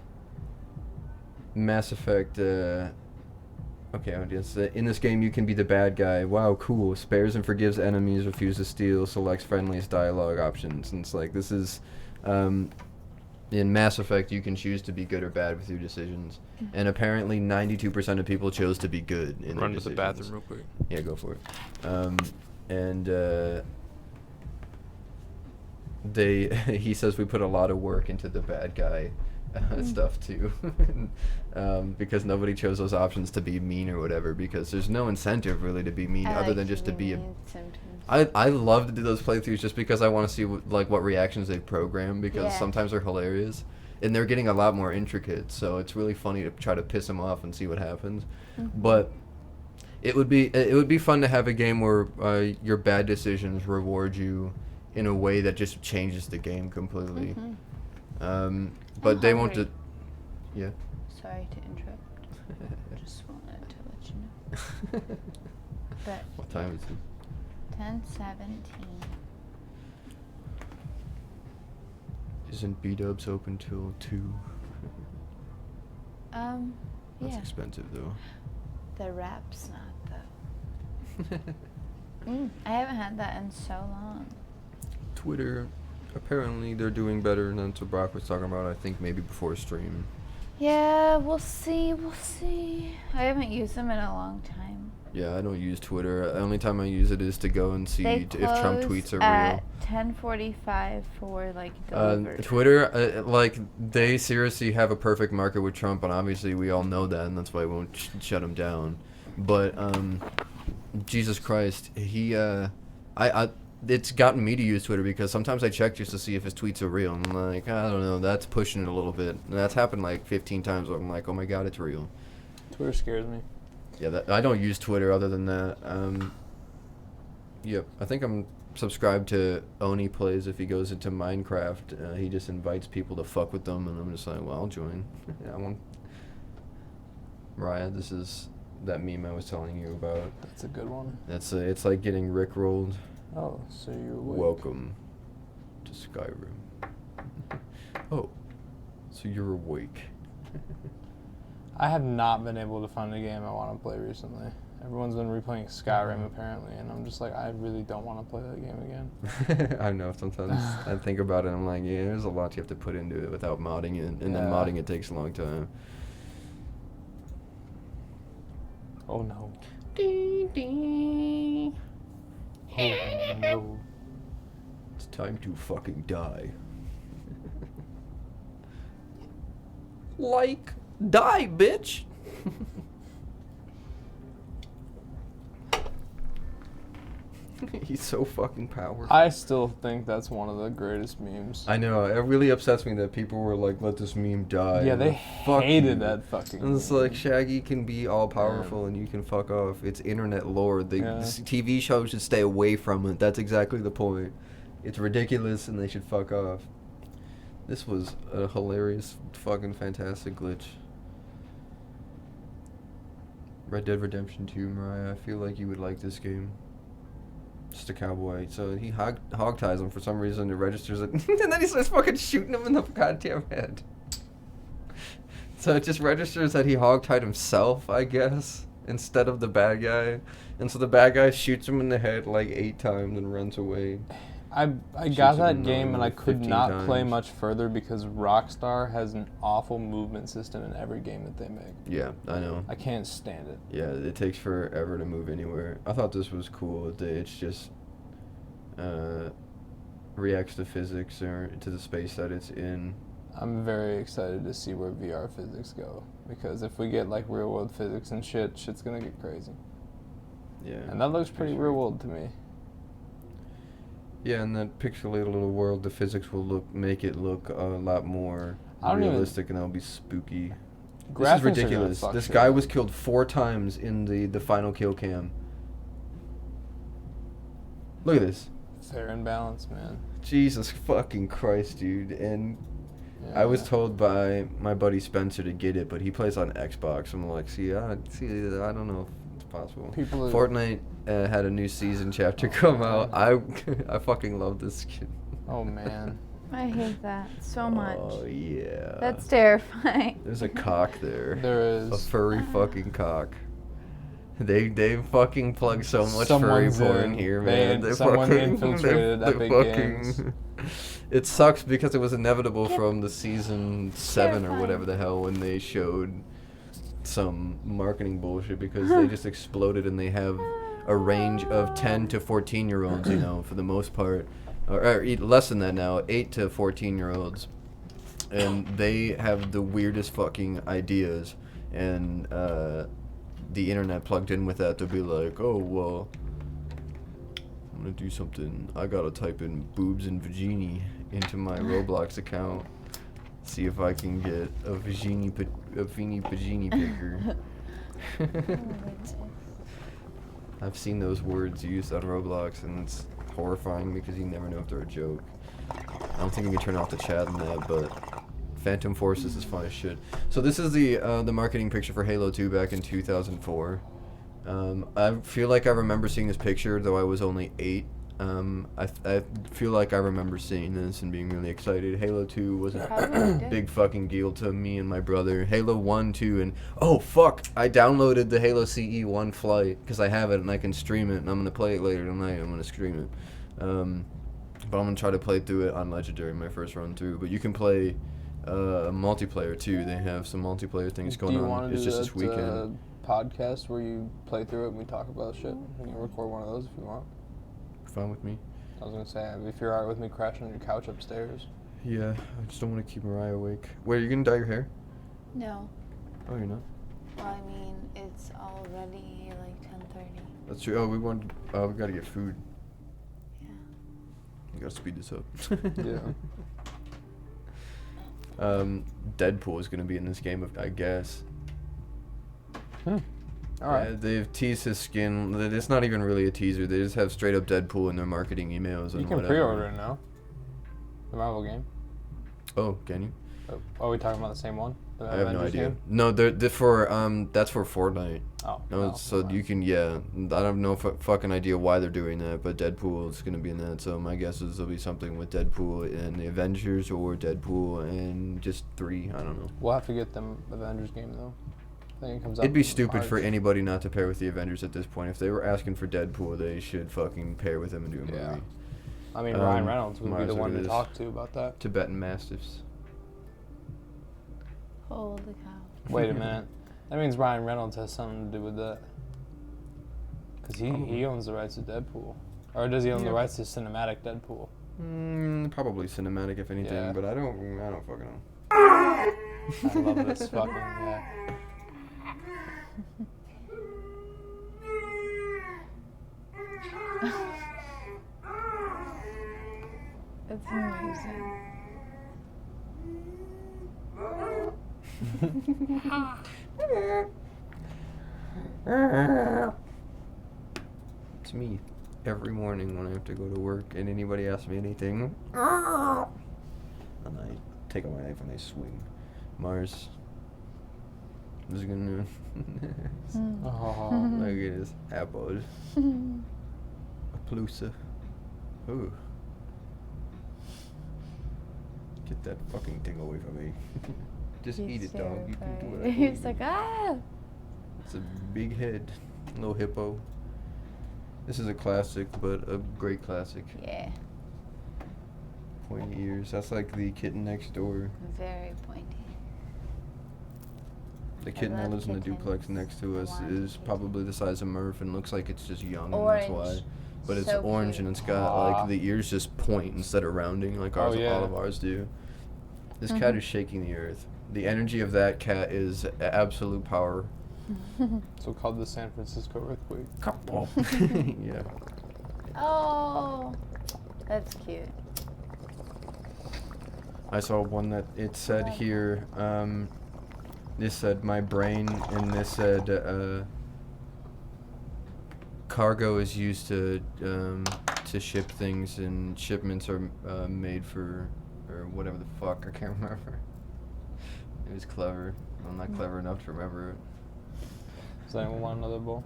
Mass Effect. Okay, audience. In this game, you can be the bad guy. Wow, cool. Spares and forgives enemies, refuses to steal, selects friendliest dialogue options. And it's like, this is. In Mass Effect, you can choose to be good or bad with your decisions. And apparently, 92% of people chose to be good in Run their to the decisions. bathroom real quick. Yeah, go for it. He says we put a lot of work into the bad guy stuff too, because nobody chose those options to be mean or whatever, because there's no incentive really to be mean other than just to be a... I love to do those playthroughs just because I want to see what reactions they program, because sometimes they're hilarious and they're getting a lot more intricate, so it's really funny to try to piss them off and see what happens. But it would be fun to have a game where your bad decisions reward you in a way that just changes the game completely. Mm-hmm. But I'm they want to. hungry. Yeah. Sorry to interrupt. Just wanted to let you know. But What time is it? 10:17. Isn't B-dubs open till 2? That's Yeah. expensive though. The wrap's not though. I haven't had that in so long. Twitter, apparently they're doing better than what Brock was talking about. I think maybe before stream. Yeah, we'll see. We'll see. I haven't used them in a long time. Yeah, I don't use Twitter. The only time I use it is to go and see They if Trump close tweets are at real. 10:45 for like delivery. Twitter, like they seriously have a perfect market with Trump, and obviously we all know that, and that's why we won't shut him down. But Jesus Christ, it's gotten me to use Twitter because sometimes I check just to see if his tweets are real. And I'm like, I don't know, that's pushing it a little bit. And that's happened like 15 times where I'm like, oh my god, it's real. Twitter scares me. Yeah, I don't use Twitter other than that. Yep, I think I'm subscribed to Oni Plays. If he goes into Minecraft, he just invites people to fuck with them, and I'm just like, well, I'll join. Yeah, I want. Mariah, this is that meme I was telling you about. That's a good one. It's like getting rickrolled. Oh, so you're awake. Welcome to Skyrim. Oh, so you're awake. I have not been able to find a game I want to play recently. Everyone's been replaying Skyrim apparently, and I'm just like, I really don't want to play that game again. I know, sometimes I think about it and I'm like, yeah, there's a lot you have to put into it without modding it, and then modding it takes a long time. Oh no. Ding, ding. Oh no. It's time to fucking die. Like, die, bitch! He's so fucking powerful. I still think that's one of the greatest memes. I know, it really upsets me that people were like, let this meme die. Yeah, they Fuck hated you. that fucking And it's meme. like, Shaggy can be all powerful and you can fuck off. It's internet lore. This TV show should stay away from it. That's exactly the point. It's ridiculous and they should fuck off. This was a hilarious, fucking fantastic glitch. Red Dead Redemption 2, Mariah, I feel like you would like this game. Just a cowboy. So he hog ties him for some reason. It registers it. And then he starts fucking shooting him in the goddamn head. So it just registers that he hog tied himself, I guess, instead of the bad guy. And so the bad guy shoots him in the head like 8 times and runs away. I got that game and I could not play much further because Rockstar has an awful movement system in every game that they make. Yeah, I know. I can't stand it. Yeah, it takes forever to move anywhere. I thought this was cool. It's just reacts to physics or to the space that it's in. I'm very excited to see where VR physics go because if we get like real world physics and shit's gonna get crazy. Yeah. And that looks pretty real world to me. Yeah, in that pixelated little world, the physics will make it look a lot more realistic, and that'll be spooky. This is ridiculous. This guy was killed 4 times in the final kill cam. Look at this. Fair and balanced, man. Jesus fucking Christ, dude. And I was told by my buddy Spencer to get it, but he plays on Xbox. I'm like, I don't know if it's possible. Fortnite had a new season chapter come out. I fucking love this skin. Oh man. I hate that so much. Oh yeah. That's terrifying. There's a cock there. There is. A furry fucking cock. They fucking plug so much furry porn here, man. Someone infiltrated Epic Games. It sucks because it was inevitable from the season 7 or whatever the hell when they showed some marketing bullshit because they just exploded and they have a range of 10 to 14-year-olds, you know, for the most part. Or less than that now, 8 to 14-year-olds. And they have the weirdest fucking ideas. And the internet plugged in with that to be like, oh, well, I'm going to do something. I got to type in boobs and vagini into my Roblox account. See if I can get a vagini picker. I've seen those words used on Roblox, and it's horrifying because you never know if they're a joke. I don't think you can turn off the chat in that, but Phantom Forces is fun as shit. So this is the marketing picture for Halo 2 back in 2004. I feel like I remember seeing this picture, though I was only 8. I feel like I remember seeing this and being really excited. Halo 2 was a big fucking deal to me and my brother. Halo 1, 2, and oh fuck, I downloaded the Halo CE 1 flight because I have it and I can stream it, and I'm gonna play it later tonight. I'm gonna stream it, but I'm gonna try to play through it on Legendary my first run through. But you can play multiplayer too. They have some multiplayer things going on. It's just this weekend. Podcast where you play through it and we talk about shit. We can record one of those if you want. Fine with me. I was gonna say, if you're alright with me crashing on your couch upstairs. Yeah, I just don't want to keep Mariah awake. Wait, are you gonna dye your hair? No. Oh, you're not? Well, I mean, it's already like 10:30. That's true. Oh, we gotta get food. Yeah. We gotta speed this up. Yeah. Deadpool is gonna be in this game, I guess. Alright. Yeah, they've teased his skin. It's not even really a teaser. They just have straight up Deadpool in their marketing emails. You and can whatever. pre-order it now. The Marvel game. Oh, can you? Oh, are we talking about the same one? The I have no Avengers idea. game? No, they're for that's for Fortnite. Oh. No, so you can I don't know fucking idea why they're doing that, but Deadpool is gonna be in that. So my guess is there'll be something with Deadpool and the Avengers or Deadpool and just 3. I don't know. We'll have to get them Avengers game though. I think it comes out. It'd be in stupid March. for anybody not to pair with the Avengers at this point. If they were asking for Deadpool, they should fucking pair with him and do a movie. Yeah. I mean, Ryan Reynolds would be the one to talk to about that. Tibetan Mastiffs. Holy cow. Wait a minute. That means Ryan Reynolds has something to do with that. Because he owns the rights to Deadpool. Or does he own the rights to cinematic Deadpool? Probably cinematic, if anything, Yeah. but I don't fucking know. I love this fucking guy. It's amazing. It's me every morning when I have to go to work and anybody asks me anything. And I take out my knife and I swing. Mars. This is gonna. Oh. Look at this apple. A plusa. Ooh. Get that fucking thing away from me. Just eat it, dog. You can do it. He's like, ah! It's a big head. Little hippo. This is a classic, but a great classic. Yeah. Pointy ears. That's like the kitten next door. Very pointy. The kitten that love lives in the duplex kittens. next to us want is probably the size of Murph and looks like it's just young, Orange. and that's why. But it's So orange cute. and it's got like the ears just point instead of rounding like ours, all of ours do. This cat is shaking the earth. The energy of that cat is absolute power. So called the San Francisco earthquake. Yeah. Oh, that's cute. I saw one that it said here, this said my brain, and this said cargo is used to ship things, and shipments are made for, or whatever the fuck, I can't remember. It was clever. I'm not clever enough to remember it. Does anyone want another bowl?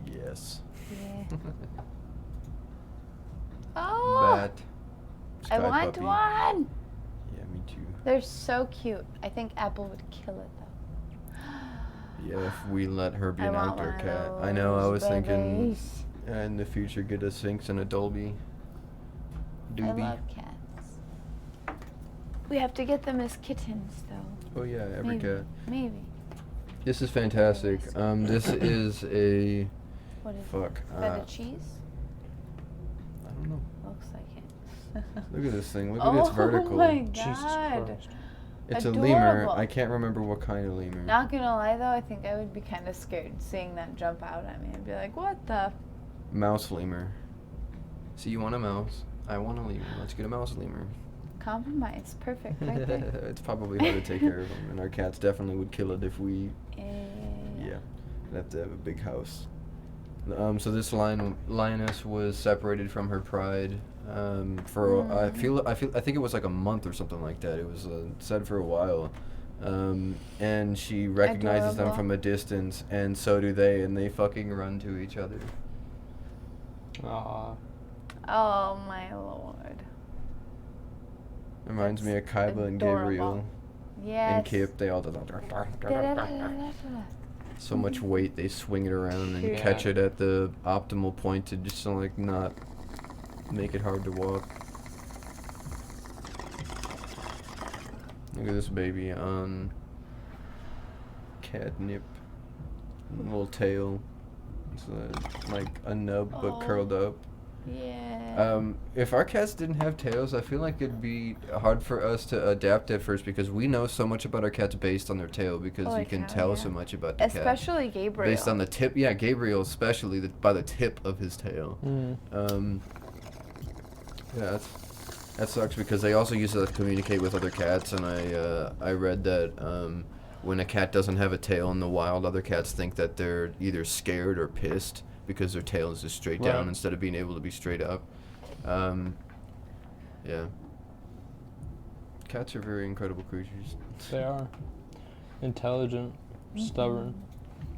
Yes. Yeah. Oh, Bat. I Sky want puppy. one. Yeah, me too. They're so cute. I think Apple would kill it though. Yeah, if we let her be I an want outdoor one of cat. I know, I those was thinking babies. in the future get a Sphinx and a Dolby. I Doobie. love cats. We have to get them as kittens though. Oh yeah, every Maybe. cat. Maybe. This is fantastic. This is a What is fuck. it? Is that a cheese? I don't know. Looks like it. Look at this thing. Look at its vertical. Oh my Jesus god. Christ. It's a lemur. Adorable. I can't remember what kind of lemur. Not gonna lie though, I think I would be kind of scared seeing that jump out at me. I'd be like, what the? Mouse lemur. So you want a mouse? I want a lemur. Let's get a mouse lemur. Compromise. Perfect right there. It's probably hard to take care of them, and our cats definitely would kill it if we. Yeah. We'd have to have a big house. So this lioness was separated from her pride for I think it was like a month or something like that. It was said for a while, and she recognizes them Adorable. from a distance, and so do they, and they fucking run to each other. Aw. Oh my lord. Reminds me of Kaiba and adorable. Gabriel Yes. and Kip. They all do so much weight they swing it around and Cute. catch it at the optimal point to just like not make it hard to walk. Look at this baby on catnip. Little tail. It's like a nub but curled up. Yeah. If our cats didn't have tails, I feel like it'd be hard for us to adapt at first because we know so much about our cats based on their tail because you can tell so much about the cat. Especially Gabriel. Based on the tip, yeah, Gabriel especially by the tip of his tail. Yeah, that sucks because they also use it to communicate with other cats, and I read that when a cat doesn't have a tail in the wild, other cats think that they're either scared or pissed because their tail is just straight down instead of being able to be straight up. Yeah. Cats are very incredible creatures. They are. Intelligent, stubborn.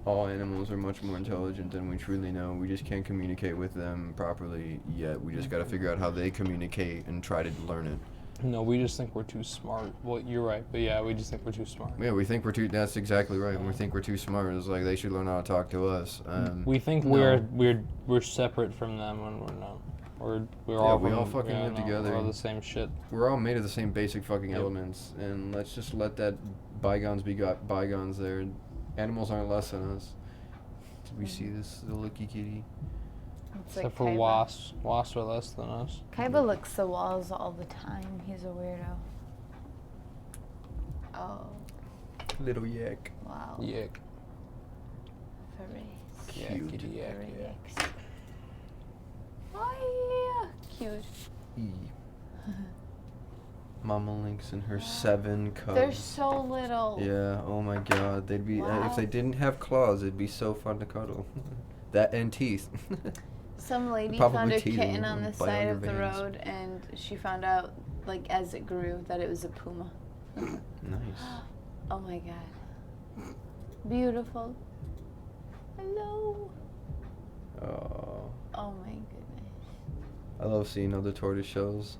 All animals are much more intelligent than we truly know. We just can't communicate with them properly yet. We just gotta figure out how they communicate and try to learn it. No, we just think we're too smart. Well, you're right, but yeah, we just think we're too smart. Yeah, we think we're too. That's exactly right. We think we're too smart. It's like they should learn how to talk to us. We think no. we're separate from them when we're not. We're Yeah, all we all from- fucking live no, together. We're all the same shit. We're all made of the same basic fucking elements, and let's just let that bygones be bygones. There, animals aren't less than us. Did we see this little looky kitty? It's Except like for Kaiba. wasps. Wasps are less than us. Kaiba licks the walls all the time. He's a weirdo. Oh, Little yak. wow. Yak. Furries. Cute. Kitty yak, Furry yeah. yaks. Oh, yeah. Cute. Mama Lynx and her 7 cubs. They're so little. Yeah, oh my god. They'd be Wow. if they didn't have claws, it'd be so fun to cuddle. That and teeth. Some lady Probably found a teeth kitten and on the bite on side your of the veins. road, and she found out, like, as it grew, that it was a puma. Nice. Oh my god. Beautiful. Hello. Oh, Oh my goodness. I love seeing other tortoise shells.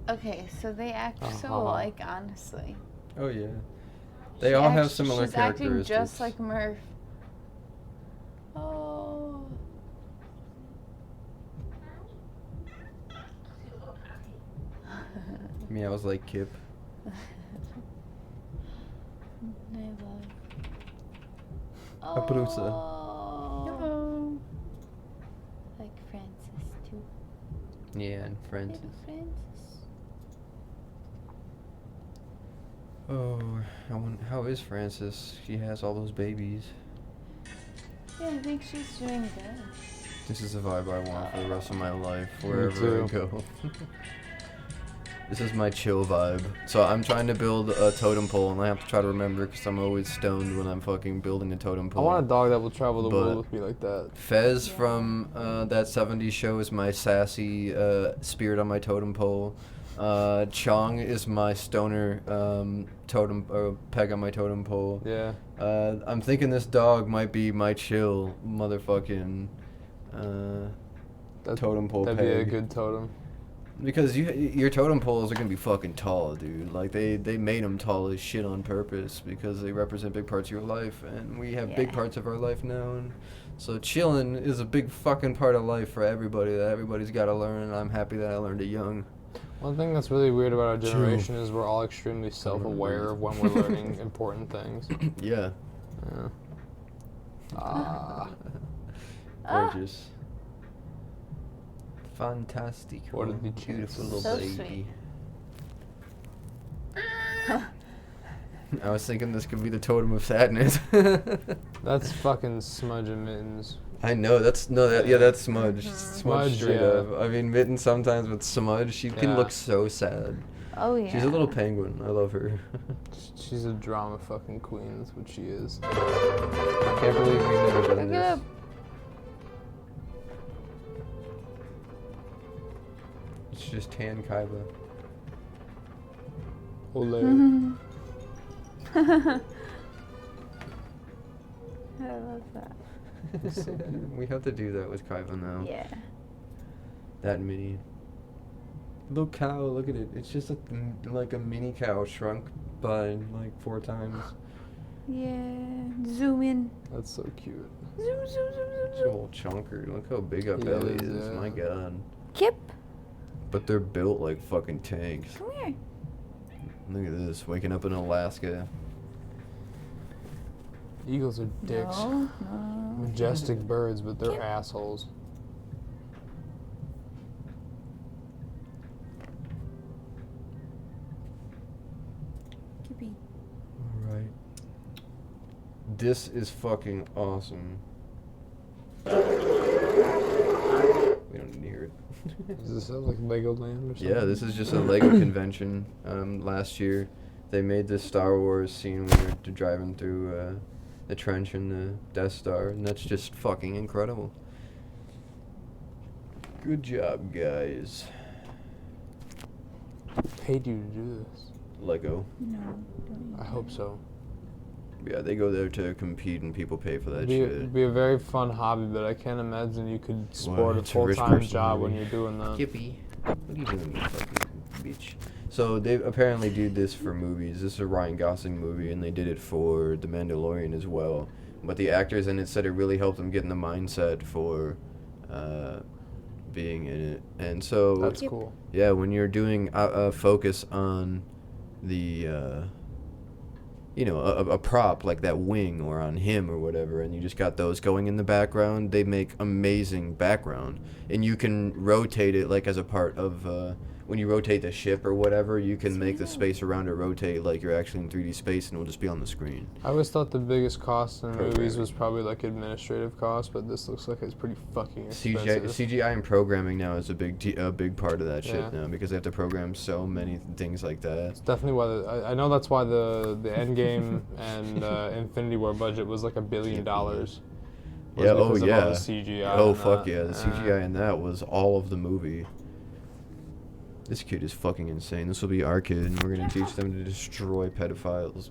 Okay, so they act so Uh-huh. alike, honestly. Oh yeah. They all have similar she's acting characteristics. just like Murph. Oh. Meows like Kip. Oh. Aprusa. Hello. Like Francis too. Yeah, and Francis. Little Francis. Oh, how is Francis? She has all those babies. Yeah, I think she's doing good. This is the vibe I want for the rest of my life, wherever I go. This is my chill vibe. So I'm trying to build a totem pole, and I have to try to remember because I'm always stoned when I'm fucking building a totem I pole. want a dog that will travel the But world with me like that. Fez from that 70s show is my sassy spirit on my totem pole. Chong is my stoner totem peg on my totem pole. Yeah. I'm thinking this dog might be my chill motherfucking totem pole That'd peg. be a good totem. Because your totem poles are gonna be fucking tall, dude. Like they made them tall as shit on purpose because they represent big parts of your life, and we have big parts of our life now. And so chilling is a big fucking part of life for everybody that everybody's got to learn. And I'm happy that I learned it young. One thing that's really weird about our generation is we're all extremely self-aware of when we're learning important things. Yeah. Yeah. Ah. Gorgeous. Fantastic. What did we Beautiful choose? little So baby. I was thinking this could be the totem of sadness. That's fucking Smudge and Mittens. I know, that's Smudge. Smudge straight yeah. up. I mean, Mitten sometimes with Smudge, she can look so sad. Oh yeah. She's a little penguin. I love her. She's a drama fucking queen. That's what she is. I can't believe we've never done Look at this. It's just tan Kaiba. Hilarious. I love that. We have to do that with Kaiba now. Yeah. That mini. Little cow, look at it. It's just like a mini cow shrunk by like 4 times. Yeah. Zoom in. That's so cute. Zoom, zoom, zoom, zoom, It's a zoom. little chunker. Look how big our Yeah, belly it is. is, yeah. My god. Kip, But they're built like fucking tanks. come here. Look at this. Waking up in Alaska. Eagles are dicks. No. Majestic birds, but they're Kip. assholes. Kippy. Alright. This is fucking awesome. We don't need to hear it. Does this sound like Legoland or something? Yeah, this is just a Lego convention. Last year, they made this Star Wars scene when you're driving through the trench in the Death Star, and that's just fucking incredible. Good job, guys. Paid you to do this. Lego. No. don't I you hope do so. Yeah, they go there to compete, and people pay for that It'd shit. be a very fun hobby, but I can't imagine you could sport a it's a rich full-time person job when movie. you're doing that. Yippee. What are you doing, you fucking bitch? So they apparently do this for movies. This is a Ryan Gosling movie, and they did it for The Mandalorian as well. But the actors in it said it really helped them get in the mindset for being in it. And so, That's cool. yeah, when you're doing a focus on the, a prop like that wing or on him or whatever, and you just got those going in the background, they make amazing background. And you can rotate it like as a part of, when you rotate the ship or whatever, you can make the space around it rotate like you're actually in 3D space, and it'll just be on the screen. I always thought the biggest cost in movies Programming. was probably like administrative costs, but this looks like it's pretty fucking expensive. CGI and programming now is a big part of that shit Yeah. now, because they have to program so many things like that. It's definitely why I know that's why the Endgame and Infinity War budget was like $1 billion. Was Yeah, oh because of yeah. all the CGI Oh and fuck that. yeah, the CGI in that was all of the movie. This kid is fucking insane. This will be our kid, and we're gonna teach them to destroy pedophiles.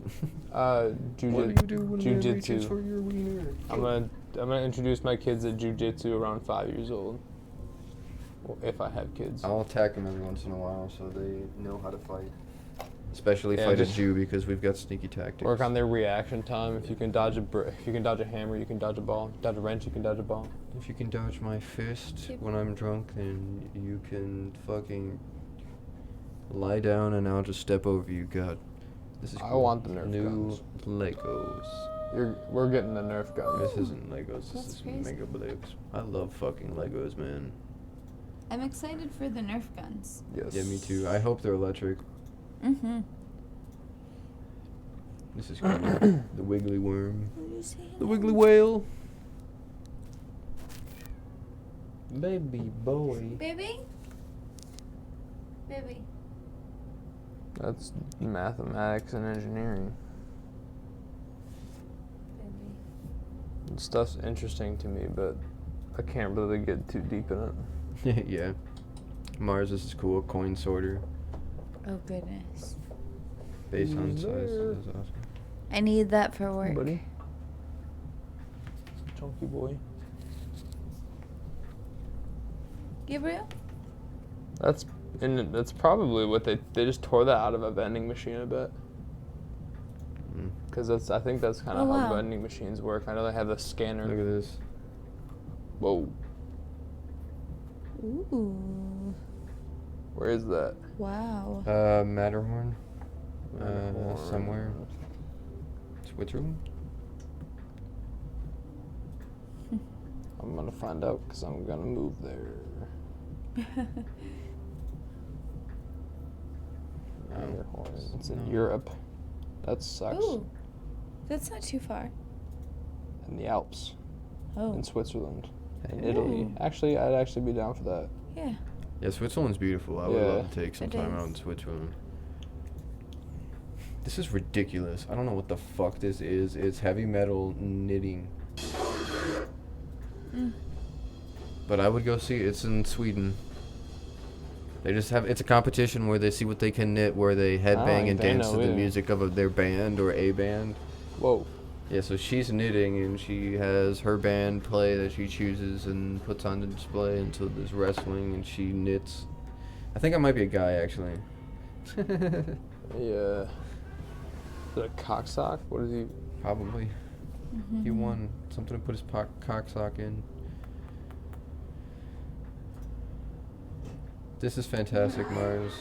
What do you do when a man reaches for Jujitsu. your wiener? I'm gonna introduce my kids at jujitsu around 5 years old. Well, if I have kids. I'll attack them every once in a while so they know how to fight. Especially Yeah, fight a just Jew, because we've got sneaky tactics. Work on their reaction time. If you can dodge if you can dodge a hammer, you can dodge a ball. Dodge a wrench, you can dodge a ball. If you can dodge my fist when I'm drunk, then you can fucking lie down and I'll just step over you. God, this is I cool. want the Nerf New guns. Legos. We're getting the Nerf guns. This isn't Legos. This That's is crazy. Mega Blades. I love fucking Legos, man. I'm excited for the Nerf guns. Yes. Yeah, me too. I hope they're electric. Mm-hmm. This is cool. The wiggly worm. Will you say The hello? wiggly whale. Baby boy. Baby? Baby. That's mathematics and engineering. Baby. Stuff's interesting to me, but I can't really get too deep in it. Yeah. Mars, this is cool. Coin sorter. Oh, goodness. Based on Who's size. there? This is awesome. I need that for work. Buddy. Chunky boy. Gabriel? That's probably what they just tore that out of a vending machine, I bet. Mm. Because I think that's kind of Oh, how wow. vending machines work. I know they have the scanner. Look at this. Whoa. Ooh. Where is that? Wow. Matterhorn. Matterhorn. Somewhere. Switzerland? I'm gonna find out because I'm gonna move there. Matterhorn. It's in No. Europe. That sucks. Ooh. That's not too far. In the Alps. Oh. In Switzerland. In Hey. Italy. Ooh. Actually, I'd actually be down for that. Yeah. Yeah, Switzerland's beautiful. I would Yeah. love to take some It time out is. in Switzerland. This is ridiculous. I don't know what the fuck this is. It's heavy metal knitting. Mm. But I would go see it. It's in Sweden. They just have, it's a competition where they see what they can knit, where they headbang and they dance know to the either. music of their band or a band. Whoa. Yeah, so she's knitting and she has her band play that she chooses and puts on the display, and so there's wrestling and she knits. I think I might be a guy actually. Yeah. Is it a cocksock? What is he? Probably. He won something to put his cocksock in. This is fantastic, Mars.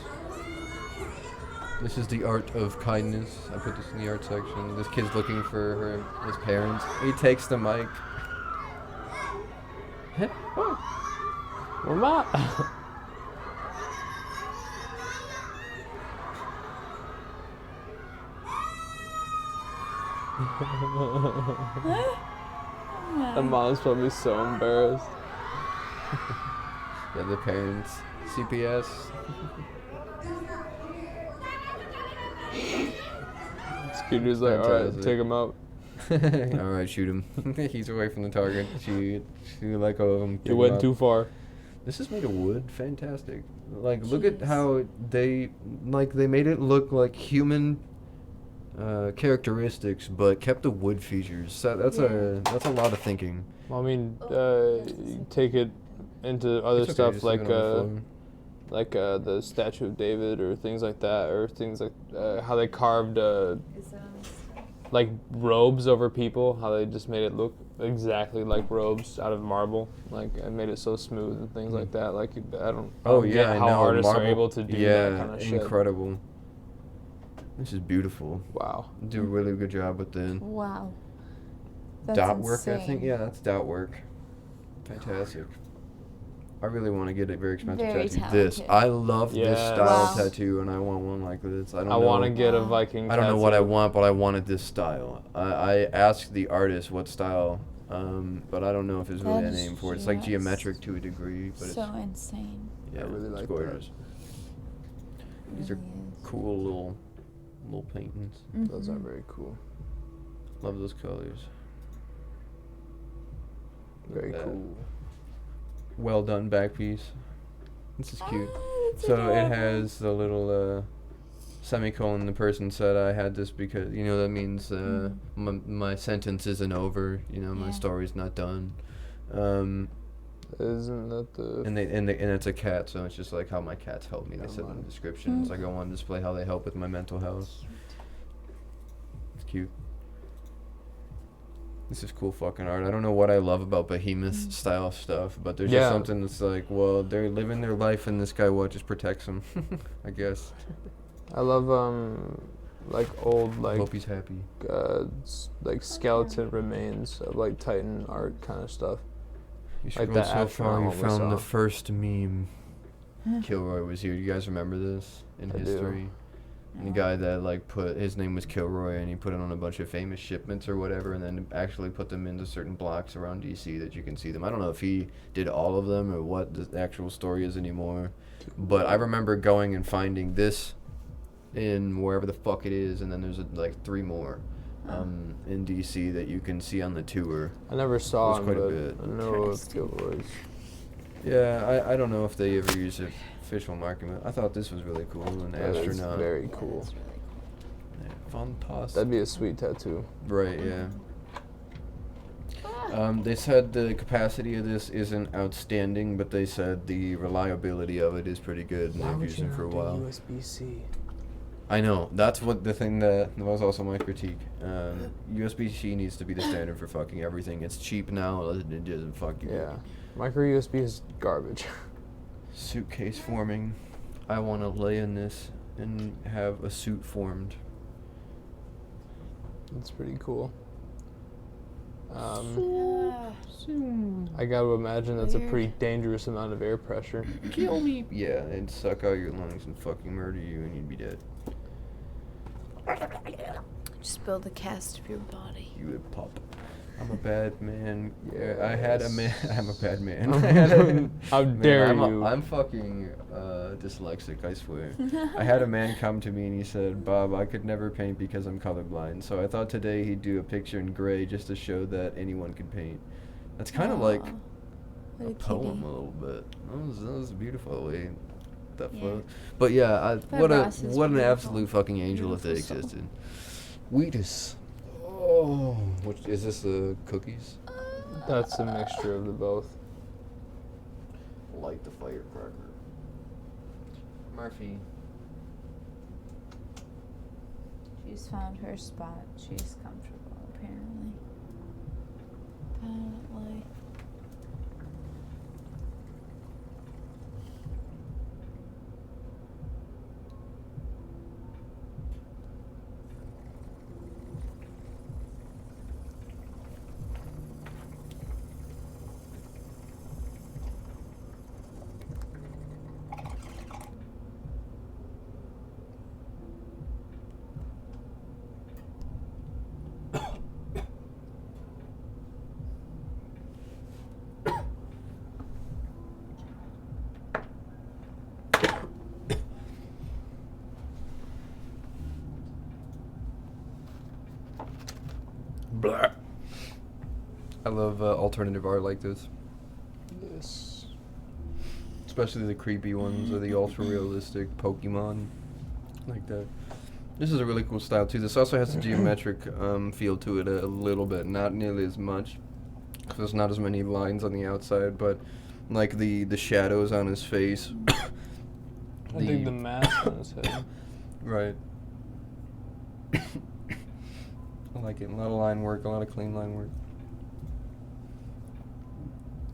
This is the art of kindness. I put this in the art section. This kid's looking for his parents. He takes the mic. Mama. The mom's probably so embarrassed. Yeah, the parents. CPS. Scooter's like, alright, Fantastic. take him out. Alright, shoot him. He's away from the target. She let go of him. You went too far. This is made of wood. Fantastic. Like, look at how they made it look like human characteristics, but kept the wood features. So that's a lot of thinking. Well, I mean, you take it into other It's okay, stuff just like leave it on the the Statue of David or things like that, or things like how they carved like robes over people, how they just made it look exactly like robes out of marble, like and made it so smooth and things like that. Like I don't get how artists are able to do that kind of shit. Incredible. This is beautiful. Wow. Do a really good job with the Wow. That's dot work, I insane. think. Yeah, that's dot work. Fantastic. I really want to get a very expensive Very tattoo. This. talented. I love this Yeah. style Wow. tattoo, and I want one like this. I want to know. get a Wow. Viking. I don't know what I tattoo. want, but I wanted this style. I asked the artist what style, but I don't know if there's really That a is name for it. It's like just geometric to a degree, but So it's insane. yeah, I really it's like gorgeous. These are Really is. cool little paintings. Those are Mhm. very cool. Love those colors. Very that. cool. Well done back piece. This is cute. Oh, that's So it adorable. has the little semicolon. The person said I had this because that means my sentence isn't over. My Yeah. story's not done. Isn't that the? And it's a cat, so it's just like how my cats help me. They said in the description. It's like I want to display how they help with my mental health. It's cute. This is cool fucking art. I don't know what I love about behemoth style stuff, but there's Yeah. just something that's like, well, they're living their life, and this guy just protects them. I guess. I love like old I hope he's happy. like skeleton remains of like Titan art kind of stuff. You Like scrolled that so far, you astronaut one we found the saw. first meme. Kilroy was here. You guys remember this in I do. history? And the guy that put his name was Kilroy, and he put it on a bunch of famous shipments or whatever, and then actually put them into certain blocks around DC that you can see them. I don't know if he did all of them or what the actual story is anymore, but I remember going and finding this in wherever the fuck it is, and then there's like 3 more in DC that you can see on the tour. I never saw It him, was quite a but bit. I know of Kilroy's. Yeah, I don't know if they ever use it official marketing. I thought this was really cool. An That is astronaut. very cool. Yeah, fantastic. That'd be a sweet tattoo. Right, yeah. They said the capacity of this isn't outstanding, but they said the reliability of it is pretty good, and they've used it for a while. USB-C? I know. That's what the thing that was also my critique. USB-C needs to be the standard for fucking everything. It's cheap now. It doesn't fucking. Yeah. Micro USB is garbage. Suitcase forming. I want to lay in this and have a suit formed. That's pretty cool. Ah, I gotta imagine that's a pretty dangerous amount of air pressure. Kill me. Yeah, and suck out your lungs and fucking murder you, and you'd be dead. just build a cast of your body. You would pop. I'm a bad man. Yeah, I had a man. I'm a bad man. How dare you? I'm fucking dyslexic, I swear. I had a man come to me and he said, Bob, I could never paint because I'm colorblind. So I thought today he'd do a picture in gray just to show that anyone could paint. That's kind of like Aw, a what poem cutie. a little bit. That was beautiful. the Yeah. fuck? But yeah, But what Ross is an beautiful. absolute fucking angel if they Beautiful soul. existed. Wheatus. Oh, which is this? The cookies? That's a mixture of the both. Light the firecracker. Murphy. She's found her spot. She's comfortable, apparently. Apparently. Blah. I love alternative art like this. Yes. Especially the creepy ones or the ultra realistic Pokemon. Like that. This is a really cool style too. This also has a geometric feel to it a little bit. Not nearly as much. Because there's not as many lines on the outside. But like the shadows on his face. I think the mask on his head. Right. I like it. A lot of line work, a lot of clean line work.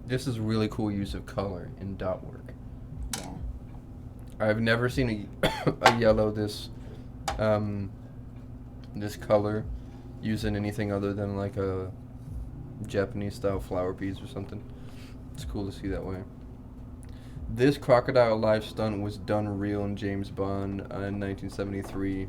This is really cool use of color in dot work. Yeah. I've never seen a yellow this color used in anything other than like a Japanese style flower piece or something. It's cool to see that way. This crocodile life stunt was done real in James Bond in 1973.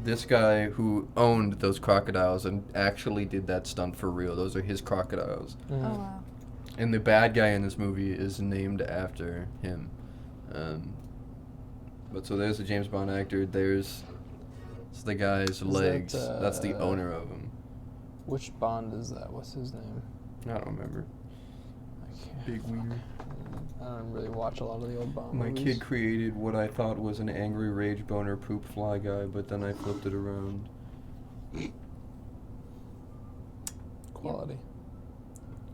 This guy who owned those crocodiles and actually did that stunt for real. Those are his crocodiles. Oh, wow. And the bad guy in this movie is named after him. But so there's the James Bond actor. There's the guy's legs. That's the owner of him. Which Bond is that? What's his name? I don't remember. I can't. Big weird. I don't really watch a lot of the old Bond My movies. kid created what I thought was an angry rage boner poop fly guy, but then I flipped it around. Quality.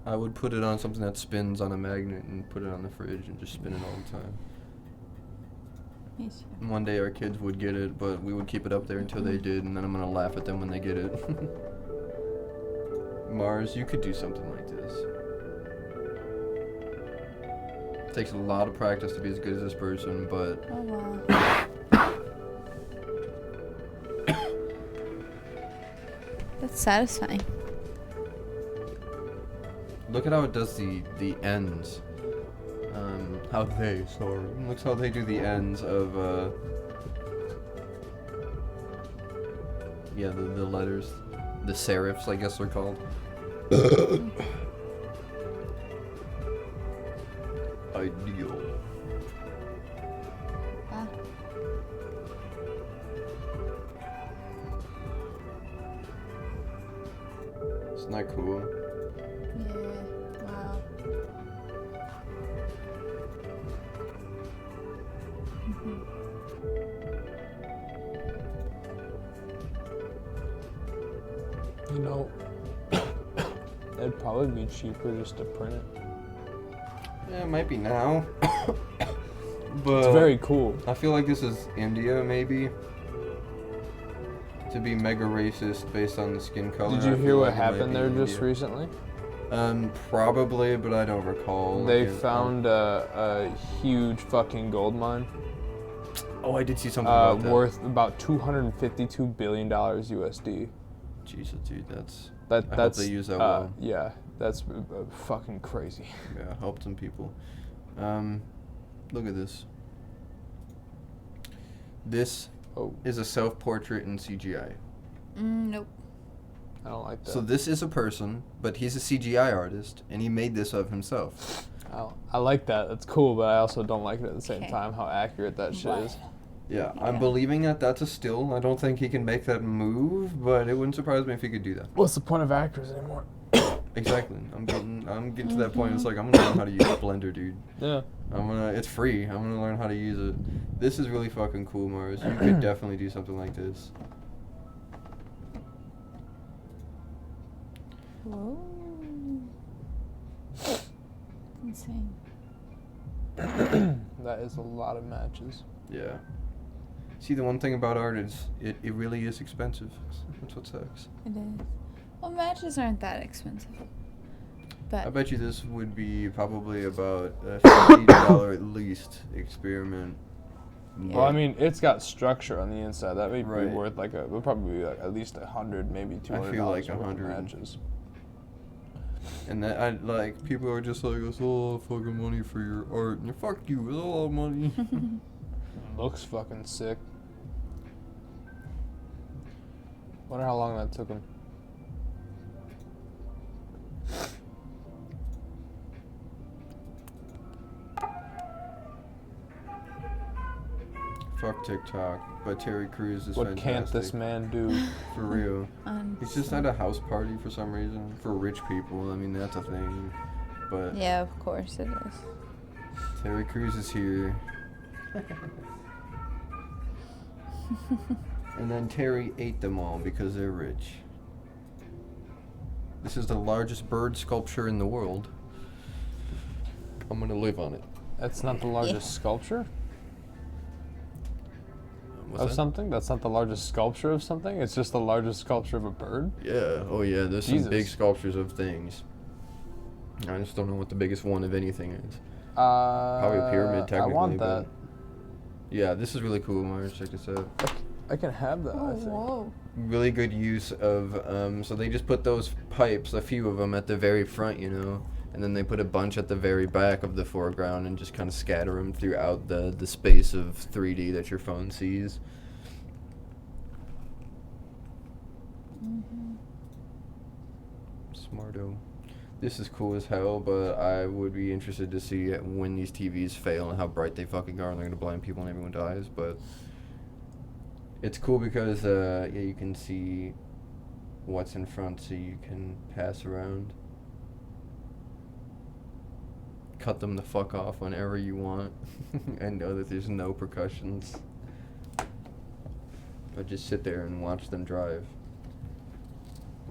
I would put it on something that spins on a magnet and put it on the fridge and just spin it all the time. Me too. And one day our kids would get it, but we would keep it up there until they did, and then I'm gonna laugh at them when they get it. Mars, you could do something like this. It takes a lot of practice to be as good as this person, but Oh, wow. That's satisfying. look at how it does the ends. Looks how they do the ends of yeah, the letters, the serifs, I guess they're called. Ideal. Ah. Isn't that cool? Yeah. Wow. You know, it'd probably be cheaper just to print it. Yeah, it might be now. But It's very cool. I feel like this is India, maybe. To be mega racist based on the skin color. Did you I hear feel what like it might happened be there just India. recently? Probably, but I don't recall. They Like, found a huge fucking gold mine. Oh, I did see something about that. Worth about $252 billion USD. Jesus, dude, that's. I hope that's they use that well. Yeah, that's fucking crazy. Yeah, help some people. Look at this. This is a self-portrait in CGI. Nope. I don't like that. So this is a person, but he's a CGI artist, and he made this of himself. I like that. That's cool, but I also don't like it at the same Okay. time how accurate that shit is. Yeah, Yeah. I'm believing that that's a still. I don't think he can make that move, but it wouldn't surprise me if he could do that. What's the point of actors anymore? Exactly. I'm getting to that point. It's like I'm gonna learn how to use Blender, dude. Yeah. It's free. I'm gonna learn how to use it. This is really fucking cool, Mars. You could definitely do something like this. Whoa. Insane. That is a lot of matches. Yeah. See, the one thing about art is it really is expensive. That's what sucks. It is. Well, matches aren't that expensive. But I bet you this would be probably about a $50 at least experiment. Well, I mean, it's got structure on the inside. That may be Right. worth like would probably be like at least 100, maybe $200. I feel like worth of 100. matches. And that like people are just like, it's a lot of fucking money for your art. And fuck you, it's a lot of money. Looks fucking sick. Wonder how long that took him. Fuck TikTok, but Terry Crews is What fantastic. can't this man do? For real. He's just at a house party for some reason. For rich people, I mean, that's a thing. But yeah, of course it is. Terry Crews is here. And then Terry ate them all because they're rich. This is the largest bird sculpture in the world. I'm gonna live on it. That's not the largest sculpture What's of that? something? That's not the largest sculpture of something? It's just the largest sculpture of a bird? Yeah, oh yeah, there's Jesus. some big sculptures of things. I just don't know what the biggest one of anything is. Probably Probably a pyramid, technically. I want but- that. Yeah, this is really cool, Mars. Check this out. I can have that, I think. Whoa. Really good use of, so they just put those pipes, a few of them, at the very front, you know, and then they put a bunch at the very back of the foreground and just kind of scatter them throughout the space of 3D that your phone sees. Smarto. This is cool as hell, but I would be interested to see when these TVs fail and how bright they fucking are and they're gonna blind people and everyone dies, but it's cool because, yeah, you can see what's in front so you can pass around. Cut them the fuck off whenever you want and know that there's no percussions. Or just sit there and watch them drive.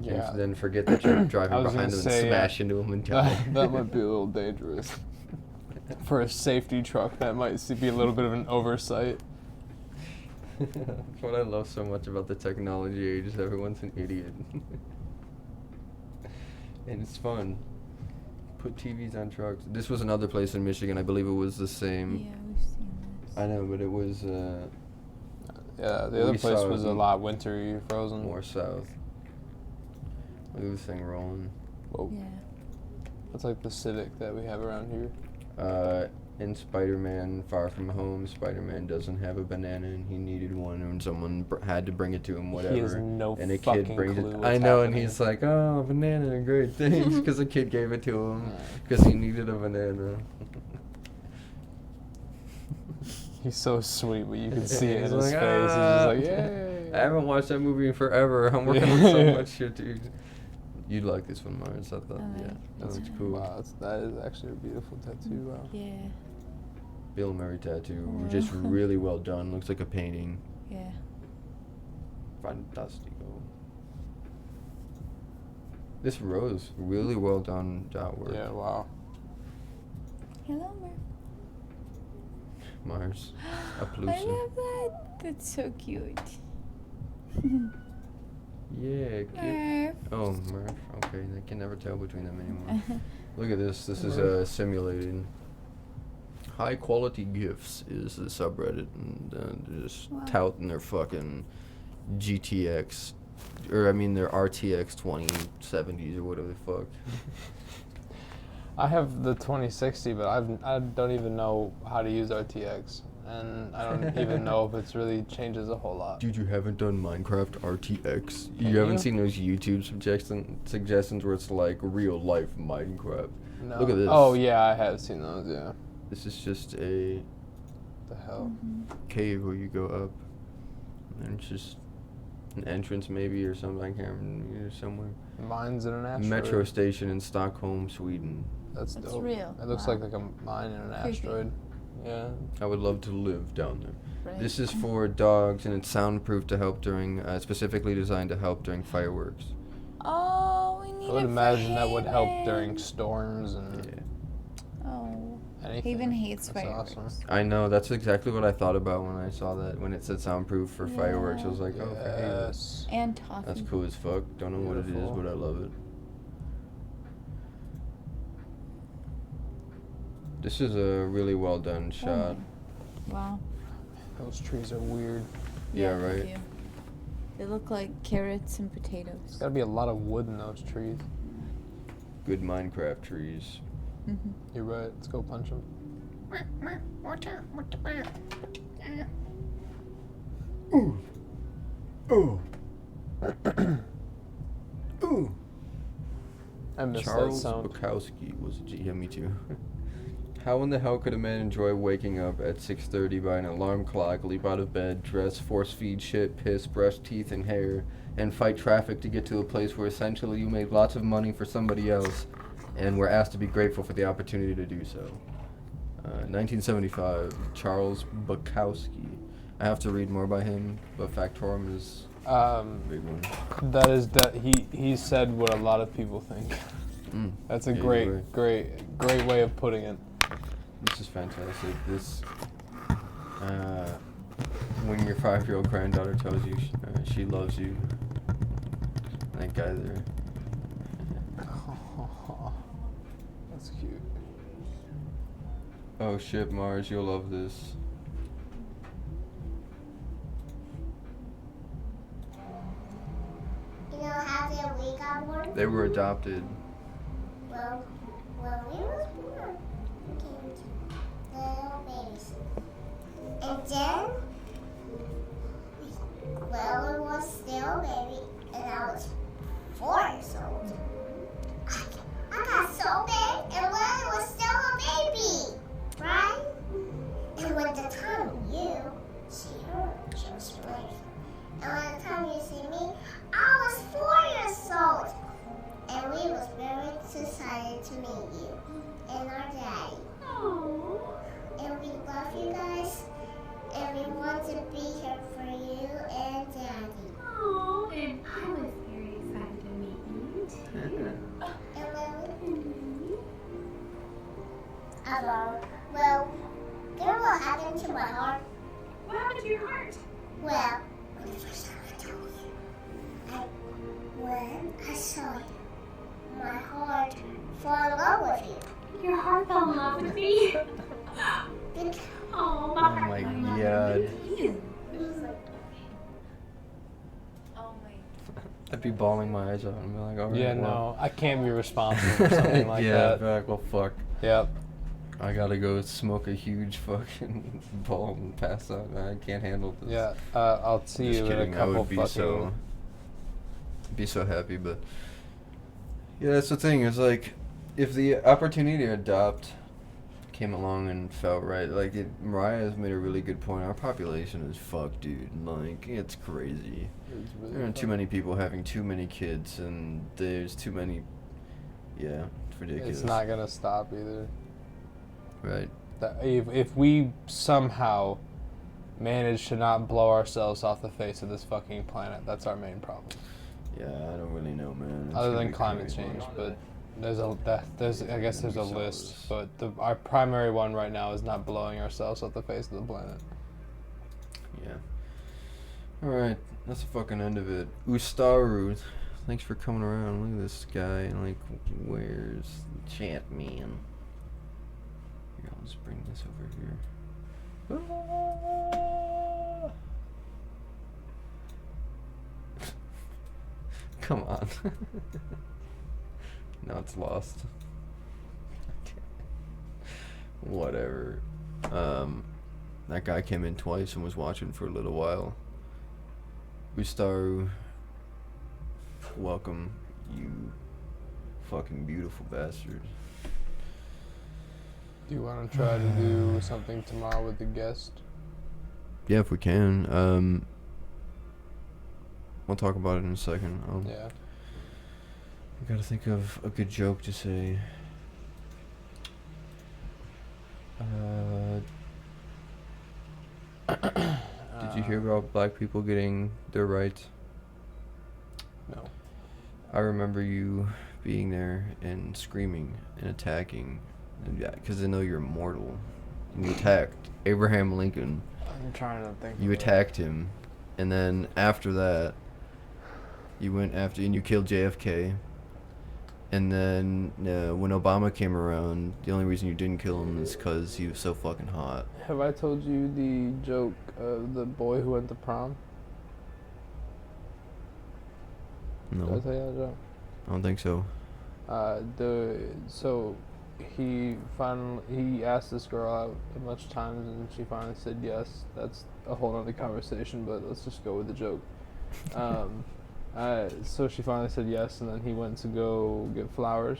Yeah. And then forget that you're driving I was behind gonna them and say, smash into them and die. that might be a little dangerous. For a safety truck, that might be a little bit of an oversight. That's what I love so much about the technology age is everyone's an idiot. And it's fun. Put TVs on trucks. This was another place in Michigan. I believe it was the same. Yeah, we've seen this. I know, but it was Yeah, the other We place saw was it a lot wintry, frozen. more south. Look at this thing rolling. Whoa. Yeah. That's like the Civic that we have around here. In Spider-Man Far From Home, Spider-Man doesn't have a banana and he needed one and someone had to bring it to him, whatever. He has no and a fucking kid brings clue it. what's I know, and happening. he's like, "Oh, banana, great, thanks," because the kid gave it to him because he needed a banana. He's so sweet, but you can see it in He's his like, face. He's "Ah." just like, yay. I haven't watched that movie in forever. I'm working on so much shit, dude. You'd like this one, Mars. I thought, yeah, that looks cool. Wow, that is actually a beautiful tattoo. Wow. Yeah. Bill Murray tattoo, Wow. just really well done. Looks like a painting. Yeah. Fantastico. This rose, really well done dot work. Yeah, wow. Hello, Murph. Mars, a I Palooza. love that. That's so cute. Yeah, cute. Murph. Oh, Murph. Okay, I can never tell between them anymore. Look at this. This is simulated. High quality gifts is the subreddit, and they're just Wow. touting their fucking GTX, or I mean their RTX 2070s or whatever the fuck. I have the 2060, but I don't even know how to use RTX, and I don't even know if it's really changes a whole lot. Dude, you haven't done Minecraft RTX? Can You haven't you? seen those YouTube suggestions where it's like real life Minecraft? No. Look at this. Oh yeah, I have seen those. Yeah. This is just a The hell. cave where you go up, and it's just an entrance maybe or something. I can't remember, somewhere. Mines in an asteroid. Metro station in Stockholm, Sweden. That's That's dope. real. It looks Wow. like a mine in an Creepy. asteroid. Yeah. I would love to live down there. Right. This is for dogs, and it's soundproof to help during, specifically designed to help during fireworks. Oh, we need I would it imagine for that would help Haven. during storms and Oh, anything. Haven hates That's fireworks. awesome. I know, that's exactly what I thought about when I saw that, when it said soundproof for fireworks. I was like, oh, for Haven. Yes. And toffee. That's cool as fuck. Don't know what it is, Beautiful. but I love it. This is a really well done shot. Wow. Those trees are weird. Yeah, they right. do. They look like carrots and There's potatoes. gotta be a lot of wood in those trees. Good Minecraft trees. Mm-hmm. You're right. Let's go punch them. Ooh. Ooh. Ooh. I missed Charles that sound. Bukowski was a G. Yeah, me too. How in the hell could a man enjoy waking up at 6:30 by an alarm clock, leap out of bed, dress, force feed shit, piss, brush teeth and hair, and fight traffic to get to a place where essentially you made lots of money for somebody else and were asked to be grateful for the opportunity to do so? 1975, Charles Bukowski. I have to read more by him, but Factorum is a big one. That is that he said what a lot of people think. That's a Yeah, you're right. great way of putting it. This is fantastic. This, when your 5-year-old granddaughter tells you she loves you, that guy there. That's cute. Oh shit, Mars, you'll love this. You know how we got born? They were adopted. Well, when we was born, we came to little babies. And then, well, it was still a baby, and I was 4 years old. I got so big, and Lily was still a baby, right? And when the time you see her, she was brave. And when the time you see me, I was 4 years old. And we was very excited to meet you and our daddy. And we love you guys. And we want to be here for you and daddy. Oh, and I was very excited to meet you too. And Lily? Well, you know what happened to my heart? What happened to your heart? Well, when the first time I told you, when I saw you, my heart fell in love with you. Your heart fell in love with me? Because Oh, my Oh heart my fell in love god. with you. Oh my. I'd be bawling my eyes out and be like, alright. Yeah, no, I can't be responsible for something like yeah, that. be like, well, fuck. Yep. I gotta go smoke a huge fucking ball and pass out. I can't handle this. Yeah. I'll see Just you kidding. in a I couple would be fucking. so happy, but yeah, that's the thing. Is like, if the opportunity to adopt came along and felt right, like Mariah has made a really good point. Our population is fucked, dude. Like, it's crazy. It's really There are too fun. many people having too many kids, and there's too many. Yeah, it's ridiculous. It's not gonna stop either. Right. That if we somehow manage to not blow ourselves off the face of this fucking planet, that's our main problem. Yeah, I don't really know, man. It's Other gonna than be climate crazy. change, but there's I guess there's a We saw list, this. but our primary one right now is not blowing ourselves off the face of the planet. Yeah. Alright, that's the fucking end of it. Ustaru, thanks for coming around. Look at this guy. Like, where's the chat, man? Here, I'll just bring this over here. Come on. Now it's lost. Whatever. That guy came in twice and was watching for a little while. Ustaru, welcome, you fucking beautiful bastard. Do you want to try to do something tomorrow with the guest? Yeah, if we can. We'll talk about it in a second. Yeah. I gotta think of a good joke to say. Did you hear about black people getting their rights? No. I remember you being there and screaming and attacking, because they know you're immortal. And you attacked Abraham Lincoln. I'm trying to think. You attacked him, and then after that, you went after and you killed JFK. And then when Obama came around, the only reason you didn't kill him is because he was so fucking hot. Have I told you the joke of the boy who went to prom? No. Did I tell you that joke? I don't think so. So he asked this girl out a bunch of times, and she finally said yes. That's a whole other conversation, but let's just go with the joke. So she finally said yes, and then he went to go get flowers,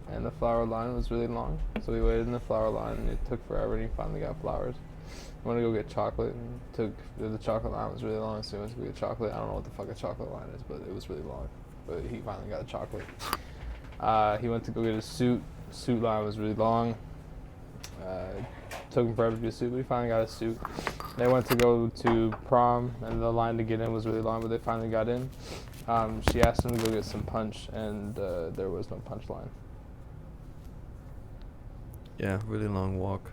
and the flower line was really long. So he waited in the flower line, and it took forever, and he finally got flowers. He wanted to go get chocolate, and the chocolate line was really long, so he went to go get chocolate. I don't know what the fuck a chocolate line is, but it was really long. But he finally got chocolate. He went to go get his suit. Suit line was really long. Took him forever to get a suit, but he finally got a suit. They went to go to prom, and the line to get in was really long, but they finally got in. She asked him to go get some punch, and there was no punch line. Yeah, really long walk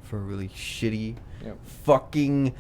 for a really shitty Yep. fucking